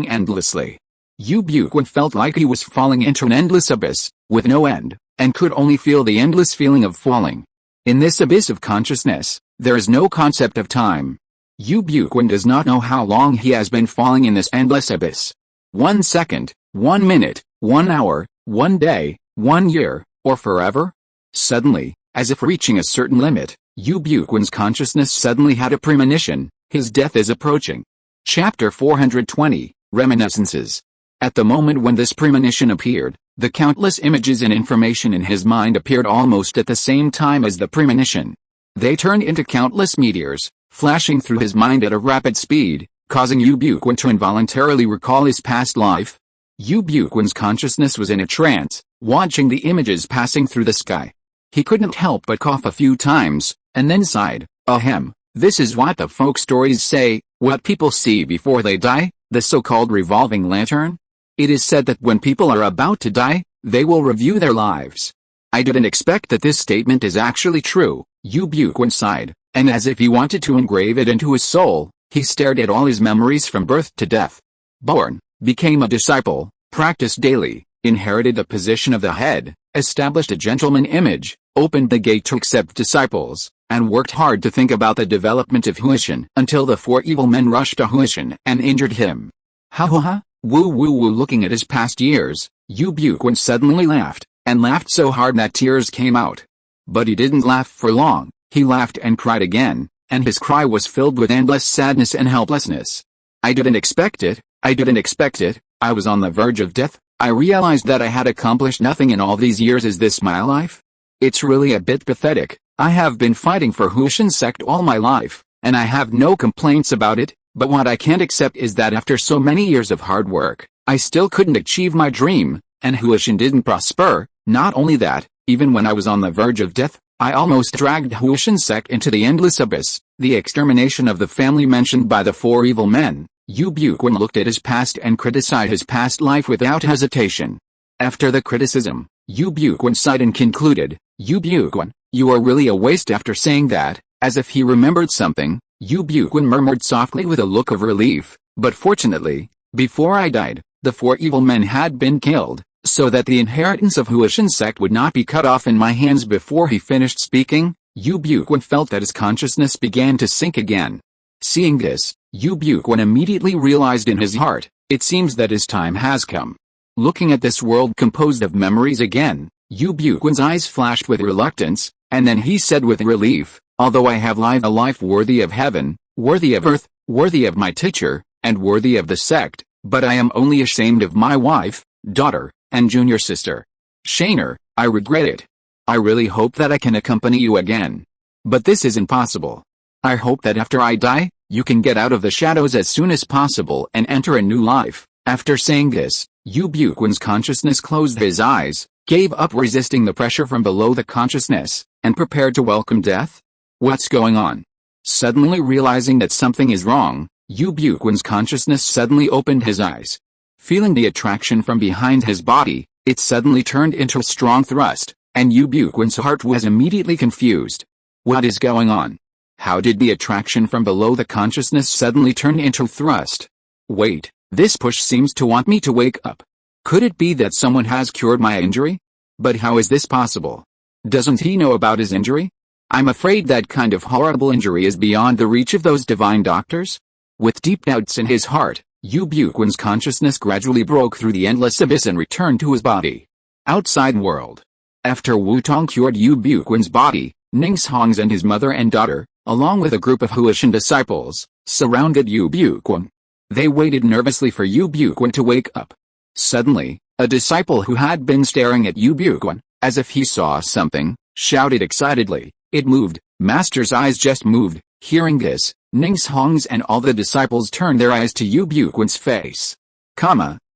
endlessly. Yu Buquan felt like he was falling into an endless abyss, with no end, and could only feel the endless feeling of falling. In this abyss of consciousness, there is no concept of time. Yu Buquan does not know how long he has been falling in this endless abyss. 1 second, 1 minute, 1 hour, 1 day, 1 year, or forever? Suddenly, as if reaching a certain limit, Yu Buquan's consciousness suddenly had a premonition: his death is approaching. Chapter 420, Reminiscences. At the moment when this premonition appeared, the countless images and information in his mind appeared almost at the same time as the premonition. They turned into countless meteors, flashing through his mind at a rapid speed, causing Yu Buquan to involuntarily recall his past life. Yu Buquan's consciousness was in a trance, watching the images passing through the sky. He couldn't help but cough a few times, and then sighed. Ahem, this is what the folk stories say, what people see before they die, the so-called revolving lantern. It is said that when people are about to die, they will review their lives. I didn't expect that this statement is actually true, Yu Buquan sighed, and as if he wanted to engrave it into his soul, he stared at all his memories from birth to death. Born, became a disciple, practiced daily, inherited the position of the head, established a gentleman image, opened the gate to accept disciples, and worked hard to think about the development of Huishan until the 4 evil men rushed to Huishan and injured him. Ha ha ha, woo woo woo. Looking at his past years, Yu Buquan suddenly laughed, and laughed so hard that tears came out. But he didn't laugh for long, he laughed and cried again, and his cry was filled with endless sadness and helplessness. I didn't expect it, I didn't expect it, I was on the verge of death, I realized that I had accomplished nothing in all these years. Is this my life? It's really a bit pathetic. I have been fighting for Huishan sect all my life, and I have no complaints about it, but what I can't accept is that after so many years of hard work, I still couldn't achieve my dream, and Huishan didn't prosper. Not only that, even when I was on the verge of death, I almost dragged Huishan sect into the endless abyss, the extermination of the family mentioned by the 4 evil men. Yu Buquan looked at his past and criticized his past life without hesitation. After the criticism, Yu Buquan sighed and concluded, Yu Buquan, you are really a waste. After saying that, as if he remembered something, Yu Buquan murmured softly with a look of relief, but fortunately, before I died, the 4 evil men had been killed, so that the inheritance of Huishan sect would not be cut off in my hands. Before he finished speaking, Yu Buquan felt that his consciousness began to sink again. Seeing this, Yu Buquan immediately realized in his heart, it seems that his time has come. Looking at this world composed of memories again, Yu Buquan's eyes flashed with reluctance, and then he said with relief, although I have lived a life worthy of heaven, worthy of earth, worthy of my teacher, and worthy of the sect, but I am only ashamed of my wife, daughter, and junior sister. Shaner, I regret it. I really hope that I can accompany you again. But this is impossible. I hope that after I die, you can get out of the shadows as soon as possible and enter a new life. After saying this, Yu Buquan's consciousness closed his eyes, gave up resisting the pressure from below the consciousness, and prepared to welcome death. What's going on? Suddenly realizing that something is wrong, Yu Buquan's consciousness suddenly opened his eyes. Feeling the attraction from behind his body, it suddenly turned into a strong thrust, and Yu Buquan's heart was immediately confused. What is going on? How did the attraction from below the consciousness suddenly turn into thrust? Wait, this push seems to want me to wake up. Could it be that someone has cured my injury? But how is this possible? Doesn't he know about his injury? I'm afraid that kind of horrible injury is beyond the reach of those divine doctors. With deep doubts in his heart, Yu Buquan's consciousness gradually broke through the endless abyss and returned to his body. Outside world. After Wu Tong cured Yu Buquan's body, Ningxhongs and his mother and daughter, along with a group of Huishan disciples, surrounded Yu Buquan. They waited nervously for Yu Buquan to wake up. Suddenly, a disciple who had been staring at Yu Buquan, as if he saw something, shouted excitedly, "It moved, Master's eyes just moved." Hearing this, Ningxhongs and all the disciples turned their eyes to Yu Buquan's face.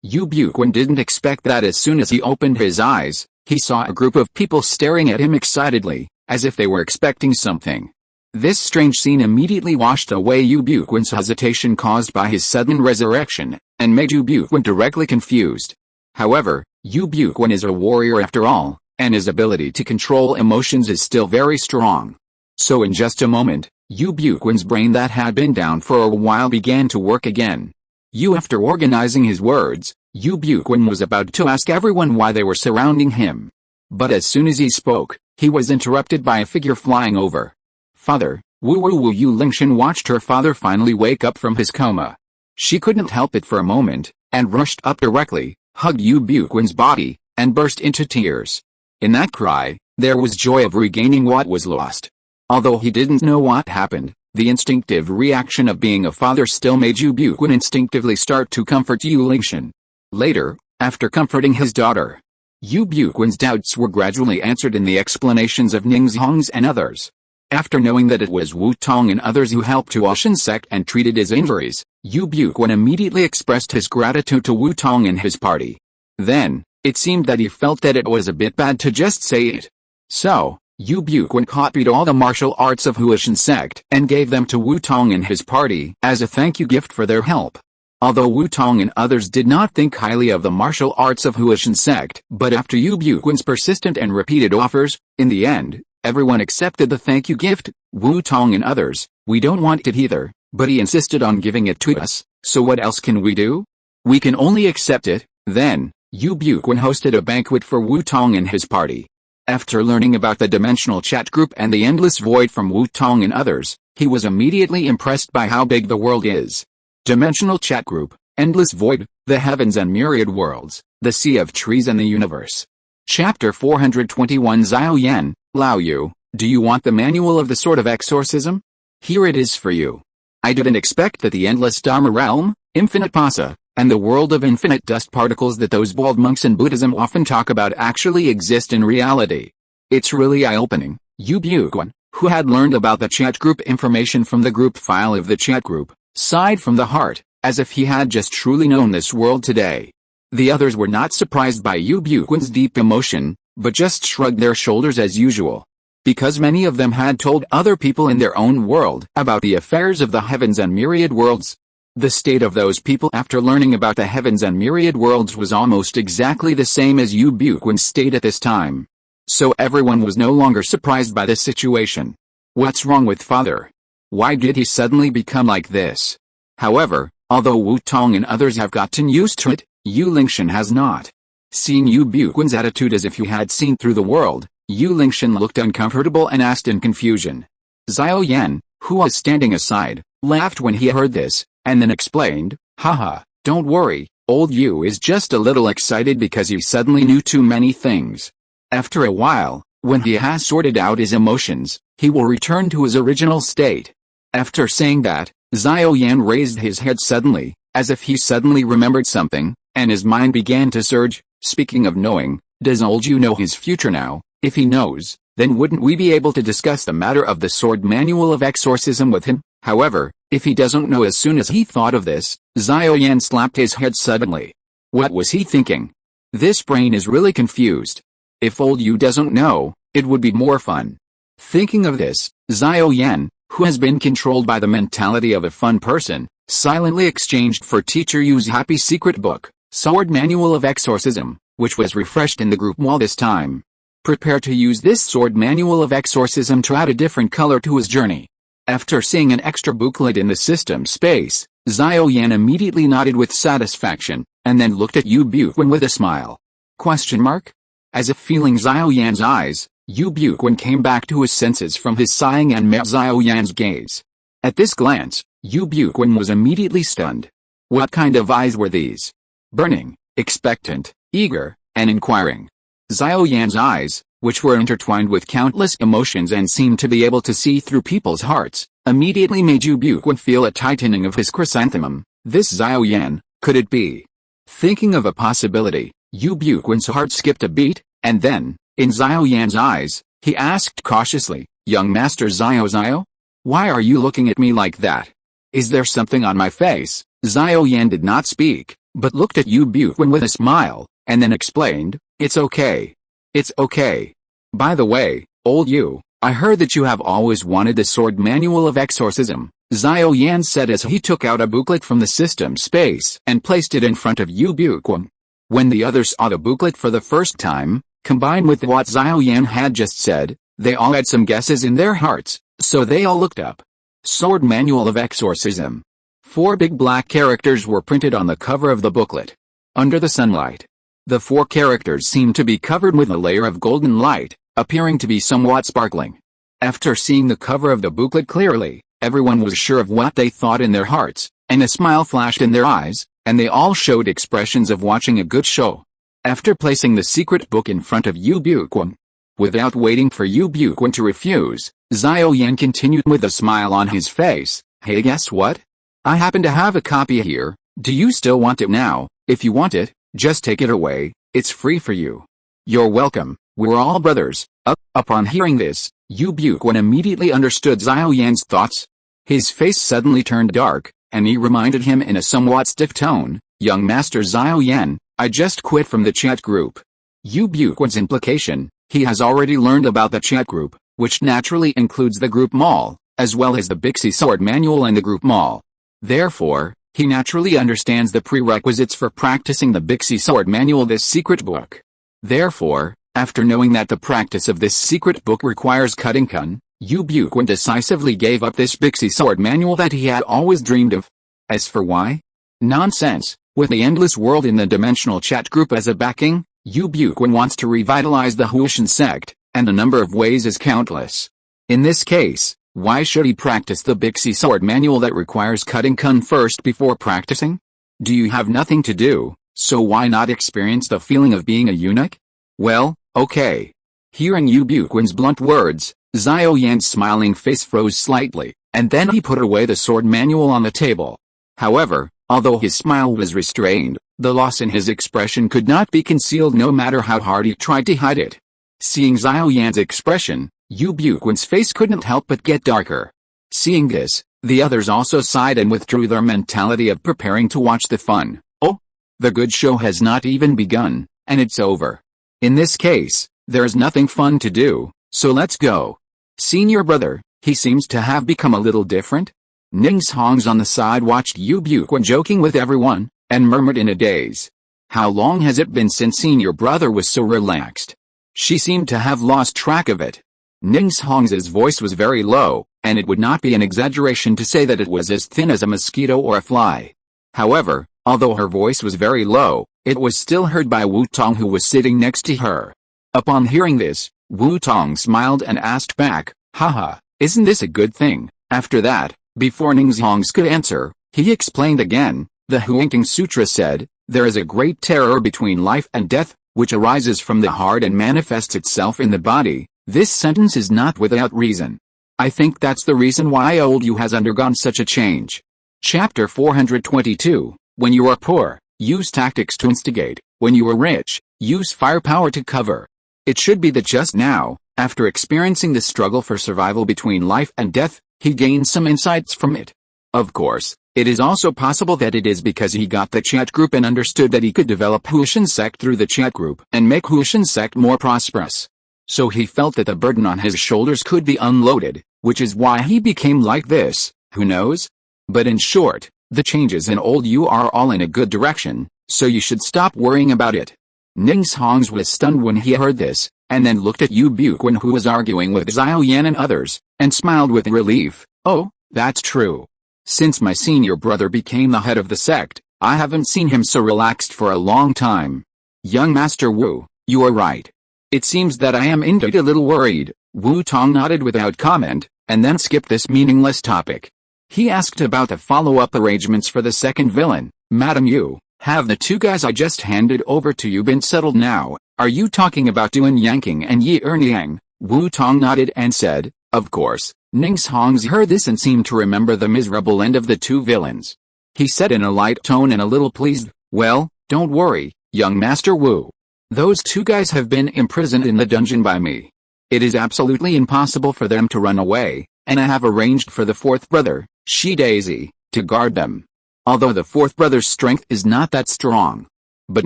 Yu Buquan didn't expect that. As soon as he opened his eyes, he saw a group of people staring at him excitedly, as if they were expecting something. This strange scene immediately washed away Yu Buquan's hesitation caused by his sudden resurrection, and made Yu Buquan directly confused. However, Yu Buquan is a warrior after all, and his ability to control emotions is still very strong. So in just a moment, Yu Buquan's brain that had been down for a while began to work again. After organizing his words, Yu Buquan was about to ask everyone why they were surrounding him. But as soon as he spoke, he was interrupted by a figure flying over. Father, Wu Wu Wu. Yu Lingshan watched her father finally wake up from his coma. She couldn't help it for a moment, and rushed up directly, hugged Yu Buquan's body, and burst into tears. In that cry, there was joy of regaining what was lost. Although he didn't know what happened, the instinctive reaction of being a father still made Yu Buquan instinctively start to comfort Yu Lingshan. Later, after comforting his daughter, Yu Buquan's doubts were gradually answered in the explanations of Ningxhongs and others. After knowing that it was Wu Tong and others who helped Huishan sect and treated his injuries, Yu Buquan immediately expressed his gratitude to Wu Tong and his party. Then, it seemed that he felt that it was a bit bad to just say it. So, Yu Buquan copied all the martial arts of Huishan sect and gave them to Wu Tong and his party as a thank you gift for their help. Although Wu Tong and others did not think highly of the martial arts of Huashan sect, but after Yu Buquan's persistent and repeated offers, in the end, everyone accepted the thank you gift. Wu Tong and others, we don't want it either, but he insisted on giving it to us, so what else can we do? We can only accept it. Then, Yu Buquan hosted a banquet for Wu Tong and his party. After learning about the dimensional chat group and the endless void from Wu Tong and others, he was immediately impressed by how big the world is. Dimensional chat group, endless void, the heavens and myriad worlds, the sea of trees and the universe. Chapter 421 Xiao Yan, Lao Yu, do you want the manual of the Sword of Exorcism? Here it is for you. I didn't expect that the endless Dharma realm, infinite pasa, and the world of infinite dust particles that those bald monks in Buddhism often talk about actually exist in reality. It's really eye-opening. Yu Buquan, who had learned about the chat group information from the group file of the chat group, sighed from the heart, as if he had just truly known this world today. The others were not surprised by Yu Buquan's deep emotion, but just shrugged their shoulders as usual. Because many of them had told other people in their own world about the affairs of the heavens and myriad worlds. The state of those people after learning about the heavens and myriad worlds was almost exactly the same as Yu Buquan's state at this time. So everyone was no longer surprised by this situation. What's wrong with father? Why did he suddenly become like this? However, although Wu Tong and others have gotten used to it, Yu Lingshan has not. Seeing Yu Buquan's attitude as if he had seen through the world, Yu Lingshan looked uncomfortable and asked in confusion. Xiao Yan, who was standing aside, laughed when he heard this, and then explained, haha, don't worry, old Yu is just a little excited because he suddenly knew too many things. After a while, when he has sorted out his emotions, he will return to his original state. After saying that, Xiao Yan raised his head suddenly, as if he suddenly remembered something, and his mind began to surge. Speaking of knowing, does old Yu know his future now? If he knows, then wouldn't we be able to discuss the matter of the sword manual of exorcism with him? However, if he doesn't know. As soon as he thought of this, Xiao Yan slapped his head suddenly. What was he thinking? This brain is really confused. If old Yu doesn't know, it would be more fun. Thinking of this, Xiao Yan, who has been controlled by the mentality of a fun person, silently exchanged for Teacher Yu's happy secret book, Sword Manual of Exorcism, which was refreshed in the group wall this time. Prepare to use this Sword Manual of Exorcism to add a different color to his journey. After seeing an extra booklet in the system space, Xiao Yan immediately nodded with satisfaction, and then looked at Yu Buquan with a smile. Question mark? As if feeling Xiao Yan's eyes, Yu Buquan came back to his senses from his sighing and met Xiao Yan's gaze. At this glance, Yu Buquan was immediately stunned. What kind of eyes were these? Burning, expectant, eager, and inquiring. Xiao Yan's eyes, which were intertwined with countless emotions and seemed to be able to see through people's hearts, immediately made Yu Buquan feel a tightening of his chrysanthemum. This Xiao Yan, could it be? Thinking of a possibility, Yu Buquan's heart skipped a beat, and then, in Xiao Yan's eyes, he asked cautiously, Young Master Xiao, why are you looking at me like that? Is there something on my face? Xiao Yan did not speak, but looked at Yu Buquan with a smile, and then explained, It's okay. It's okay. By the way, old Yu, I heard that you have always wanted the Sword Manual of Exorcism, Xiao Yan said as he took out a booklet from the system space and placed it in front of Yu Buquan. When the others saw the booklet for the first time, combined with what Xiao Yan had just said, they all had some guesses in their hearts, so they all looked up. Sword Manual of Exorcism. 4 big black characters were printed on the cover of the booklet. Under the sunlight. The 4 characters seemed to be covered with a layer of golden light, appearing to be somewhat sparkling. After seeing the cover of the booklet clearly, everyone was sure of what they thought in their hearts, and a smile flashed in their eyes, and they all showed expressions of watching a good show. After placing the secret book in front of Yu Buquan, without waiting for Yu Buquan to refuse, Xiao Yan continued with a smile on his face, Hey, guess what? I happen to have a copy here. Do you still want it now? If you want it, just take it away. It's free for you. You're welcome. We're all brothers. Upon hearing this, Yu Buquan immediately understood Xiao Yan's thoughts. His face suddenly turned dark, and he reminded him in a somewhat stiff tone, Young Master Xiao Yan, I just quit from the chat group. Yu Buquan's implication, he has already learned about the chat group, which naturally includes the group mall, as well as the Bixi Sword Manual and the group mall. Therefore, he naturally understands the prerequisites for practicing the Bixi Sword Manual, this secret book. Therefore, after knowing that the practice of this secret book requires cutting kun, Yu Buquan decisively gave up this Bixi Sword Manual that he had always dreamed of. As for why? Nonsense. With the endless world in the dimensional chat group as a backing, Yu Buquan wants to revitalize the Huishan sect, and the number of ways is countless. In this case, why should he practice the Bixi Sword Manual that requires cutting kun first before practicing? Do you have nothing to do, so why not experience the feeling of being a eunuch? Well, okay. Hearing Yu Buquan's blunt words, Xiao Yan's smiling face froze slightly, and then he put away the sword manual on the table. However, although his smile was restrained, the loss in his expression could not be concealed no matter how hard he tried to hide it. Seeing Xiao Yan's expression, Yu Buquan's face couldn't help but get darker. Seeing this, the others also sighed and withdrew their mentality of preparing to watch the fun. Oh, the good show has not even begun, and it's over. In this case, there is nothing fun to do, so let's go. Senior brother, he seems to have become a little different. Ning's Hongs on the side watched Yu Buquan joking with everyone, and murmured in a daze. How long has it been since senior brother was so relaxed? She seemed to have lost track of it. Ning's Hongs's voice was very low, and it would not be an exaggeration to say that it was as thin as a mosquito or a fly. However, although her voice was very low, it was still heard by Wu Tong, who was sitting next to her. Upon hearing this, Wu Tong smiled and asked back, "Haha, isn't this a good thing?" After that, before Ning's Hongs could answer, he explained again. The Huangting Sutra said, "There is a great terror between life and death, which arises from the heart and manifests itself in the body." This sentence is not without reason. I think that's the reason why old Yu has undergone such a change. Chapter 422, When you are poor, use tactics to instigate. When you are rich, use firepower to cover. It should be that just now, after experiencing the struggle for survival between life and death, he gained some insights from it. Of course, it is also possible that it is because he got the chat group and understood that he could develop Huishan sect through the chat group and make Huishan sect more prosperous. So he felt that the burden on his shoulders could be unloaded, which is why he became like this, who knows? But in short, the changes in old Yu are all in a good direction, so you should stop worrying about it. Ning's Hongs was stunned when he heard this, and then looked at Yu Buquan, who was arguing with Xiao Yan and others, and smiled with relief. Oh, that's true. Since my senior brother became the head of the sect, I haven't seen him so relaxed for a long time. Young Master Wu, you are right. It seems that I am indeed a little worried. Wu Tong nodded without comment, and then skipped this meaningless topic. He asked about the follow-up arrangements for the second villain. Madam Yu, have the two guys I just handed over to you been settled now? Are you talking about Duan Yanking and Yi Erniang? Wu Tong nodded and said, of course. Ning's Hongs heard this and seemed to remember the miserable end of the two villains. He said in a light tone and a little pleased, well, don't worry, young Master Wu. Those two guys have been imprisoned in the dungeon by me. It is absolutely impossible for them to run away, and I have arranged for the fourth brother, Shi Daisy, to guard them. Although the fourth brother's strength is not that strong. But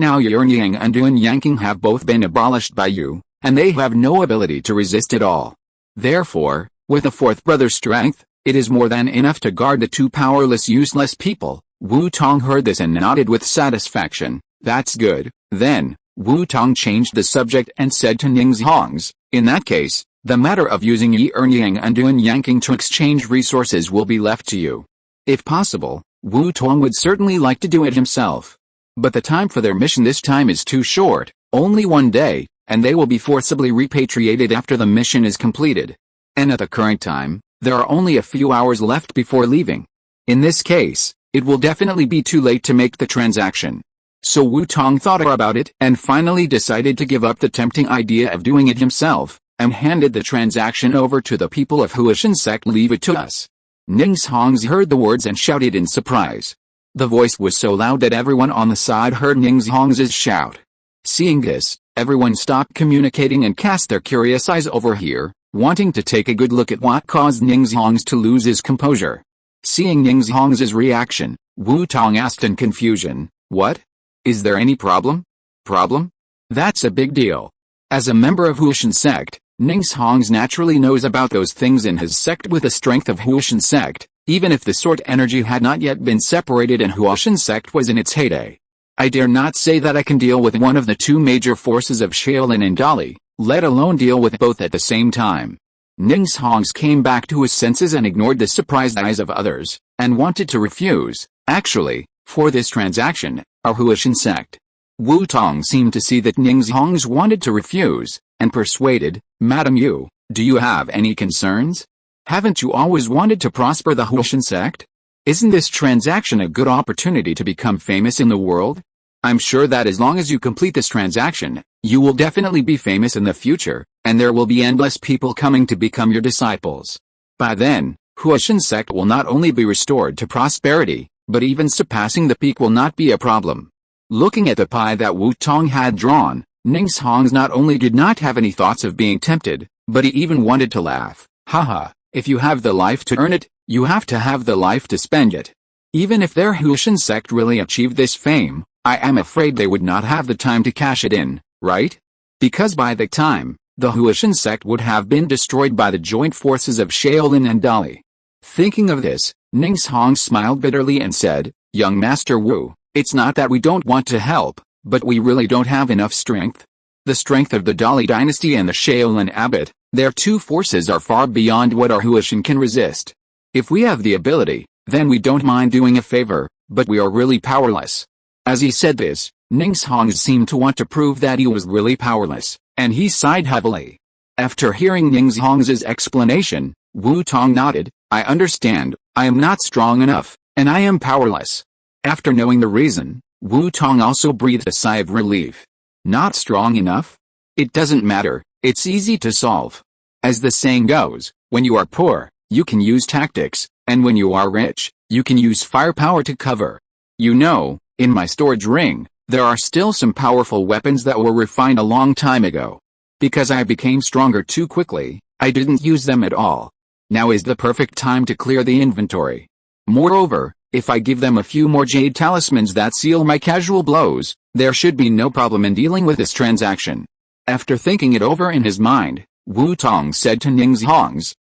now Yernyang and Duan Yanking have both been abolished by you, and they have no ability to resist at all. Therefore, with the fourth brother's strength, it is more than enough to guard the two powerless useless people. Wu Tong heard this and nodded with satisfaction. That's good. Then, Wu Tong changed the subject and said to Ning's Hongs, in that case, the matter of using Yi Ernyang and Duan Yanking to exchange resources will be left to you. If possible, Wu Tong would certainly like to do it himself. But the time for their mission this time is too short, only 1 day, and they will be forcibly repatriated after the mission is completed. And at the current time, there are only a few hours left before leaving. In this case, it will definitely be too late to make the transaction. So Wu Tong thought about it and finally decided to give up the tempting idea of doing it himself, and handed the transaction over to the people of Huishan sect. Leave it to us. Ning's Hongs heard the words and shouted in surprise. The voice was so loud that everyone on the side heard Ning's Hongs' shout. Seeing this, everyone stopped communicating and cast their curious eyes over here, wanting to take a good look at what caused Ning's Hongs to lose his composure. Seeing Ning's Hongs' reaction, Wu Tong asked in confusion, what? Is there any problem? Problem? That's a big deal. As a member of Huishan sect, Ning's Hongs naturally knows about those things in his sect with the strength of Huishan sect, even if the sword energy had not yet been separated and Huashan sect was in its heyday. I dare not say that I can deal with one of the two major forces of Shaolin and Dali, let alone deal with both at the same time. Ning's came back to his senses and ignored the surprised eyes of others, and wanted to refuse, actually, for this transaction, our Huashan sect. Wu Tong seemed to see that Ning's wanted to refuse, and persuaded, Madam Yu, do you have any concerns? Haven't you always wanted to prosper the Huashan sect? Isn't this transaction a good opportunity to become famous in the world? I'm sure that as long as you complete this transaction, you will definitely be famous in the future, and there will be endless people coming to become your disciples. By then, Huashan sect will not only be restored to prosperity, but even surpassing the peak will not be a problem. Looking at the pie that Wu Tong had drawn, Ning's not only did not have any thoughts of being tempted, but he even wanted to laugh. Haha, if you have the life to earn it, you have to have the life to spend it. Even if their Huashan sect really achieved this fame, I am afraid they would not have the time to cash it in, right? Because by that time, the Huashan sect would have been destroyed by the joint forces of Shaolin and Dali. Thinking of this, Ning's smiled bitterly and said, Young Master Wu, it's not that we don't want to help, but we really don't have enough strength. The strength of the Dali dynasty and the Shaolin abbot, their two forces are far beyond what our Huashan can resist. If we have the ability, then we don't mind doing a favor, but we are really powerless. As he said this, Ning's seemed to want to prove that he was really powerless, and he sighed heavily. After hearing Ning's explanation, Wu Tong nodded, I understand, I am not strong enough, and I am powerless. After knowing the reason, Wu Tong also breathed a sigh of relief. Not strong enough? It doesn't matter, it's easy to solve. As the saying goes, when you are poor, you can use tactics, and when you are rich, you can use firepower to cover. You know, in my storage ring, there are still some powerful weapons that were refined a long time ago. Because I became stronger too quickly, I didn't use them at all. Now is the perfect time to clear the inventory. Moreover, if I give them a few more jade talismans that seal my casual blows, there should be no problem in dealing with this transaction. After thinking it over in his mind, Wu Tong said to Ning's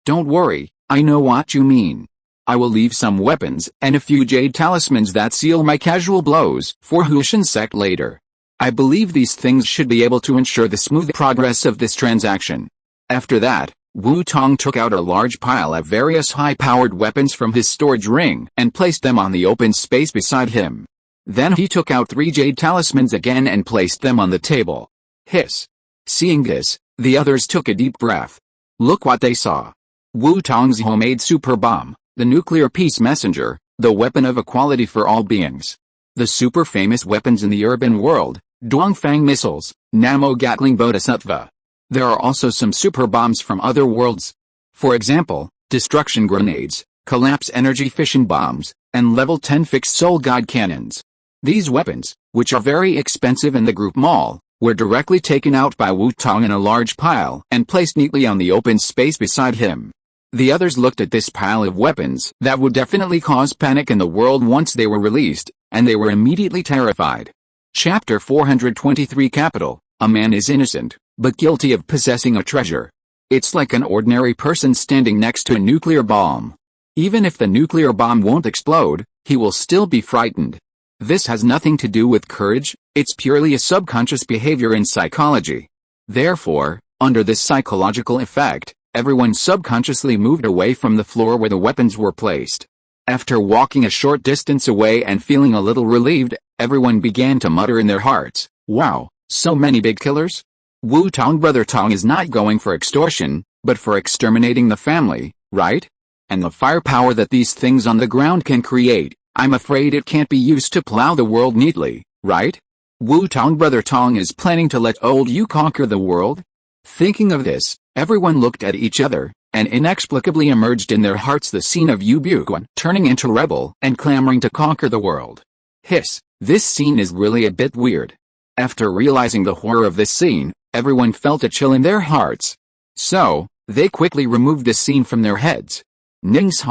don't worry, I know what you mean. I will leave some weapons and a few jade talismans that seal my casual blows for Huashan sect later. I believe these things should be able to ensure the smooth progress of this transaction. After that, Wu Tong took out a large pile of various high-powered weapons from his storage ring and placed them on the open space beside him. Then he took out 3 jade talismans again and placed them on the table. Hiss. Seeing this, the others took a deep breath. Look what they saw. Wu Tong's homemade super bomb, the nuclear peace messenger, the weapon of equality for all beings. The super famous weapons in the urban world, Dongfang missiles, Namo Gatling Bodhisattva. There are also some super bombs from other worlds. For example, destruction grenades, collapse energy fission bombs, and level 10 fixed soul god cannons. These weapons, which are very expensive in the group mall, were directly taken out by Wu Tong in a large pile and placed neatly on the open space beside him. The others looked at this pile of weapons that would definitely cause panic in the world once they were released, and they were immediately terrified. Chapter 423 Capital. A man is innocent, but guilty of possessing a treasure. It's like an ordinary person standing next to a nuclear bomb. Even if the nuclear bomb won't explode, he will still be frightened. This has nothing to do with courage, it's purely a subconscious behavior in psychology. Therefore, under this psychological effect, everyone subconsciously moved away from the floor where the weapons were placed. After walking a short distance away and feeling a little relieved, everyone began to mutter in their hearts, wow, so many big killers? Wu Tong Brother Tong is not going for extortion, but for exterminating the family, right? And the firepower that these things on the ground can create, I'm afraid it can't be used to plow the world neatly, right? Wu Tong Brother Tong is planning to let old Yu conquer the world? Thinking of this, everyone looked at each other, and inexplicably emerged in their hearts the scene of Yu Buquan turning into rebel and clamoring to conquer the world. Hiss, this scene is really a bit weird. After realizing the horror of this scene, everyone felt a chill in their hearts. So, they quickly removed the scene from their heads. Ning's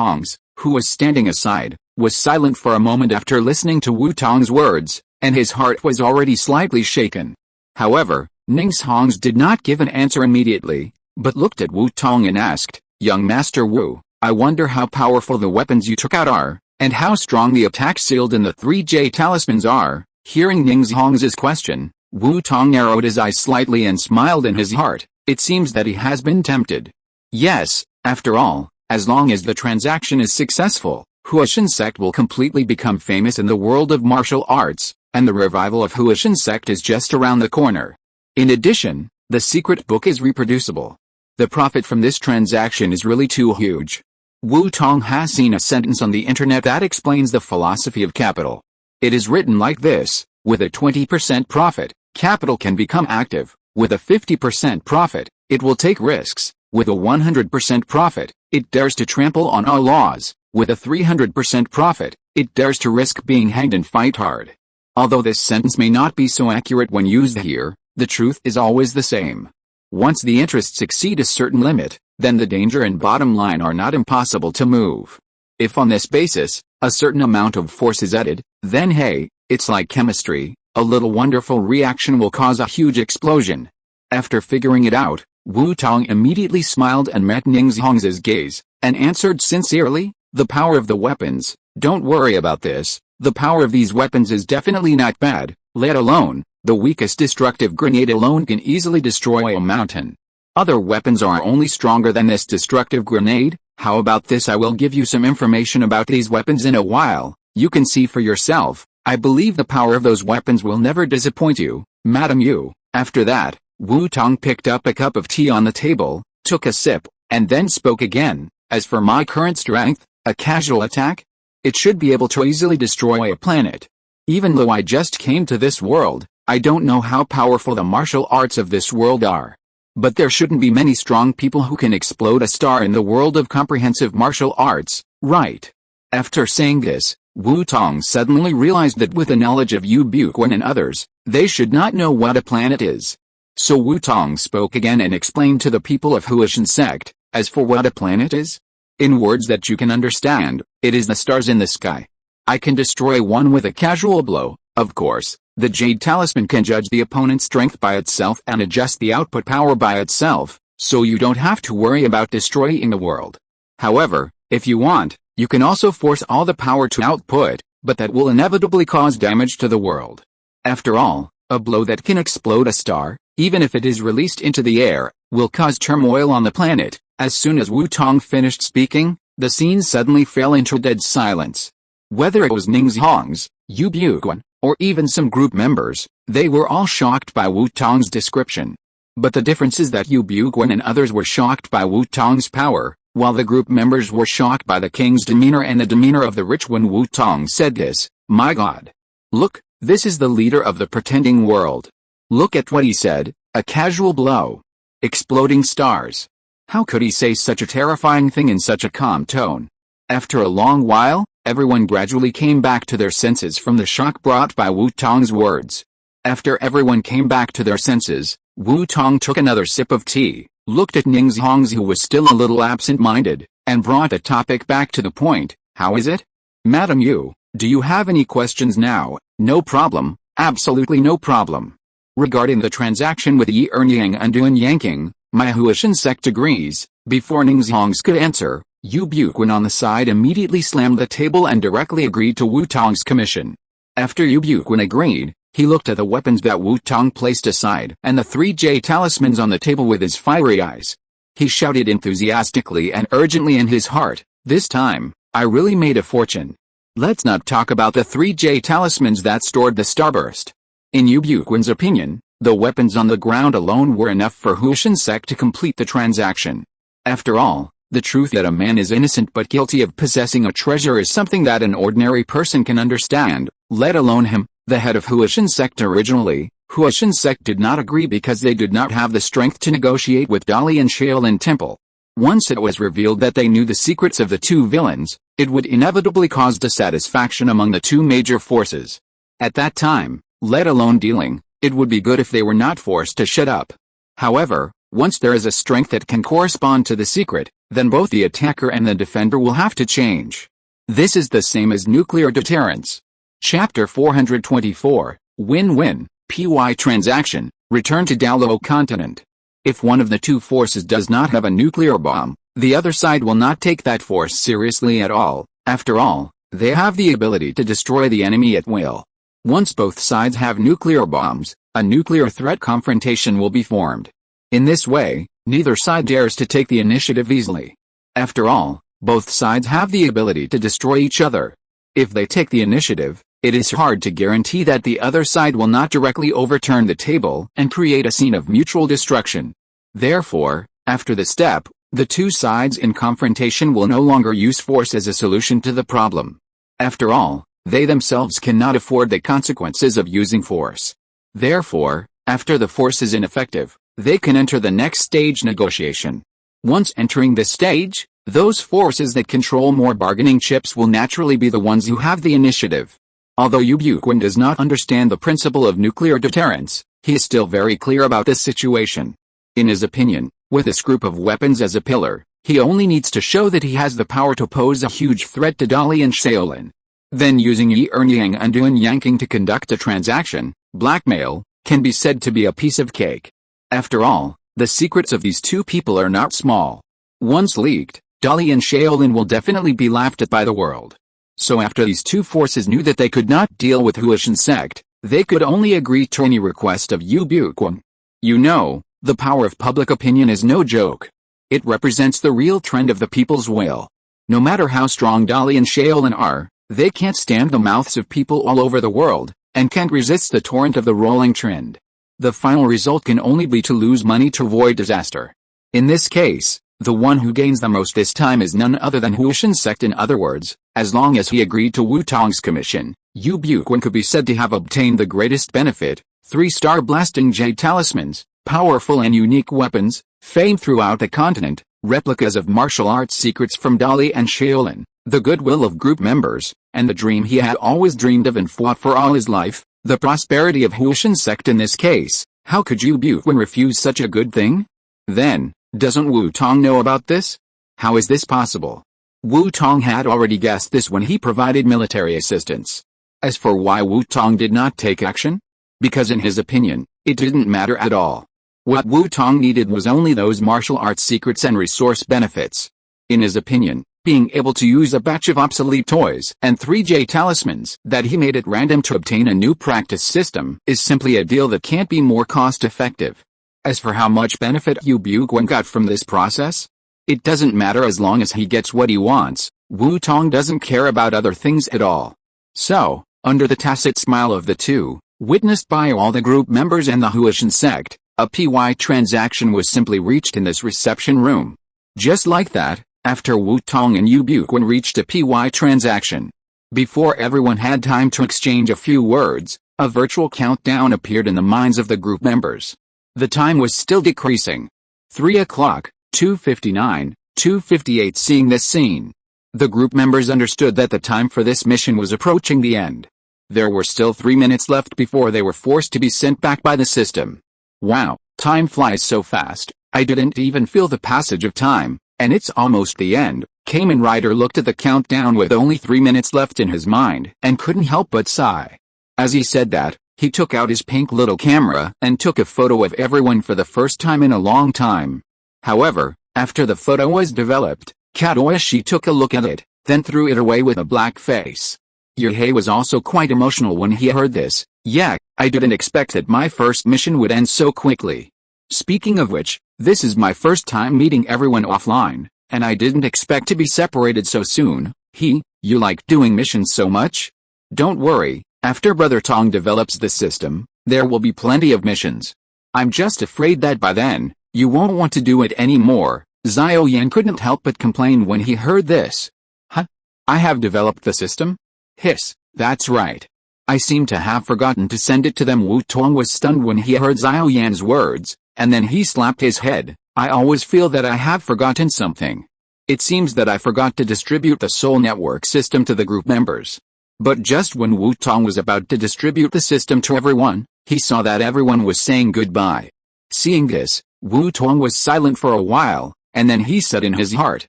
who was standing aside, was silent for a moment after listening to Wu Tong's words, and his heart was already slightly shaken. However, Ning's did not give an answer immediately, but looked at Wu Tong and asked, Young Master Wu, I wonder how powerful the weapons you took out are, and how strong the attacks sealed in the 3 talismans are." Hearing Ningzhong's question, Wu Tong narrowed his eyes slightly and smiled in his heart. It seems that he has been tempted. Yes, after all, as long as the transaction is successful, Huashan sect will completely become famous in the world of martial arts, and the revival of Huashan sect is just around the corner. In addition, the secret book is reproducible. The profit from this transaction is really too huge. Wu Tong has seen a sentence on the internet that explains the philosophy of capital. It is written like this: with a 20% profit, capital can become active. With a 50% profit, it will take risks. With a 100% profit, it dares to trample on all laws. With a 300% profit, it dares to risk being hanged and fight hard. Although this sentence may not be so accurate when used here, the truth is always the same. Once the interests exceed a certain limit, then the danger and bottom line are not impossible to move. If on this basis, a certain amount of force is added, then hey, it's like chemistry, a little wonderful reaction will cause a huge explosion. After figuring it out, Wu Tong immediately smiled and met Ningzhong's gaze, and answered sincerely, "The power of the weapons, don't worry about this, the power of these weapons is definitely not bad, let alone, the weakest destructive grenade alone can easily destroy a mountain. Other weapons are only stronger than this destructive grenade. How about this? I will give you some information about these weapons in a while, you can see for yourself. I believe the power of those weapons will never disappoint you, Madam Yu." After that, Wu Tong picked up a cup of tea on the table, took a sip, and then spoke again. "As for my current strength, a casual attack? It should be able to easily destroy a planet. Even though I just came to this world, I don't know how powerful the martial arts of this world are. But there shouldn't be many strong people who can explode a star in the world of comprehensive martial arts, right?" After saying this, Wu Tong suddenly realized that with the knowledge of Yu Buquan and others, they should not know what a planet is. So Wu Tong spoke again and explained to the people of Huashan sect, "As for what a planet is? In words that you can understand, it is the stars in the sky. I can destroy one with a casual blow. Of course, the Jade Talisman can judge the opponent's strength by itself and adjust the output power by itself, so you don't have to worry about destroying the world. However, if you want, you can also force all the power to output, but that will inevitably cause damage to the world. After all, a blow that can explode a star, even if it is released into the air, will cause turmoil on the planet." As soon as Wu Tong finished speaking, the scene suddenly fell into dead silence. Whether it was Ningzhong's, Yu Buquan, or even some group members, they were all shocked by Wu Tong's description. But the difference is that Yu Buquan and others were shocked by Wu Tong's power, while the group members were shocked by the king's demeanor and the demeanor of the rich. When Wu Tong said this, "My God! Look, this is the leader of the pretending world. Look at what he said, a casual blow. Exploding stars. How could he say such a terrifying thing in such a calm tone?" After a long while, everyone gradually came back to their senses from the shock brought by Wu Tong's words. After everyone came back to their senses, Wu Tong took another sip of tea, looked at Ningzhong's who was still a little absent-minded, and brought the topic back to the point. "How is it? Madam Yu, do you have any questions now?" "No problem, absolutely no problem. Regarding the transaction with Yi Ernyang and Duan Yanking, my Huashan sect agrees." Before Ningzhong's could answer, Yu Buquan on the side immediately slammed the table and directly agreed to Wu Tong's commission. After Yu Buquan agreed, he looked at the weapons that Wu Tong placed aside and the 3 talismans on the table with his fiery eyes. He shouted enthusiastically and urgently in his heart, "This time, I really made a fortune. Let's not talk about the 3 talismans that stored the starburst." In Yu Buquan's opinion, the weapons on the ground alone were enough for Huashan sect to complete the transaction. After all, the truth that a man is innocent but guilty of possessing a treasure is something that an ordinary person can understand, let alone him, the head of Huashan sect. Originally, Huashan sect did not agree because they did not have the strength to negotiate with Dali and Shaolin Temple. Once it was revealed that they knew the secrets of the two villains, it would inevitably cause dissatisfaction among the two major forces. At that time, let alone dealing, it would be good if they were not forced to shut up. However, once there is a strength that can correspond to the secret, then both the attacker and the defender will have to change. This is the same as nuclear deterrence. Chapter 424, Win-Win, PY Transaction, Return to Douluo Continent. If one of the two forces does not have a nuclear bomb, The other side will not take that force seriously at all. After all, they have the ability to destroy the enemy at will. Once both sides have nuclear bombs, a nuclear threat confrontation will be formed. In this way, neither side dares to take the initiative easily. After all, both sides have the ability to destroy each other. If they take the initiative, it is hard to guarantee that the other side will not directly overturn the table and create a scene of mutual destruction. Therefore, after this step, the two sides in confrontation will no longer use force as a solution to the problem. After all, they themselves cannot afford the consequences of using force. Therefore, after the force is ineffective, they can enter the next stage negotiation. Once entering this stage, those forces that control more bargaining chips will naturally be the ones who have the initiative. Although Yu Buquan does not understand the principle of nuclear deterrence, he is still very clear about this situation. In his opinion, with this group of weapons as a pillar, he only needs to show that he has the power to pose a huge threat to Dali and Shaolin. Then using Yi Ernyang and Duan Yanking to conduct a transaction, blackmail, can be said to be a piece of cake. After all, the secrets of these two people are not small. Once leaked, Dali and Shaolin will definitely be laughed at by the world. So after these two forces knew that they could not deal with Huishan sect, they could only agree to any request of Yu Buquan. You know, the power of public opinion is no joke. It represents the real trend of the people's will. No matter how strong Dali and Shaolin are, they can't stand the mouths of people all over the world, and can't resist the torrent of the rolling trend. The final result can only be to lose money to avoid disaster. In this case, the one who gains the most this time is none other than Huishan sect. In other words, as long as he agreed to Wu Tong's commission, Yu Buquan could be said to have obtained the greatest benefit: 3-star blasting jade talismans, powerful and unique weapons, fame throughout the continent, replicas of martial arts secrets from Dali and Shaolin, the goodwill of group members, and the dream he had always dreamed of and fought for all his life, the prosperity of Huishan sect. In this case, how could Yu Buquan refuse such a good thing? Then, doesn't Wu Tong know about this? How is this possible? Wu Tong had already guessed this when he provided military assistance. As for why Wu Tong did not take action? Because in his opinion, it didn't matter at all. What Wu Tong needed was only those martial arts secrets and resource benefits. In his opinion, being able to use a batch of obsolete toys and 3J talismans that he made at random to obtain a new practice system is simply a deal that can't be more cost-effective. As for how much benefit Yu Buquan got from this process, it doesn't matter as long as he gets what he wants. Wu Tong doesn't care about other things at all. So, under the tacit smile of the two, witnessed by all the group members and the Huishan sect, a PY transaction was simply reached in this reception room. Just like that, after Wu Tong and Yu Buquan reached a PY transaction, before everyone had time to exchange a few words, a virtual countdown appeared in the minds of the group members. The time was still decreasing. 3 o'clock, 2:59, 2:58. Seeing this scene, the group members understood that the time for this mission was approaching the end. There were still 3 minutes left before they were forced to be sent back by the system. Wow, time flies so fast, I didn't even feel the passage of time, and it's almost the end. Kamen Rider looked at the countdown with only 3 minutes left in his mind and couldn't help but sigh. As he said that, he took out his pink little camera and took a photo of everyone for the first time in a long time. However, after the photo was developed, Kadoyoshi took a look at it, then threw it away with a black face. Yuhei was also quite emotional when he heard this. Yeah, I didn't expect that my first mission would end so quickly. Speaking of which, this is my first time meeting everyone offline, and I didn't expect to be separated so soon. You like doing missions so much? Don't worry, after Brother Tong develops the system, there will be plenty of missions. I'm just afraid that by then, you won't want to do it anymore. Xiao Yan couldn't help but complain when he heard this. Huh? I have developed the system? Hiss, that's right. I seem to have forgotten to send it to them. Wu Tong was stunned when he heard Xiao Yan's words, and then he slapped his head. I always feel that I have forgotten something. It seems that I forgot to distribute the Soul Network system to the group members. But just when Wu Tong was about to distribute the system to everyone, he saw that everyone was saying goodbye. Seeing this, Wu Tong was silent for a while, and then he said in his heart,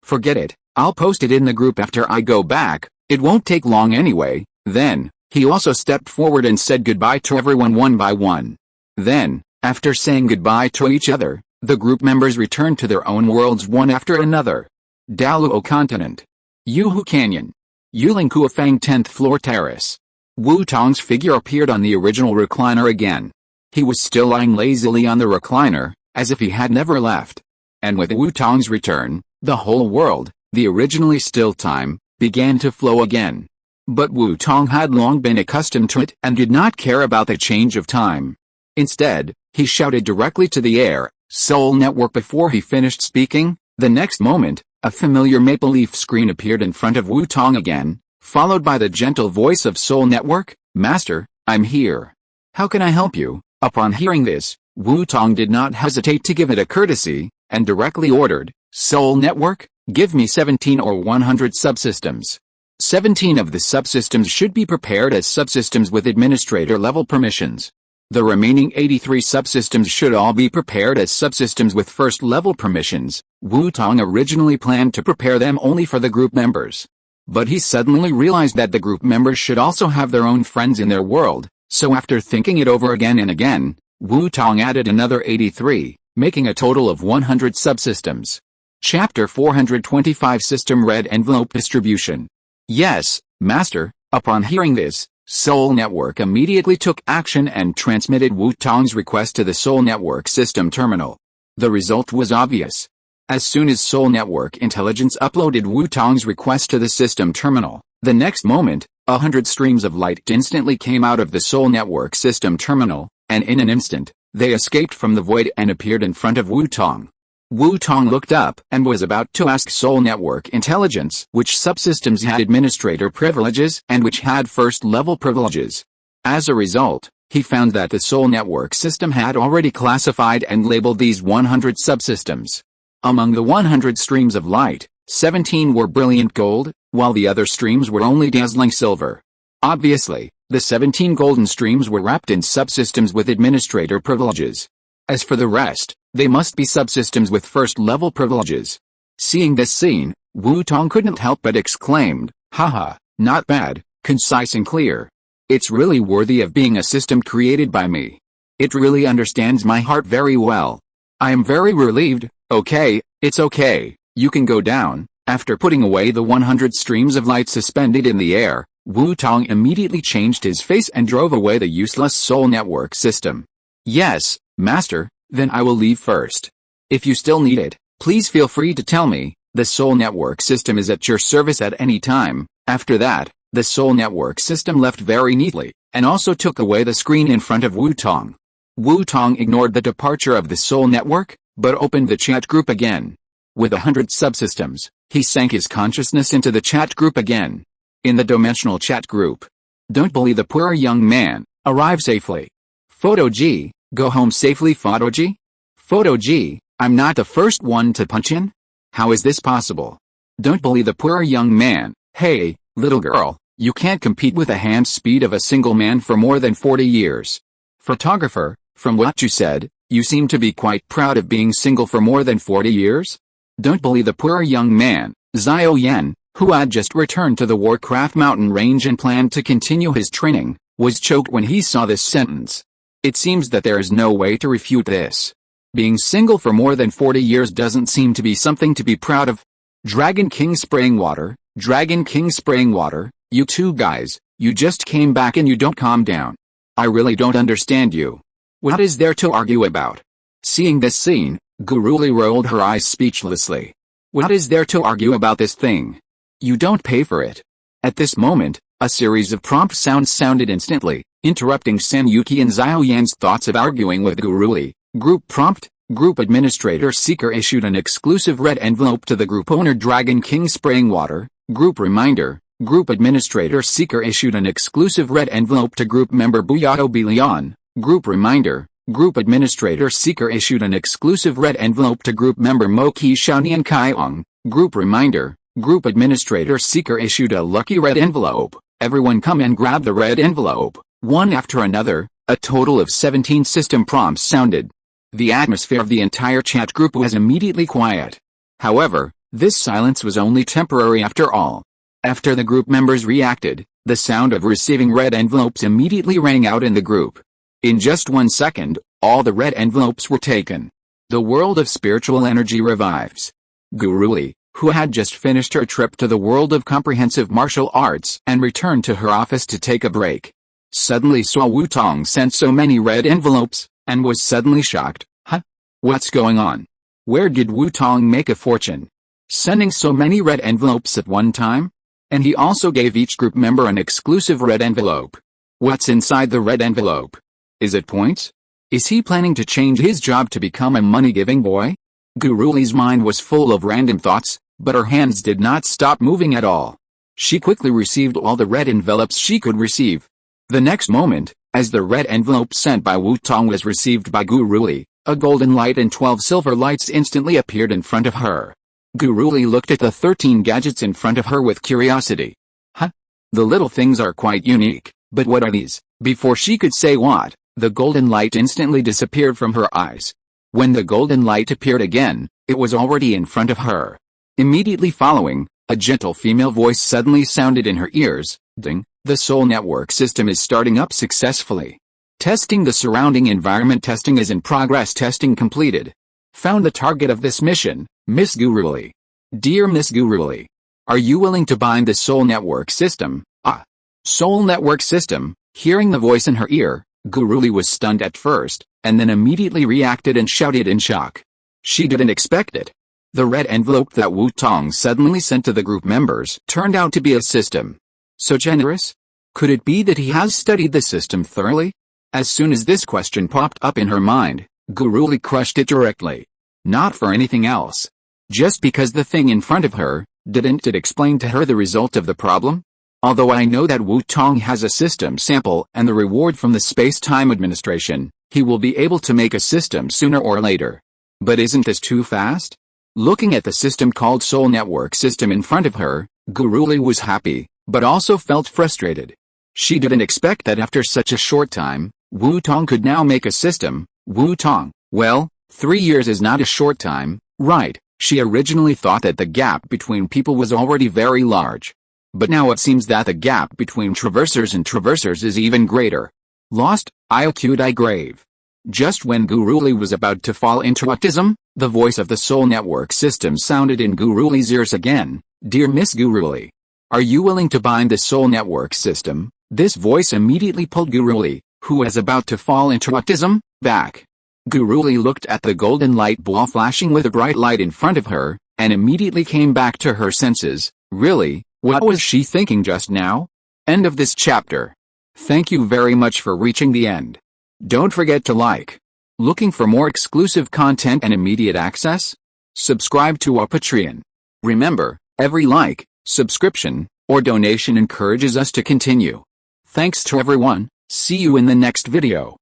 forget it, I'll post it in the group after I go back, it won't take long anyway. Then, he also stepped forward and said goodbye to everyone one by one. Then, after saying goodbye to each other, The group members returned to their own worlds one after another. Douluo Continent. Yuhu Canyon. Yuling Kuofang 10th floor terrace. Wu Tong's figure appeared on the original recliner again. He was still lying lazily on the recliner, as if he had never left. And with Wu Tong's return, the whole world, the originally still time, began to flow again. But Wu Tong had long been accustomed to it and did not care about the change of time. Instead, he shouted directly to the air, "Soul Network!" Before he finished speaking. The next moment, a familiar maple leaf screen appeared in front of Wu Tong again, followed by the gentle voice of Soul Network, "Master, I'm here. How can I help you?" Upon hearing this, Wu Tong did not hesitate to give it a courtesy, and directly ordered, "Soul Network, give me 17 or 100 subsystems. 17 of the subsystems should be prepared as subsystems with administrator-level permissions. The remaining 83 subsystems should all be prepared as subsystems with first-level permissions." Wu Tong originally planned to prepare them only for the group members. But he suddenly realized that the group members should also have their own friends in their world, so after thinking it over again and again, Wu Tong added another 83, making a total of 100 subsystems. Chapter 425 System Red Envelope Distribution. "Yes, Master." Upon hearing this, Soul Network immediately took action and transmitted Wu Tong's request to the Soul Network system terminal. The result was obvious. As soon as Soul Network Intelligence uploaded Wu Tong's request to the system terminal, the next moment, 100 streams of light instantly came out of the Soul Network system terminal, and in an instant, they escaped from the void and appeared in front of Wu Tong. Wu Tong looked up and was about to ask Soul Network Intelligence which subsystems had administrator privileges and which had first-level privileges. As a result, he found that the Soul Network system had already classified and labeled these 100 subsystems. Among the 100 streams of light, 17 were brilliant gold, while the other streams were only dazzling silver. Obviously, the 17 golden streams were wrapped in subsystems with administrator privileges. As for the rest, they must be subsystems with first-level privileges. Seeing this scene, Wu Tong couldn't help but exclaimed, "Haha, not bad, concise and clear. It's really worthy of being a system created by me. It really understands my heart very well. I am very relieved." "Okay, it's okay, you can go down." After putting away the 100 streams of light suspended in the air, Wu Tong immediately changed his face and drove away the useless Soul Network system. "Yes, Master, then I will leave first. If you still need it, please feel free to tell me. The Soul Network system is at your service at any time." After that, the Soul Network system left very neatly, and also took away the screen in front of Wu Tong. Wu Tong ignored the departure of the Soul Network, but opened the chat group again. With 100 subsystems, he sank his consciousness into the chat group again. In the dimensional chat group. "Don't bully the poor young man, arrive safely. Photo G. Go home safely. Photo G. Photo G. I'm not the first one to punch in? How is this possible? Don't bully the poor young man. Hey, little girl, you can't compete with the hand speed of a single man for more than 40 years. Photographer, from what you said, you seem to be quite proud of being single for more than 40 years? Don't bully the poor young man." Xiao Yan, who had just returned to the Warcraft mountain range and planned to continue his training, was choked when he saw this sentence. It seems that there is no way to refute this. Being single for more than 40 years doesn't seem to be something to be proud of. Dragon King spraying water, Dragon King spraying water, you two guys, you just came back and you don't calm down. I really don't understand you. What is there to argue about? Seeing this scene, Guruli rolled her eyes speechlessly. What is there to argue about this thing? You don't pay for it. At this moment, a series of prompt sounds sounded instantly, interrupting Sanyuki and Xiao Yan's thoughts of arguing with Guruli. Group prompt, Group Administrator Seeker issued an exclusive red envelope to the group owner Dragon King spraying water. Group reminder, Group Administrator Seeker issued an exclusive red envelope to group member Buyato Bilion. Group reminder, Group Administrator Seeker issued an exclusive red envelope to group member Moki Xiaonian Kaiong. Group reminder, Group Administrator Seeker issued a lucky red envelope. Everyone come and grab the red envelope. One after another, a total of 17 system prompts sounded. The atmosphere of the entire chat group was immediately quiet. However, this silence was only temporary after all. After the group members reacted, the sound of receiving red envelopes immediately rang out in the group. In just 1 second, all the red envelopes were taken. The world of spiritual energy revives. Guruli, who had just finished her trip to the world of comprehensive martial arts and returned to her office to take a break, suddenly saw Wu Tong sent so many red envelopes, and was suddenly shocked. Huh? What's going on? Where did Wu Tong make a fortune? Sending so many red envelopes at one time? And he also gave each group member an exclusive red envelope. What's inside the red envelope? Is it points? Is he planning to change his job to become a money-giving boy? Guruli's mind was full of random thoughts, but her hands did not stop moving at all. She quickly received all the red envelopes she could receive. The next moment, as the red envelope sent by Wu Tong was received by Guruli, a golden light and 12 silver lights instantly appeared in front of her. Guruli looked at the 13 gadgets in front of her with curiosity. Huh? The little things are quite unique, but what are these? Before she could say what, the golden light instantly disappeared from her eyes. When the golden light appeared again, it was already in front of her. Immediately following, a gentle female voice suddenly sounded in her ears. Ding, the soul network system is starting up successfully. Testing the surrounding environment. Testing is in progress. Testing completed. Found the target of this mission, Miss Guruli. Dear Miss Guruli, are you willing to bind the soul network system? Ah, soul network system. Hearing the voice in her ear, Guruli was stunned at first, and then immediately reacted and shouted in shock. She didn't expect it. The red envelope that Wu Tong suddenly sent to the group members turned out to be a system. So generous? Could it be that he has studied the system thoroughly? As soon as this question popped up in her mind, Guruli crushed it directly. Not for anything else. Just because the thing in front of her, didn't it explain to her the result of the problem? Although I know that Wu Tong has a system sample and the reward from the space-time administration, he will be able to make a system sooner or later. But isn't this too fast? Looking at the system called Soul Network System in front of her, Guruli was happy, but also felt frustrated. She didn't expect that after such a short time, Wu Tong could now make a system. Wu Tong, well, 3 years is not a short time, right? She originally thought that the gap between people was already very large. But now it seems that the gap between traversers and traversers is even greater. Lost, I grave. Just when Guruli was about to fall into autism, the voice of the soul network system sounded in Guruli's ears again. Dear Miss Guruli, are you willing to bind the soul network system? This voice immediately pulled Guruli, who was about to fall into autism, back. Guruli looked at the golden light ball flashing with a bright light in front of her, and immediately came back to her senses. Really? What was she thinking just now? End of this chapter. Thank you very much for reaching the end. Don't forget to like. Looking for more exclusive content and immediate access? Subscribe to our Patreon. Remember, every like, subscription, or donation encourages us to continue. Thanks to everyone. See you in the next video.